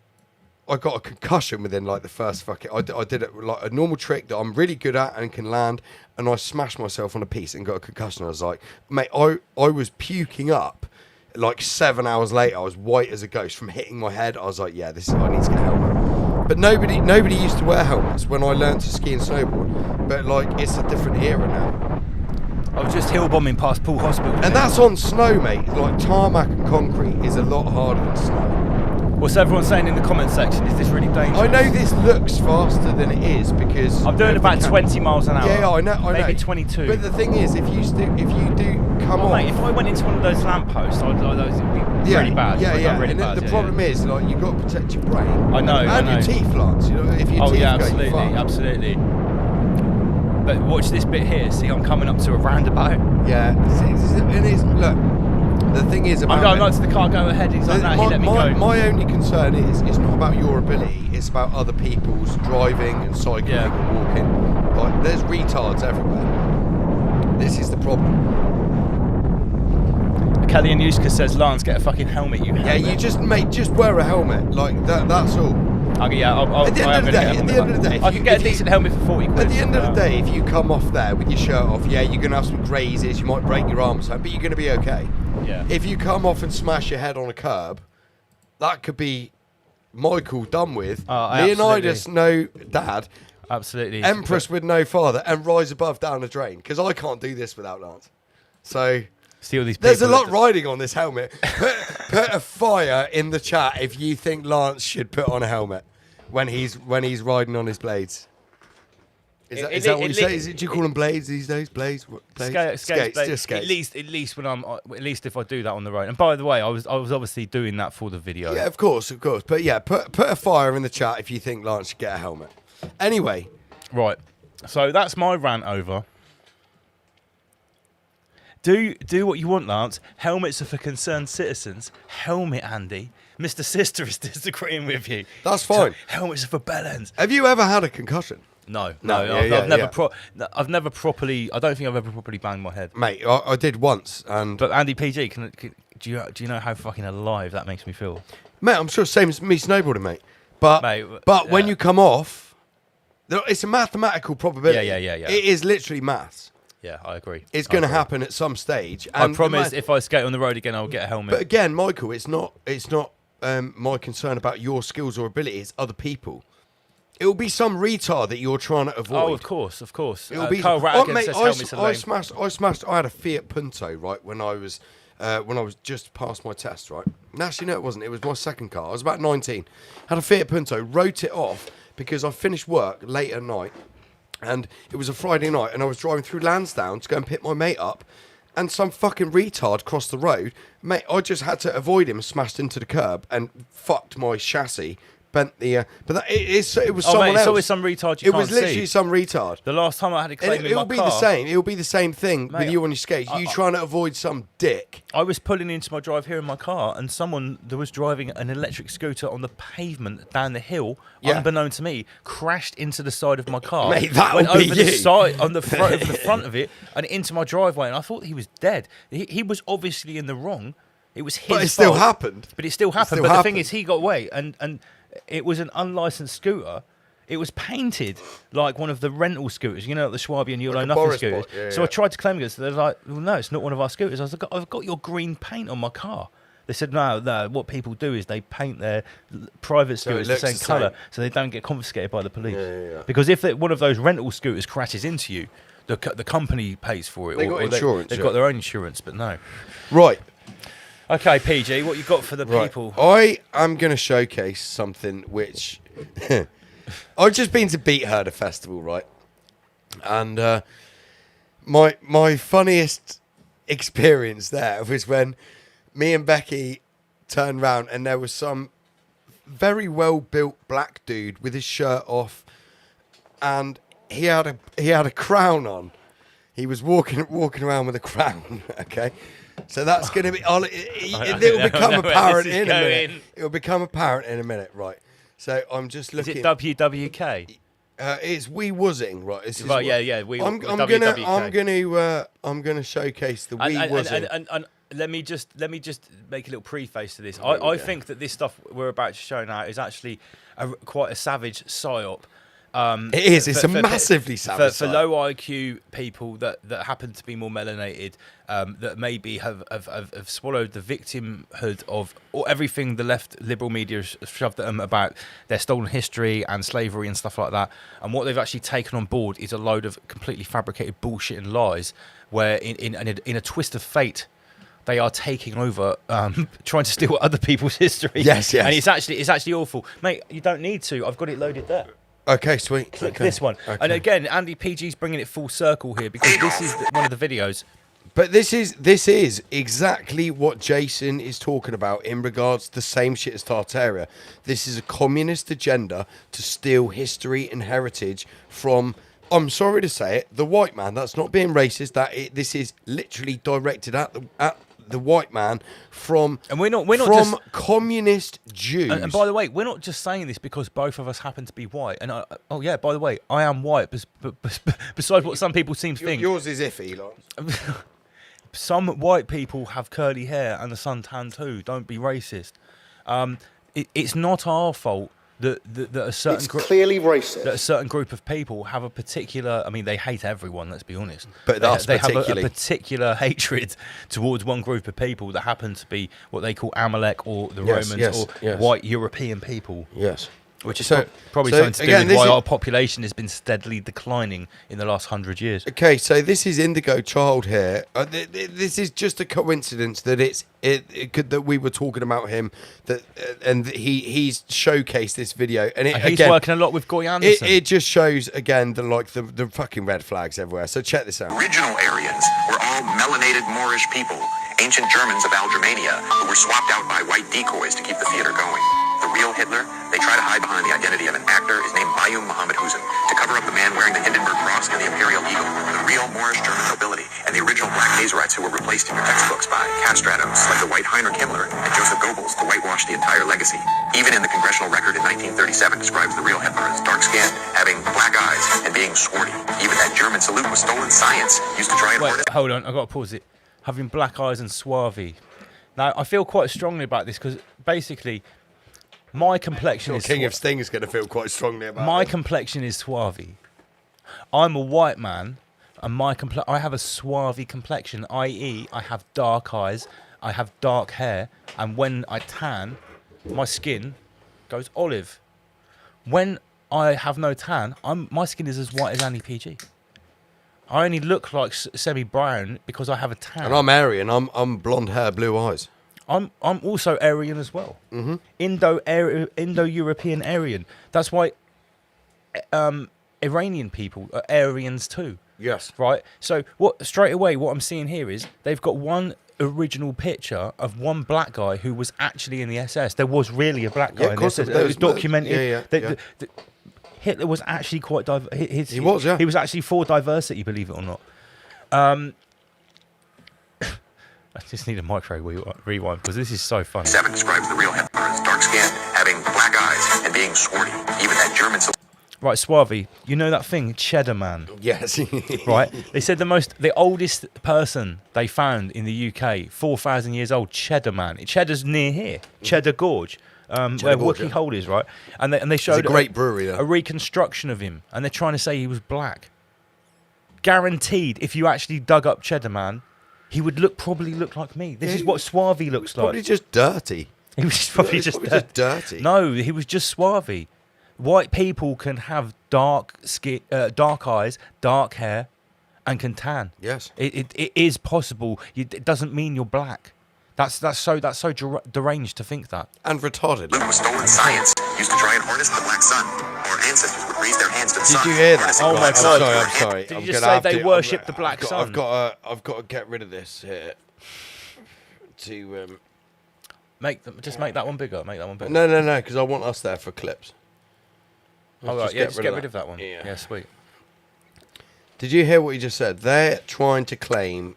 I got a concussion within like the first I did it like a normal trick that I'm really good at and can land, and I smashed myself on a piece and got a concussion. I was like, mate, I was puking up. Like 7 hours later, I was white as a ghost from hitting my head. I was like, yeah, I need to get a helmet. But nobody used to wear helmets when I learned to ski and snowboard. But like, it's a different era now. I was just hill bombing past Poole Hospital. And that's on snow, mate. Like tarmac and concrete is a lot harder than snow. What's everyone saying in the comment section? Is this really dangerous? I know this looks faster than it is because I'm doing about 20 miles an hour. Yeah, I know. Maybe 22. But the thing is, if you do come on, mate, if I went into one of those lampposts, it would be really bad. Really and bad, the problem is, like, you've got to protect your brain. I know. And your teeth, Lance. You know, if your teeth go, you're fucked. Absolutely. But watch this bit here. See, I'm coming up to a roundabout. Yeah, and it's look. The thing is about I'm going right to the car, go ahead. He's like, no, he let me go. My only concern is it's not about your ability, it's about other people's driving and cycling and walking. Like, there's retards everywhere. This is the problem. Kelly and Yuska says, Lance, get a fucking helmet, you helmet. Yeah, you just wear a helmet. Like, that's all. Okay, yeah, at the end of the day, I can get a decent helmet for 40 quid. At the end of the day, if you come off there with your shirt off, yeah, you're going to have some grazes, you might break your arm or something, but you're going to be okay. Yeah. If you come off and smash your head on a curb, that could be Michael done with. Leonidas, no dad. Absolutely. Empress with no father, and Rise Above down the drain. Because I can't do this without Lance. So See all these there's a people lot riding on this helmet. Put a fire in the chat if you think Lance should put on a helmet when he's riding on his blades. Is that what you say? Do you call them blades these days? Blades? Skates, Just skates. At least when at least if I do that on the road. And by the way, I was obviously doing that for the video. Yeah, of course. But yeah, put a fire in the chat if you think Lance should get a helmet. Anyway. Right. So that's my rant over. Do what you want, Lance. Helmets are for concerned citizens. Helmet, Andy. Mr. Sister is disagreeing with you. That's fine. Helmets are for bellends. Have you ever had a concconcussion? No. I've never properly. I don't think I've ever properly banged my head. Mate, I did once, and But Andy PG, do you know how fucking alive that makes me feel? mate, I'm sure same as me snowboarding, mate. But Mate, when yeah. you come off, it's a mathematical probability. Yeah. It is literally maths. Yeah, I agree. It's going to happen at some stage. I And promise, if I skate on the road again, I'll get a helmet. But again, Michael, it's not my concern about your skills or ability. It's other people. It will be some retard that you're trying to avoid. Oh, of course. It will be. Carl Rattigan says helmets are lame. I smashed. I had a Fiat Punto right when I was just past my test. Right. Actually, no, it wasn't. It was my second car. I was about 19. Had a Fiat Punto. Wrote it off because I finished work late at night, and it was a Friday night, and I was driving through Lansdowne to go and pick my mate up, and some fucking retard crossed the road. Mate, I just had to avoid him, smashed into the curb, and fucked my chassis. Bent the, it was someone else. It's always some retard you It can't was literally see. some retard. The last time I had a claim in It'll my be car, the same. It'll be the same thing Mate, with you on your skates. You trying to avoid some dick. I was pulling into my drive here in my car, and someone that was driving an electric scooter on the pavement down the hill, unbeknown to me, crashed into the side of my car. Mate, that'll went be over the you. side on the front of it and into my driveway, and I thought he was dead. He was obviously in the wrong. It was his But it still fault. happened. But it still happened. still But the thing happened. is, he got away, and it was an unlicensed scooter. It was painted like one of the rental scooters, you know, like the Schwabie and You'll Like Know a Nothing Boris scooters. bot, yeah, So yeah. I tried to claim it. So they're like, well, no, it's not one of our scooters. I was like, I've got your green paint on my car. They said, no, what people do is they paint their private So it scooters the looks same the colour same. so they don't get confiscated by the police. Yeah. Because if one of those rental scooters crashes into you, the company pays for it. They got insurance, They've yeah. got their own insurance, but no. Right. Okay, PG, what you got for the Right. people? I am going to showcase something which I've just been to Beat Herder Festival, right? And my funniest experience there was when me and Becky turned round and there was some very well built black dude with his shirt off, and he had a crown on. He was walking around with a crown. Okay. So that's going to be. It'll become apparent in a minute. It'll become apparent in a minute, right? So I'm just Is looking. it WWK? It's Wee Wuzzing, right? This is Right, what- yeah. I'm WWK. gonna showcase the Wee Wuzzing. And let me just make a little preface to this. There we I go. think that this stuff we're about to show now is actually quite a savage psyop. It is. It's a massively savage for psyop. low IQ people that happen to be more melanated, that maybe have swallowed the victimhood of or everything the left liberal media has shoved at them about their stolen history and slavery and stuff like that. And what they've actually taken on board is a load of completely fabricated bullshit and lies, where in a twist of fate, they are taking over, trying to steal other people's history. Yes. And it's actually awful, mate. You don't need to. I've got it loaded there. Okay, sweet. Click Okay. this one. Okay. And again, Andy PG's bringing it full circle here because this is one of the videos. But this is exactly what Jason is talking about in regards to the same shit as Tartaria. This is a communist agenda to steal history and heritage from, I'm sorry to say it, the white man. That's not being racist. This is literally directed at the white man from, And we're not from just, communist Jews. and by the way, we're not just saying this because both of us happen to be white. And oh yeah, by the way, I am white. Besides what some people seem to think, Yours is iffy, Lance. some white people have curly hair and the suntan too. Don't be racist. It's not our fault that a certain It's clearly racist. that a certain group of people have a particular. I mean, they hate everyone. Let's be honest. But they, us they have a particularly. particular hatred towards one group of people that happen to be what they call Amalek or the Yes, Romans yes, or yes. white European people. Yes. Which is So- probably so something to do again, with this why is- our population has been steadily declining in the last 100 years. Okay, so this is Indigo Child here. This is just a coincidence that it could that we were talking about him that and he's showcased this video and And he's again, working a lot with Goy Anderson. it just shows again the fucking red flags everywhere. So check this out. Original Aryans were all melanated Moorish people, ancient Germans of Algermania, who were swapped out by white decoys to keep the theater going. The real Hitler, they try to hide behind the identity of an actor, is named Bayoum Mohammed Hussein, to cover up the man wearing the Hindenburg Cross and the Imperial Eagle, the real Moorish German nobility, and the original black Nazarites who were replaced in your textbooks by castratos like the white Heinrich Himmler and Joseph Goebbels to whitewash the entire legacy. Even in the congressional record in 1937 describes the real Hitler as dark-skinned, having black eyes, and being swarty. Even that German salute was stolen science, used to try and Wait, hold on, I've got to pause it. Having black eyes and swarthy. Now, I feel quite strongly about this because basically my complexion is... King of Sting is going to feel quite strongly about My this. complexion is swarthy. I'm a white man and I have a swarthy complexion, i.e. I have dark eyes, I have dark hair, and when I tan, my skin goes olive. When I have no tan, my skin is as white as Annie PG. I only look like semi-brown because I have a tan. And I'm Aryan. I'm blonde hair, blue eyes. I'm also Aryan as well. Mm-hmm. Indo-European Aryan. That's why Iranian people are Aryans too. Yes. Right. So straight away what I'm seeing here is they've got one original picture of one black guy who was actually in the SS. There was really a black guy Yeah, of in the course SS. there It was documented. yeah. Hitler was actually quite diverse. He was, yeah. He was actually for diversity, believe it or not. I just need a micro rewind because this is so funny. 7 describes the real Hitler as dark-skinned, having black eyes, and being swarty. Even that German salute. Right, Swarthy, you know that thing, Cheddar Man? Yes. Right? They said the oldest person they found in the UK, 4,000 years old, Cheddar Man. Cheddar's near here, Cheddar Gorge, where Gorge, Wookey yeah. Hole is, right? And they showed It's a great brewery there. a reconstruction of him, and they're trying to say he was black. Guaranteed, if you actually dug up Cheddar Man, he would probably look like me. This is what Swarthy looks like. Probably just dirty. He was probably He's just probably just dirty. No, he was just swarthy. White people can have dark skin, dark eyes, dark hair, and can tan. Yes. It is possible. It doesn't mean you're black. That's so deranged to think that. And retarded. Was stolen science, used to try and harness the black sun. Our ancestors would raise their hands to the Did sun. you hear that? harnessing Oh the my black God. sun. I'm sorry. Did you I'm just gonna say have they to- worship the black I've got sun? to get rid of this here. To Make that one bigger. Make that one bigger. no, because I want us there for clips. All right, yeah, just get rid of that one. Yeah. Yeah, sweet. Did you hear what he just said? They're trying to claim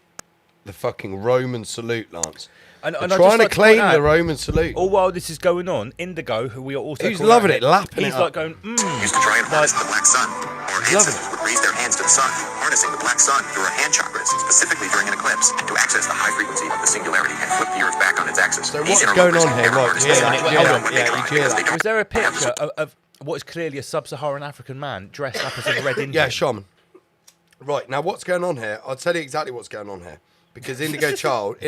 the fucking Roman salute, Lance. And They're I'd just trying like to point claim out, the Roman salute. all while this is going on, Indigo, who we are also He's calling loving out it, lapping he's it like up. going, Used to try and harness the black sun. Our Loving ancestors would raise their hands to the sun, harnessing the black sun through our hand chakras, specifically during an eclipse, to access the high frequency of the singularity and flip the Earth back on its axis. So These what's interlopers going on here? never Right, harnessed yeah, the sun. yeah, They yeah, don't when they yeah, lie you hear because that. they was there a don't have the picture of what is clearly a sub-Saharan African man dressed up as a red Indian? Yeah, shaman. Right, now what's going on here? I'll tell you exactly what's going on here. Because Indigo Child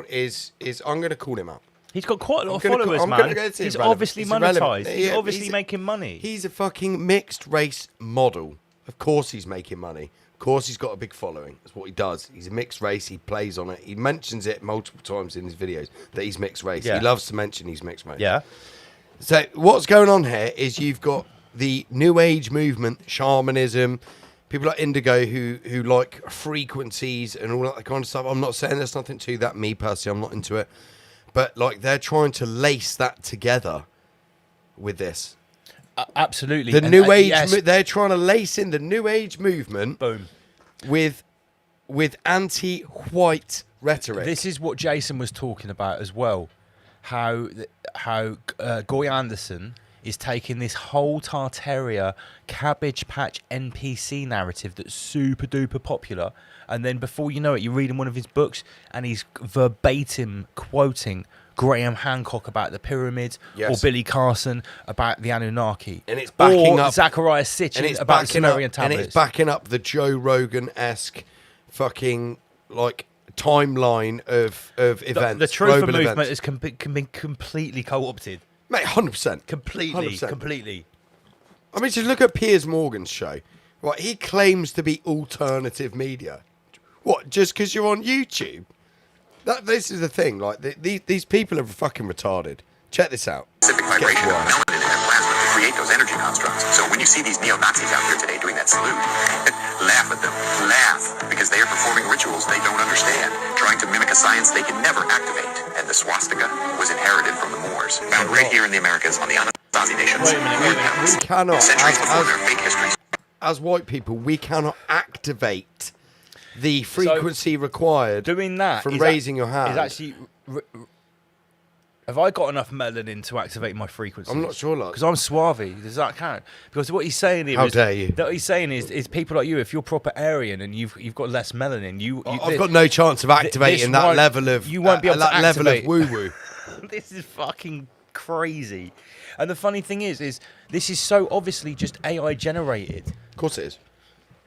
is I'm going to call him out. He's got quite a lot of I'm gonna followers, call- I'm man. gonna go to He's irrelevant. obviously It's irrelevant. monetized. He's Yeah, obviously he's- making money. He's a fucking mixed race model. Of course he's making money. Of course he's got a big following. That's what he does. He's a mixed race. He plays on it. He mentions it multiple times in his videos that he's mixed race. Yeah. He loves to mention he's mixed race. Yeah. So what's going on here is you've got the New Age movement, shamanism, people like Indigo who like frequencies and all that kind of stuff. I'm not saying there's nothing to that. Me personally, I'm not into it. But like they're trying to lace that together with this. Absolutely. The And, New Age, yes, they're trying to lace in the New Age movement boom. with anti-white rhetoric. This is what Jason was talking about as well. How Goy Anderson is taking this whole Tartaria Cabbage Patch NPC narrative that's super duper popular, and then before you know it, you're reading one of his books and he's verbatim quoting Graham Hancock about the pyramids, or Billy Carson about the Anunnaki, and it's backing or up Zachariah Sitchin about the Sumerian tablets. And it's backing up the Joe Rogan-esque fucking like timeline of events. The truth global movement events. has been completely co-opted. Mate, 100%. Completely, 100%. completely. I mean, just look at Piers Morgan's show. Right, he claims to be alternative media. What? Just because you're on YouTube? This is the thing. Like these people are fucking retarded. Check this out. Specific vibration of melanin in their plasma to create those energy constructs. So when you see these neo-Nazis out here today doing that salute, laugh at them. Laugh, because they are performing rituals they don't understand, trying to mimic a science they can never activate. And the swastika was inherited from the Moors, found right here in the Americas on the Anasazi nations. We cannot, Centuries before their fake histories. as white people, we cannot activate the frequency required doing that from raising your hand. Is actually. Have I got enough melanin to activate my frequency? I'm not sure, like. Because I'm Swavi. Does that count? Because what he's saying here How is, dare you? What he's saying is people like you, if you're proper Aryan and you've got less melanin, I've got no chance of activating that level of you won't be able to that level activate. of woo woo. This is fucking crazy. And the funny thing is this is so obviously just AI generated. Of course it is.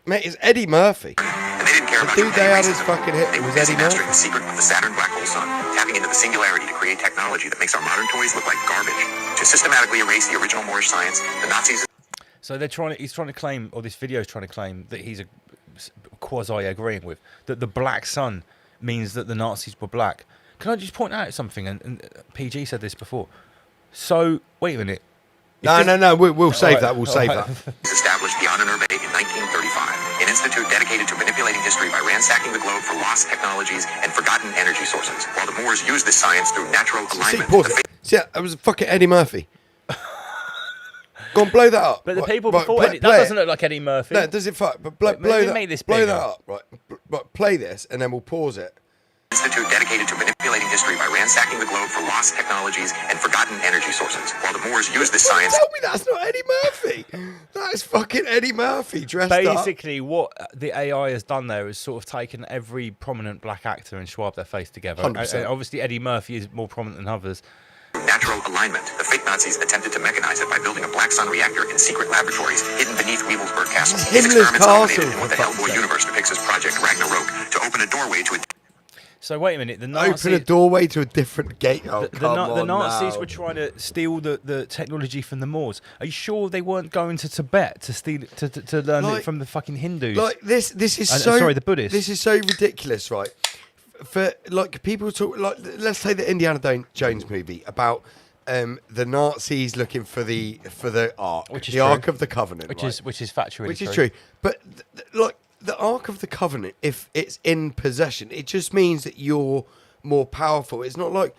Mate, it's Eddie Murphy. And they didn't care about dude they had his racism. fucking hit They were was busy Eddie mastering Murphy. the secret of the Saturn black hole sun, tapping into the singularity to create technology that makes our modern toys look like garbage. To systematically erase the original Moorish science, the Nazis. So he's trying to claim, or this video is trying to claim that he's quasi agreeing with that the black sun means that the Nazis were black. Can I just point out something? And PG said this before. So wait a minute. No, we'll save that. We'll save that. Established beyond an in 1935, an institute dedicated to manipulating history by ransacking the globe for lost technologies and forgotten energy sources. While the Moors used this science through natural alignment. See, that was fucking Eddie Murphy. Go on, blow that up. But the Right, people right, before play- Eddie, play that it. doesn't look like Eddie Murphy. No, does it fuck? But blow Let me that. make this blow bigger. that up. Right, right. Play this, and then we'll pause it. Institute dedicated to manipulating history by ransacking the globe for lost technologies and forgotten energy sources. While the Moors used this science. Tell me that's not Eddie Murphy. That is fucking Eddie Murphy dressed up. Basically, what the AI has done there is sort of taken every prominent black actor and swabbed their face together. 100%. And obviously, Eddie Murphy is more prominent than others. Natural alignment. The fake Nazis attempted to mechanize it by building a black sun reactor in secret laboratories hidden beneath Weevelsburg Castle. These Himmler's experiments castle, culminated in what the for Hellboy fuck's sake. universe depicts as Project Ragnarok to open a doorway to a. So wait a minute, the Nazis. Open a doorway to a different gate. Oh, The Nazis were trying to steal the technology from the Moors. Are you sure they weren't going to Tibet to steal to learn it from the fucking Hindus? Like this is And- so. sorry, the Buddhists. This is so ridiculous, right? For like people talk like let's say the Indiana Jones movie about the Nazis looking for the Ark, Which is the true. Ark of the Covenant, which right? is factually Which is true. But like the Ark of the Covenant, if it's in possession, it just means that you're more powerful. It's not like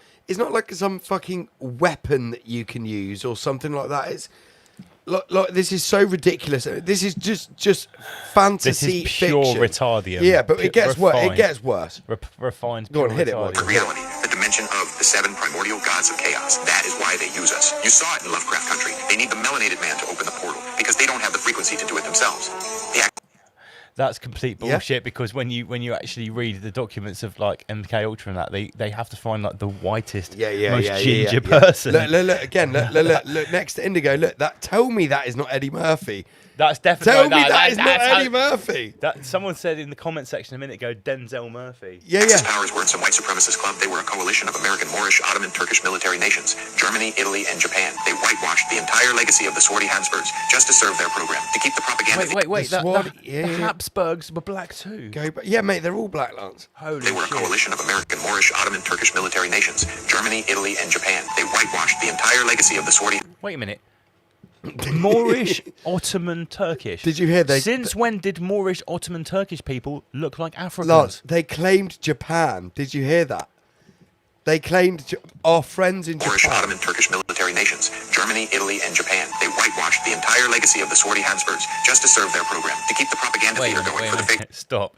some fucking weapon that you can use or something like that. It's like this is so ridiculous. This is just fantasy This is pure fiction. retardium. Yeah, but it gets worse. It Refined. gets worse. Refined. Go on, pure hit it, retardium. Mike. Reality, the dimension of the seven primordial gods of chaos. That is why they use us. You saw it in Lovecraft Country. They need the melanated man to open the portal because they don't have the frequency to do it themselves. That's complete bullshit because when you actually read the documents of like MK Ultra and that they have to find like the whitest, most ginger person. Look again. Look next to Indigo. Look that. Tell me that is not Eddie Murphy. That's definitely Tell me that is not Eddie Murphy. That someone said in the comment section a minute ago, Denzel Murphy. Axis powers weren't some white supremacist club. They were a coalition of American, Moorish, Ottoman, Turkish military nations. Germany, Italy, and Japan. They whitewashed the entire legacy of the Swarty Habsburgs just to serve their program, to keep the propaganda. Wait. The The Habsburgs were black too. Yeah, mate, they're all black, Lance. Holy They were a coalition of American, Moorish, Ottoman, Turkish military nations. Germany, Italy, and Japan. They whitewashed the entire legacy of the Swarty. Wait a minute. Moorish, Ottoman, Turkish. Did you hear they? Since when did Moorish, Ottoman, Turkish people look like Africans? Lance, they claimed Japan. Did you hear that? They claimed our friends in Moorish, Japan. Ottoman, Turkish military nations. Germany, Italy, and Japan. They whitewashed the entire legacy of the Swarty Habsburgs just to serve their program, to keep the propaganda theater going for the fake. Stop.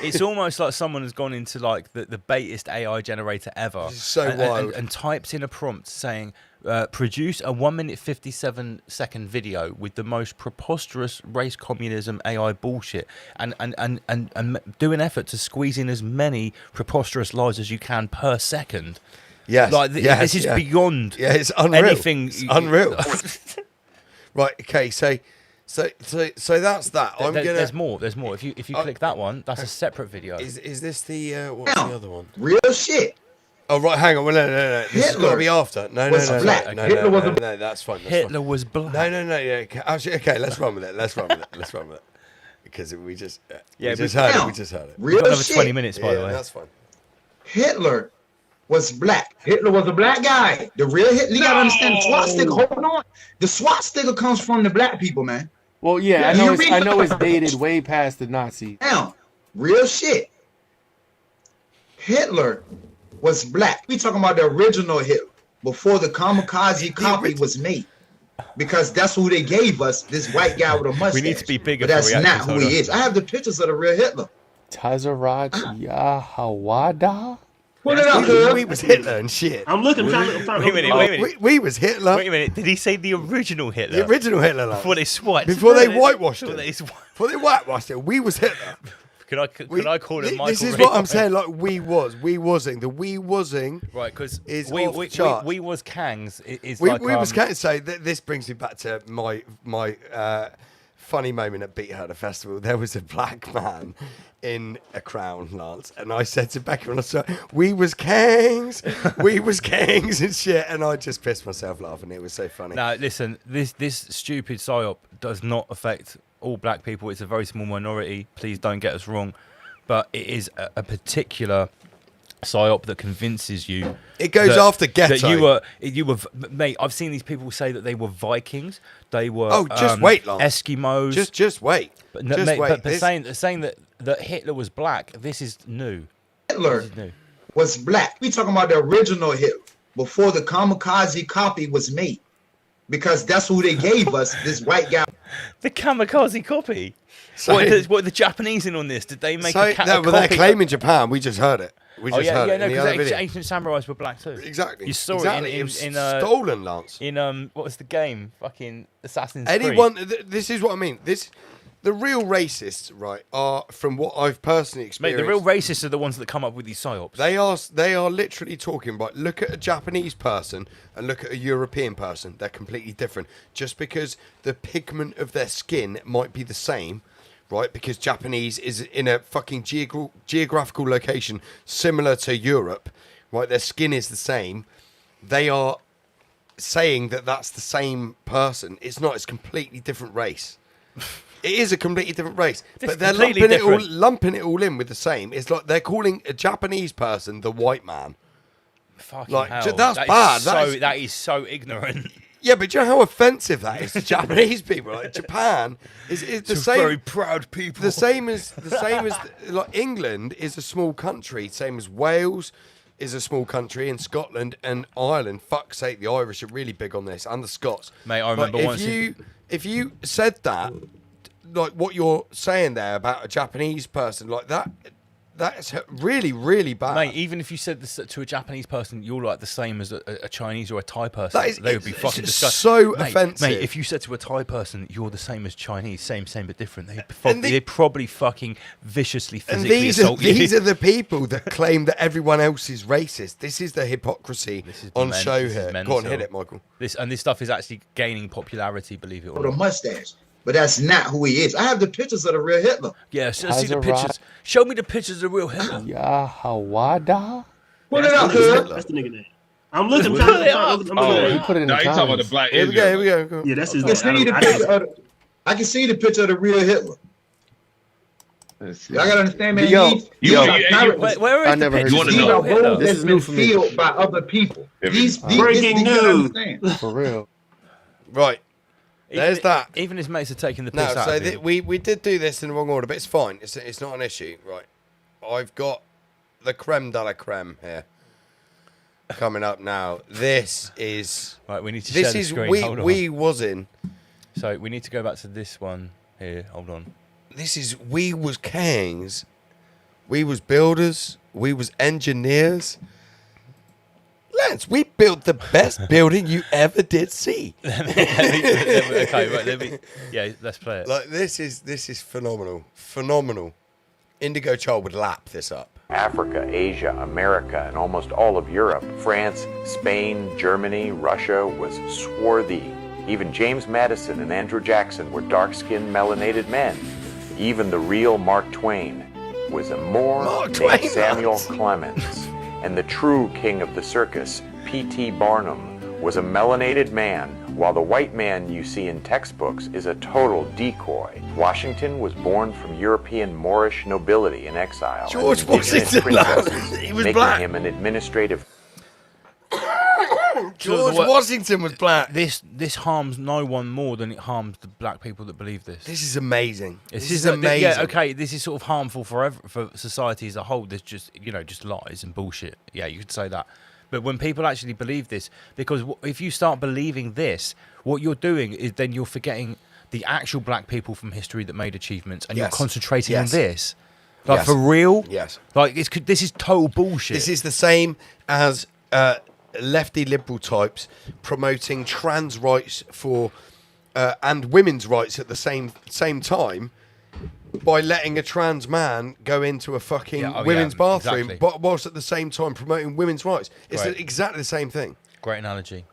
It's almost like someone has gone into like the baitest AI generator ever. This is so and wild. And typed in a prompt saying, produce a 1 minute 57-second video with the most preposterous race communism AI bullshit, and do an effort to squeeze in as many preposterous lies as you can per second. Yes, Like this is beyond. Yeah, it's unreal. Anything. It's unreal. Right. Okay. So that's that. I'm gonna. There's more. There's more. If you click that one, that's a separate video. Is this the what's the other one? Real shit. Oh right, hang on. Well, no. This has got to be after. No. black. No, Hitler was no, that's fine. Hitler was black. No. Yeah. Actually, okay. Let's run with it. Let's run with it. Because we just heard it. We just heard it. Real Another shit. 20 minutes, by the way. That's fine. Hitler was black. Hitler was a black guy. The real Hitler. You gotta understand the swastika. Hold on. The swastika comes from the black people, man. Well, yeah, I know it's dated way past the Nazis. Now, real shit. Hitler was black. We talking about the original Hitler before the kamikaze copy was made, because that's who they gave us. This white guy with a mustache. We need to be bigger. But that's for not who he is. I have the pictures of the real Hitler. Tazarat Yahawada. Pull it up, We was Hitler and shit. I'm looking. Wait a minute. We was Hitler. Wait a minute. Did he say the original Hitler? The original Hitler. Like. Before they swiped. Before they whitewashed Before it. they Before they whitewashed it. We was Hitler. Can I call it Michael? This is Ray? what I'm saying. Like we wasing. The we wasing. Right, because we was Kangs is we like was Kangs. So this brings me back to my funny moment at Beat Herder Festival. There was a black man in a crown, Lance, and I said to Becca and I said, we was Kangs and shit, and I just pissed myself laughing. It was so funny. Now listen, this stupid psyop does not affect all black people. It's a very small minority. Please don't get us wrong, but it is a particular psyop that convinces you. It goes after ghetto. That you were, mate. I've seen these people say that they were Vikings. They were. Oh, just wait, Lance. Eskimos. Just wait. But, just mate, wait. but saying that Hitler was black. This is new. Hitler was black. We talking about the original Hitler before the kamikaze copy was made, because that's who they gave us. This white guy. The kamikaze copy. So, what are the Japanese in on this? Did they make a no, but they're claiming Japan. We just heard it. We just heard it in the other video. Ancient samurais were black too. Exactly. You saw it in stolen, Lance. In what was the game? Fucking Assassin's Creed. This is what I mean. The real racists, right, are, from what I've personally experienced. Mate, the real racists are the ones that come up with these psyops. They are literally talking about, look at a Japanese person and look at a European person. They're completely different. Just because the pigment of their skin might be the same, right, because Japanese is in a fucking geographical location similar to Europe, right, their skin is the same. They are saying that that's the same person. It's not. It's a completely different race. It is a completely different race, but they're lumping it all in with the same. It's like they're calling a Japanese person the white man. Fucking like hell. that's bad. That is so ignorant. Yeah, but do you know how offensive that is to Japanese people? Like Japan is the same. Very proud people. The same as like England is a small country. Same as Wales is a small country, and Scotland and Ireland. Fuck's sake, the Irish are really big on this, and the Scots. Mate, I remember like, once. If you said that, like what you're saying there about a Japanese person, like that's really, really bad. Mate, even if you said this to a Japanese person, you're like the same as a Chinese or a Thai person, they would be fucking disgusted. So offensive. Mate, if you said to a Thai person, you're the same as Chinese, same but different, they'd probably fucking viciously physically assault you. These are the people that claim that everyone else is racist. This is the hypocrisy on show here. Go on, hit it, Michael. This stuff is actually gaining popularity, believe it or not. With a mustache. But that's not who he is. I have the pictures of the real Hitler. Yeah, see the pictures. Show me the pictures of the real Hitler. Yahawada. Put it up, cuz. That's the nigga name. I'm looking. Put it up. You put it in the talking about the black. Here we go. Yeah, that's his name. I can see the picture of the real Hitler. Y'all gotta understand, man. Where is the picture? These are roles that's been filled by other people. Breaking news. For real. Right. There's that. Even his mates are taking the piss out of him. We did do this in the wrong order, but it's fine. It's not an issue, right? I've got the creme de la creme here coming up now. This is right. We need to share the screen. Hold on. We was in. So we need to go back to this one here. Hold on. This is we was kings, we was builders, we was engineers. sense. We built the best building you ever did see. Okay, right. Let's play it. Like this is phenomenal. Phenomenal. Indigo Child would lap this up. Africa, Asia, America, and almost all of Europe, France, Spain, Germany, Russia was swarthy. Even James Madison and Andrew Jackson were dark-skinned, melanated men. Even the real Mark Twain was a Moor named Samuel Clemens. And the true king of the circus, P.T. Barnum, was a melanated man, while the white man you see in textbooks is a total decoy. Washington was born from European Moorish nobility in exile. George Washington, he was making black. him an administrative. George Washington was black. This harms no one more than it harms the black people that believe this. This is amazing. This is amazing. amazing. Yeah, okay. This is sort of harmful for society as a whole. There's just just lies and bullshit. Yeah, you could say that. But when people actually believe this, because if you start believing this, what you're doing is then you're forgetting the actual black people from history that made achievements, and you're concentrating on this. Like for real? Yes. Like this is total bullshit. This is the same as lefty liberal types promoting trans rights for and women's rights at the same time by letting a trans man go into a fucking women's bathroom, exactly. but whilst at the same time promoting women's rights. It's Right. exactly the same thing. Great analogy.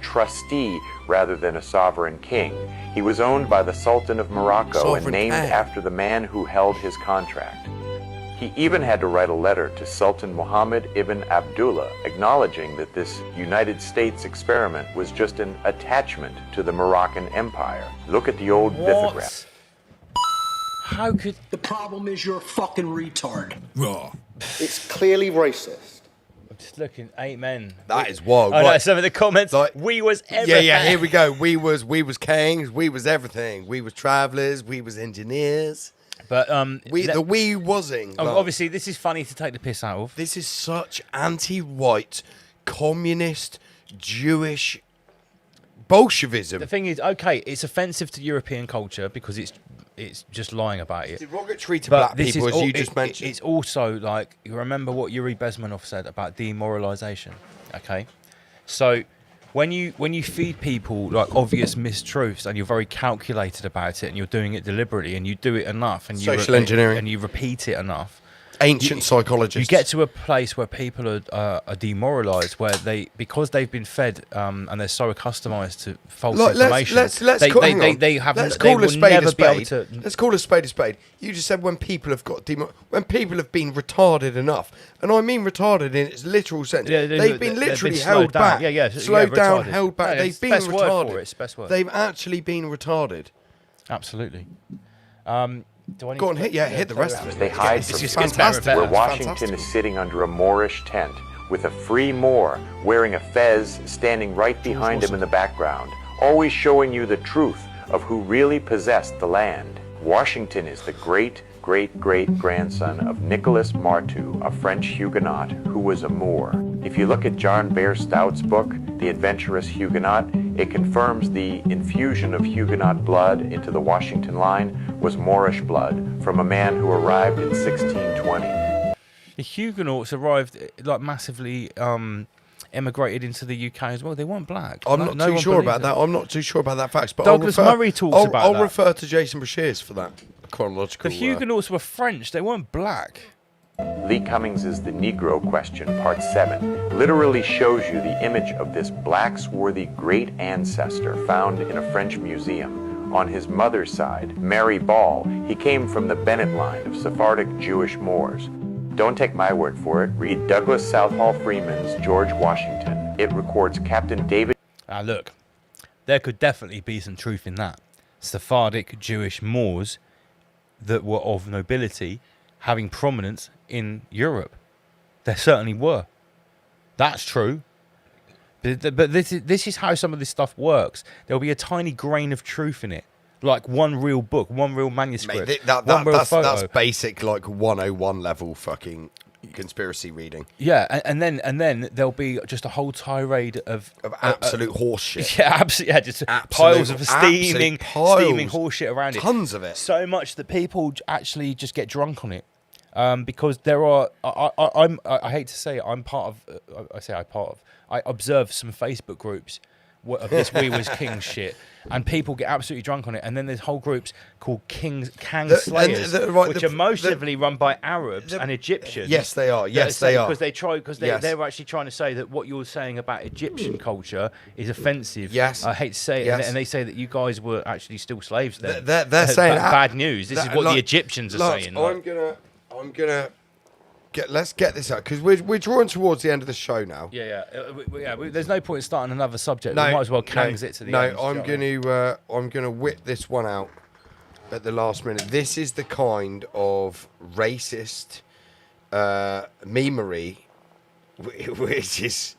Trustee rather than a sovereign king. He was owned by the Sultan of Morocco and Sovereign named king. after the man who held his contract. He even had to write a letter to Sultan Muhammad ibn Abdullah acknowledging that this United States experiment was just an attachment to the Moroccan Empire. Look at the old lithograph. How could... The problem is you're a fucking retard. Raw. It's clearly racist. I'm just looking. 8 men. That is wild. Oh no! Right. Some of the comments. Like, we was everything. Yeah. Here we go. We was kings. We was everything. We was travellers. We was engineers. But we wasn't. Obviously, this is funny to take the piss out of. This is such anti-white, communist, Jewish Bolshevism. The thing is, okay, it's offensive to European culture because it's just lying about it. Derogatory to But black this people, is as you just mentioned. It's also like, you remember what Yuri Bezmenov said about demoralization, okay? So when you feed people like obvious mistruths and you're very calculated about it and you're doing it deliberately and you do it enough and Social engineering. and you repeat it enough, Ancient psychologists. you get to a place where people are demoralized, where because they've been fed and they're so accustomed to false information. Let's call a spade a spade. Let's call a spade a spade. You just said when people have got when people have been retarded enough, and I mean retarded in its literal sense. They've been literally held back. Slowed down, retarded. held back. Yeah, They've it's been best word retarded. for it, it's best word. They've actually been retarded. Absolutely. Do I need Go on, to- hit the rest of it. They hide It's from just gets better and where better. Washington is sitting under a Moorish tent with a free Moor wearing a fez standing right behind him in the background, always showing you the truth of who really possessed the land. Washington is the great-great-great-grandson of Nicolas Marteau, a French Huguenot who was a Moor. If you look at John Bairstout's book, The Adventurous Huguenot, it confirms the infusion of Huguenot blood into the Washington line was Moorish blood from a man who arrived in 1620. The Huguenots arrived like massively emigrated into the UK as well. They weren't black. I'm not too one sure believed about it. that. I'm not too sure about that fact. But Douglas Murray talks about I'll that. refer to Jason Brashears for that chronological. The Huguenots were French. They weren't black. Lee Cummings' The Negro Question, Part 7, literally shows you the image of this black swarthy great ancestor found in a French museum. On his mother's side, Mary Ball, he came from the Bennett line of Sephardic Jewish Moors. Don't take my word for it. Read Douglas Southall Freeman's George Washington. It records Captain David... Look, there could definitely be some truth in that. Sephardic Jewish Moors that were of nobility having prominence in Europe. There certainly were. That's true. But this is how some of this stuff works. There'll be a tiny grain of truth in it. Like one real book, one real manuscript, Mate, one real photo. that's basic, like 101 level fucking conspiracy reading. Yeah, and then there'll be just a whole tirade of absolute horse shit. Yeah, absolutely. Yeah, just piles of steaming horse shit around it. Tons of it. So much that people actually just get drunk on it. because there are. I hate to say it. I'm part of. I observe some Facebook groups of this "We Was Kings" shit, and people get absolutely drunk on it. And then there's whole groups called Kang Slayers, which are most heavily run by Arabs and Egyptians. Yes, they are. Yes, they are. Because they're actually trying to say that what you're saying about Egyptian culture is offensive. Yes. I hate to say it, and they say that you guys were actually still slaves then. They're saying bad news. This is what the Egyptians are saying. I'm gonna let's get this out because we're drawing towards the end of the show now. Yeah. There's no point in starting another subject. We might as well Kangs it to the end. I'm gonna whip this one out at the last minute. This is the kind of racist memery which is.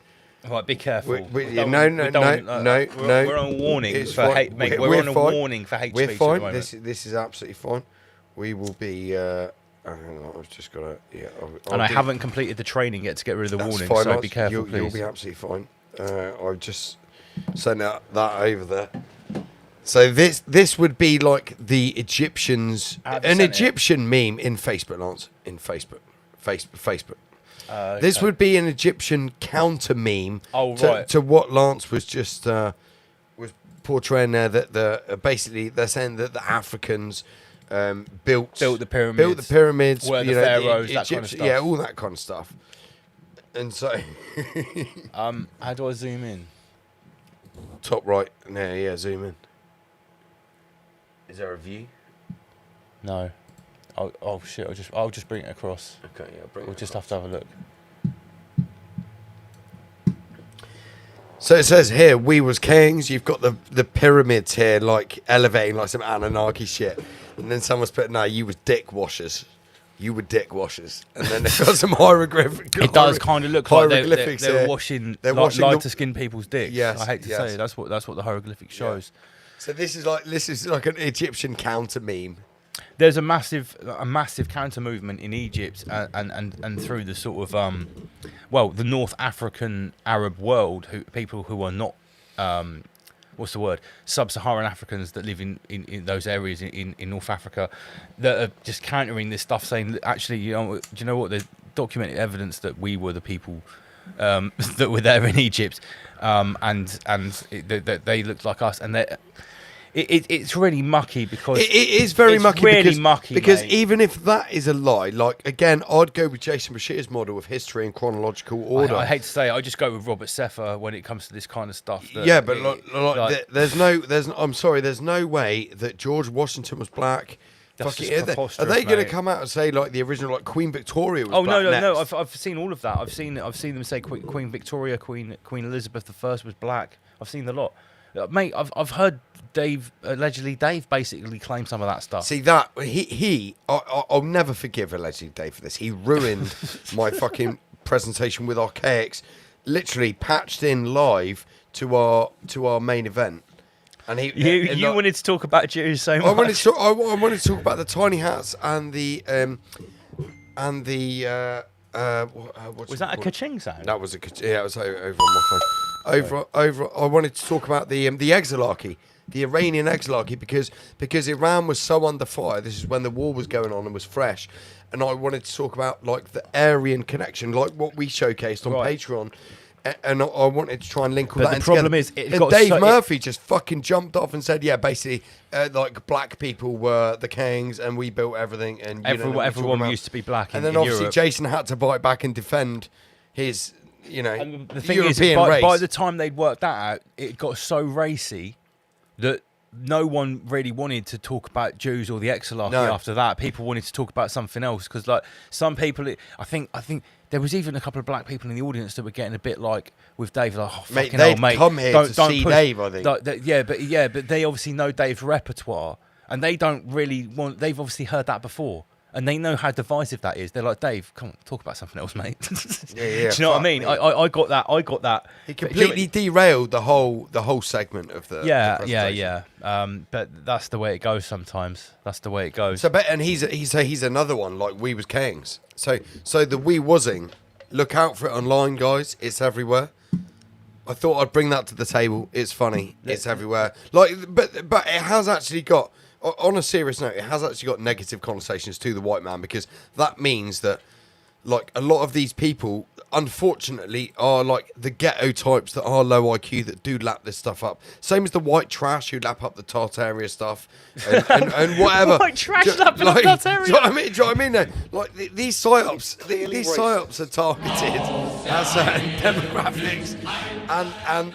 Right, be careful. We're on warning for hate. Mate, we're on a warning for hate speech. We're fine. This is absolutely fine. We will be. Hang on, I've just got to. Yeah, I haven't completed the training yet to get rid of the warning, fine, so be careful, please. You'll be absolutely fine. I've just sent that over there. So this would be like the Egyptians, an Egyptian meme in Facebook, Lance. In Facebook. Okay. This would be an Egyptian counter meme to what Lance was just was portraying there. That basically they're saying that the Africans. Built the pyramids, were the pharaohs, that kind of stuff. Yeah, all that kind of stuff. And so, how do I zoom in? Top right, yeah, zoom in. Is there a view? No. Oh shit! I'll just bring it across. Okay, yeah, bring it. We'll just have to have a look. So it says here, "We was kings." You've got the pyramids here, like elevating like some Anunnaki shit. And then someone's put, "No, you was dick washers. You were dick washers." And then they've got some hieroglyphics. It does kind of look like they're washing lighter skinned people's dicks. Yes, I hate to say it. That's what the hieroglyphic shows. Yeah. So this is like an Egyptian counter meme. There's a massive counter movement in Egypt and through the sort of the North African Arab world, people who are not what's the word? Sub-Saharan Africans that live in those areas in North Africa that are just countering this stuff, saying actually, do you know what? There's documented evidence that we were the people that were there in Egypt, and they looked like us, and it's really mucky because it is very mucky. Really mucky because mate. Even if that is a lie, like again, I'd go with Jason Bashir's model of history and chronological order. I hate to say it, I just go with Robert Sefer when it comes to this kind of stuff. Yeah, but there's no way that George Washington was black. Are they going to come out and say like the original, like Queen Victoria was black? No. I've seen all of that. I've seen them say Queen Victoria, Queen Elizabeth I was black. I've seen the lot. Mate, I've heard Dave basically claim some of that stuff. See that I'll never forgive allegedly Dave for this. He ruined my fucking presentation with Archaics, literally patched in live to our main event. And you wanted to talk about Jews so much. I wanted to talk about the tiny hats and the was that a ka-ching sound? That was it was over on my phone. I wanted to talk about the exilarchy, the Iranian exilarchy, because Iran was so under fire. This is when the war was going on and was fresh, and I wanted to talk about like the Aryan connection, like what we showcased on Patreon, and I wanted to try and link all that. The problem is, Dave Murphy just fucking jumped off and said, yeah, basically, like black people were the kings and we built everything, and everyone used to be black. And then obviously Europe. Jason had to bite back and defend his. And the thing European is, race. by the time they'd worked that out, it got so racy that no one really wanted to talk about Jews or the exilarchy after that. People wanted to talk about something else because, like, some people, I think there was even a couple of black people in the audience that were getting a bit like with Dave, like, oh, mate, fucking hell, mate, come here to see Dave. I think. But they obviously know Dave's repertoire, and they don't really want. They've obviously heard that before. And they know how divisive that is. They're like, Dave, come on, talk about something else, mate. Yeah. Do you know what I mean? I got that. He completely derailed the whole segment of the. Yeah. But that's the way it goes sometimes. That's the way it goes. So, and he's another one like We Was Kings. So the We Wasing, look out for it online, guys. It's everywhere. I thought I'd bring that to the table. It's funny. It's everywhere. Like, but it has actually got on a serious note, it has actually got negative connotations to the white man, because that means that, like, a lot of these people, unfortunately, are like the ghetto types that are low IQ that do lap this stuff up. Same as the white trash who lap up the Tartaria stuff and whatever. White trash lapping up Tartaria. Do you know what I mean? Do you know what I mean? No, like these psyops, these psyops are targeted at certain demographics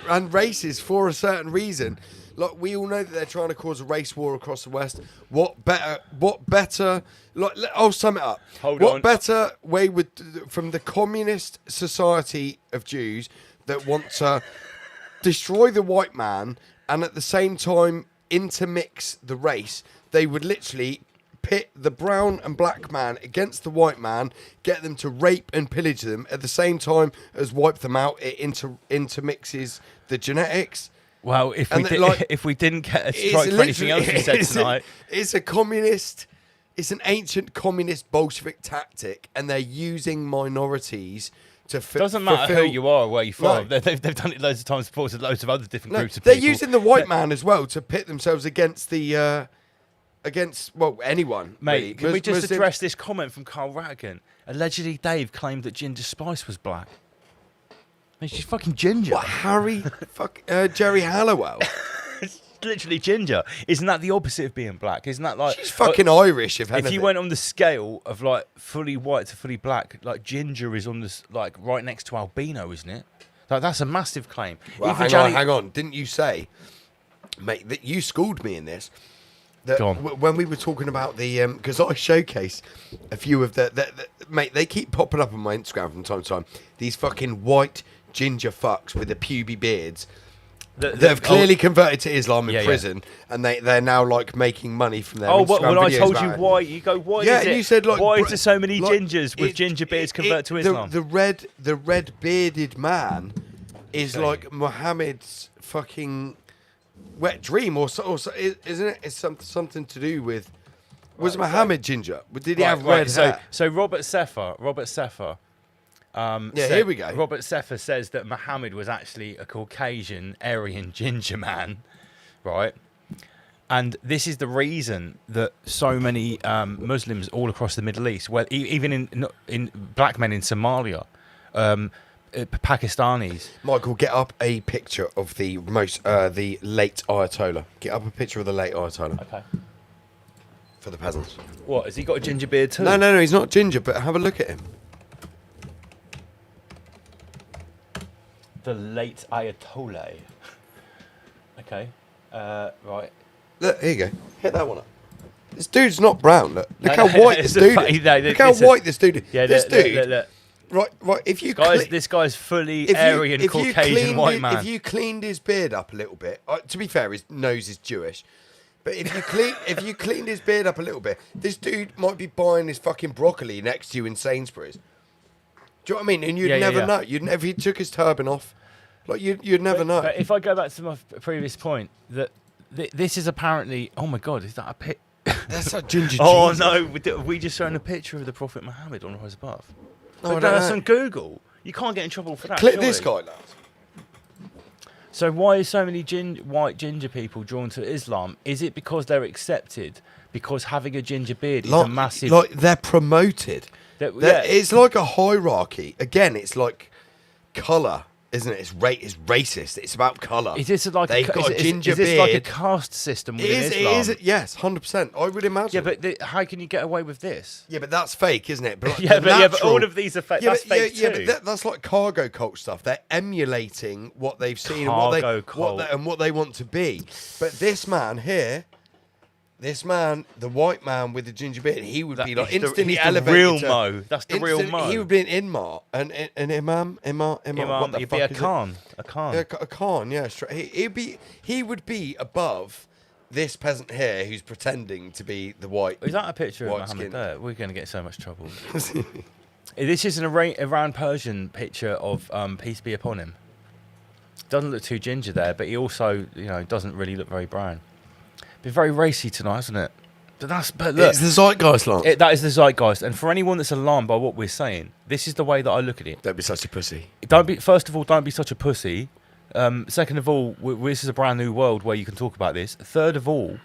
and races for a certain reason. Like, we all know that they're trying to cause a race war across the West. What better, like, I'll sum it up. What better way from the communist society of Jews that want to destroy the white man and at the same time intermix the race, they would literally pit the brown and black man against the white man, get them to rape and pillage them at the same time as wipe them out. It intermixes the genetics. Well, if we didn't get a strike for anything else we said tonight, it's an ancient communist Bolshevik tactic, and they're using minorities to doesn't matter who you are or where you're from. No. They've done it loads of times before to loads of other different groups of people. They're using the white man as well to pit themselves against the anyone. Mate, really. Can we just address this comment from Carl Rattigan? Allegedly, Dave claimed that Ginger Spice was black. She's fucking ginger. What, Harry? Jerry Halliwell? It's literally ginger. Isn't that the opposite of being black? Isn't that like... She's fucking Irish, if anything. If you went on the scale of, like, fully white to fully black, like, ginger is on this, like, right next to albino, isn't it? Like, that's a massive claim. Well, hang on. Didn't you say, mate, that you schooled me in this? That when we were talking about the... Because I showcase a few of the... Mate, they keep popping up on my Instagram from time to time. These fucking white... ginger fucks with the puby beards that have clearly converted to Islam in prison, and they're now like making money from their Instagram when videos. I told you why, you go, why is it? You said, like, why is there so many gingers with ginger beards convert to Islam? The red bearded man is like Muhammad's fucking wet dream, or isn't it? It's something to do with. Was Muhammad ginger? Did he have red hair? So Robert Sefer. Here we go. Robert Sefer says that Muhammad was actually a Caucasian Aryan ginger man, right? And this is the reason that so many Muslims all across the Middle East, well, even in black men in Somalia, Pakistanis. Michael, get up a picture of the late Ayatollah. Get up a picture of the late Ayatollah. Okay. For the peasants. What, has he got a ginger beard too? No, he's not ginger, but have a look at him. The late Ayatollah. Okay. Right. Look, here you go. Hit that one up. This dude's not brown. Look how white this dude is. Look how white this dude is. Yeah, this dude. Look. Right. If you this guy's fully Aryan Caucasian white man. If you cleaned his beard up a little bit, to be fair, his nose is Jewish. But if you cleaned his beard up a little bit, this dude might be buying his fucking broccoli next to you in Sainsbury's. Do you know what I mean? And you'd never know. You'd never. If he took his turban off, like you'd never know. But if I go back to my previous point, that this is apparently. Oh my God, is that a pit? That's a ginger. Oh no, we just shown a picture of the Prophet Muhammad on Rise Above. No, that's on Google. You can't get in trouble for that. Click this guy, lads. So why is so many white ginger people drawn to Islam? Is it because they're accepted? Because having a ginger beard is a massive... Like, they're promoted. It's like a hierarchy. Again, it's like colour, isn't it? It's racist. It's about colour. Is this like They've got a ginger is beard. this like a caste system within Islam? It is, yes, 100%. I would imagine. Yeah, but how can you get away with this? Yeah, but that's fake, isn't it? But like but all of these are fake. That's fake too. Yeah, but that's like cargo cult stuff. They're emulating what they've seen and what they want to be. But this man here... the white man with the ginger beard, he would be like instantly elevated. Real Mo. That's the real Mo. He would be an Imam, an Imam. He'd be a Khan. A Khan. Yeah, a Khan. Yeah, he would be above this peasant here who's pretending to be the white. Is that a picture of Muhammad there? We're going to get so much trouble. This is an Iran Persian picture of peace be upon him. Doesn't look too ginger there, but he also, doesn't really look very brown. Been very racy tonight, isn't it? But look, it's the zeitgeist, Lance. That is the zeitgeist. And for anyone that's alarmed by what we're saying, this is the way that I look at it. Don't be such a pussy. First of all, don't be such a pussy. Second of all, this is a brand new world where you can talk about this. Third of all,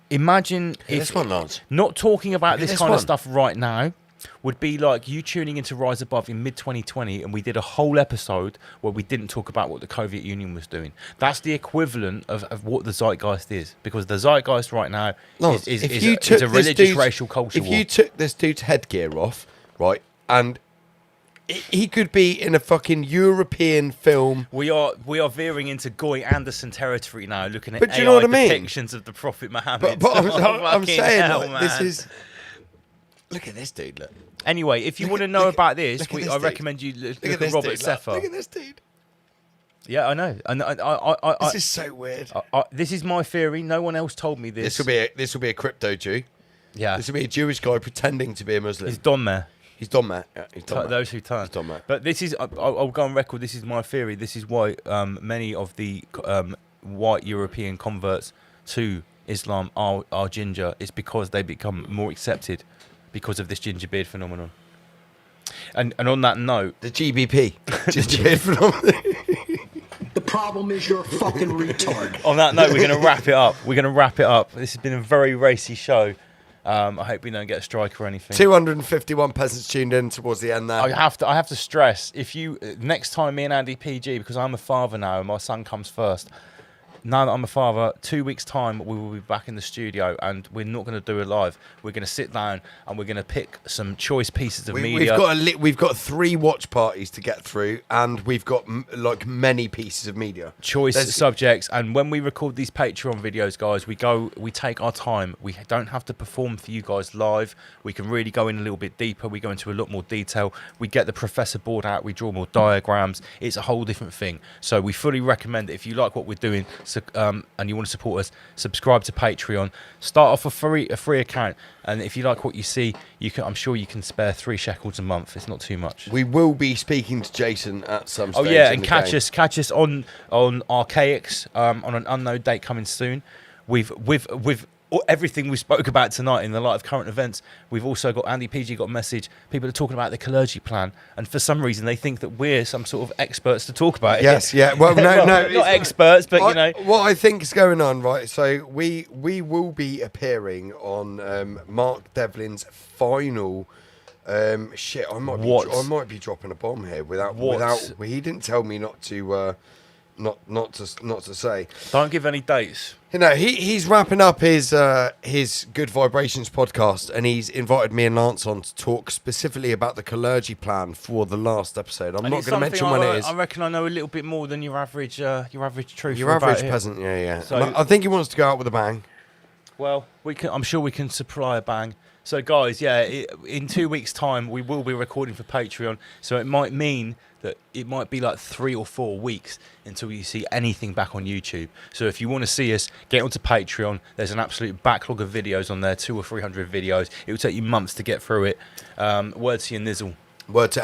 Imagine if this one, lads. not talking about Look at this this kind one. of stuff right now would be like you tuning into Rise Above in mid-2020 and we did a whole episode where we didn't talk about what the Soviet Union was doing. That's the equivalent of what the zeitgeist is, because the zeitgeist right now is a religious racial culture If war. you took this dude's headgear off, right, and he could be in a fucking European film. We are veering into Goy Anderson territory now, looking at But do AI you know what I mean? depictions of the Prophet Muhammad. But I'm Fucking saying, hell, like, this man. is... Look at this dude, look. Anyway, if you want to know about this, look at this I dude. recommend you look at this Robert dude, Seffer. Look at this dude. Yeah, I know. And This is so weird. this is my theory. No one else told me this. This will be a crypto Jew. Yeah. This will be a Jewish guy pretending to be a Muslim. He's Don Mare. He's Don Mare. Yeah, he's Don Mare. Those who turn. He's Don Mare. But this is, I'll go on record. This is my theory. This is why many of the white European converts to Islam are ginger. It's because they become more accepted because of this ginger beard phenomenon. And on that note, the GBP, ginger beard phenomenon. The problem is you're a fucking retard. On that note, we're going to wrap it up. This has been a very racy show. I hope we don't get a strike or anything. 251 peasants tuned in towards the end there. I have to stress, if you next time me and Andy PG, because I'm a father now and my son comes first. Now that I'm a father, 2 weeks' time we will be back in the studio, and we're not going to do it live. We're going to sit down and we're going to pick some choice pieces of media. We've got 3 watch parties to get through, and we've got like many pieces of media. Choice subjects, and when we record these Patreon videos, guys, we take our time. We don't have to perform for you guys live. We can really go in a little bit deeper. We go into a lot more detail. We get the professor board out. We draw more diagrams. It's a whole different thing. So we fully recommend that if you like what we're doing, and you want to support us, subscribe to Patreon. Start off a free account, and if you like what you see, I'm sure you can spare 3 shekels a month. It's not too much. We will be speaking to Jason at some stage. Oh yeah, in and the catch game. us on Archaics on an unknown date coming soon. With everything we spoke about tonight in the light of current events, we've also got Andy PG got a message. People are talking about the clergy plan, and for some reason they think that we're some sort of experts to talk about it. Yes, yeah. Well, no, well, no, not experts, but you know what I think is going on, right? So we will be appearing on Mark Devlin's final. Shit, I might be dropping a bomb here without. He didn't tell me not to. Not to say. Don't give any dates. You know, he's wrapping up his Good Vibrations podcast, and he's invited me and Lance on to talk specifically about the clergy plan for the last episode. I'm not going to mention when it is. I reckon I know a little bit more than your average truth. Your average peasant, yeah. So, I think he wants to go out with a bang. Well, I'm sure we can supply a bang. So, guys, yeah, in 2 weeks' time, we will be recording for Patreon. So it might mean that it might be like 3 or 4 weeks until you see anything back on YouTube. So if you want to see us, get onto Patreon. There's an absolute backlog of videos on there, 200 or 300 videos. It will take you months to get through it. Word to your nizzle. Word to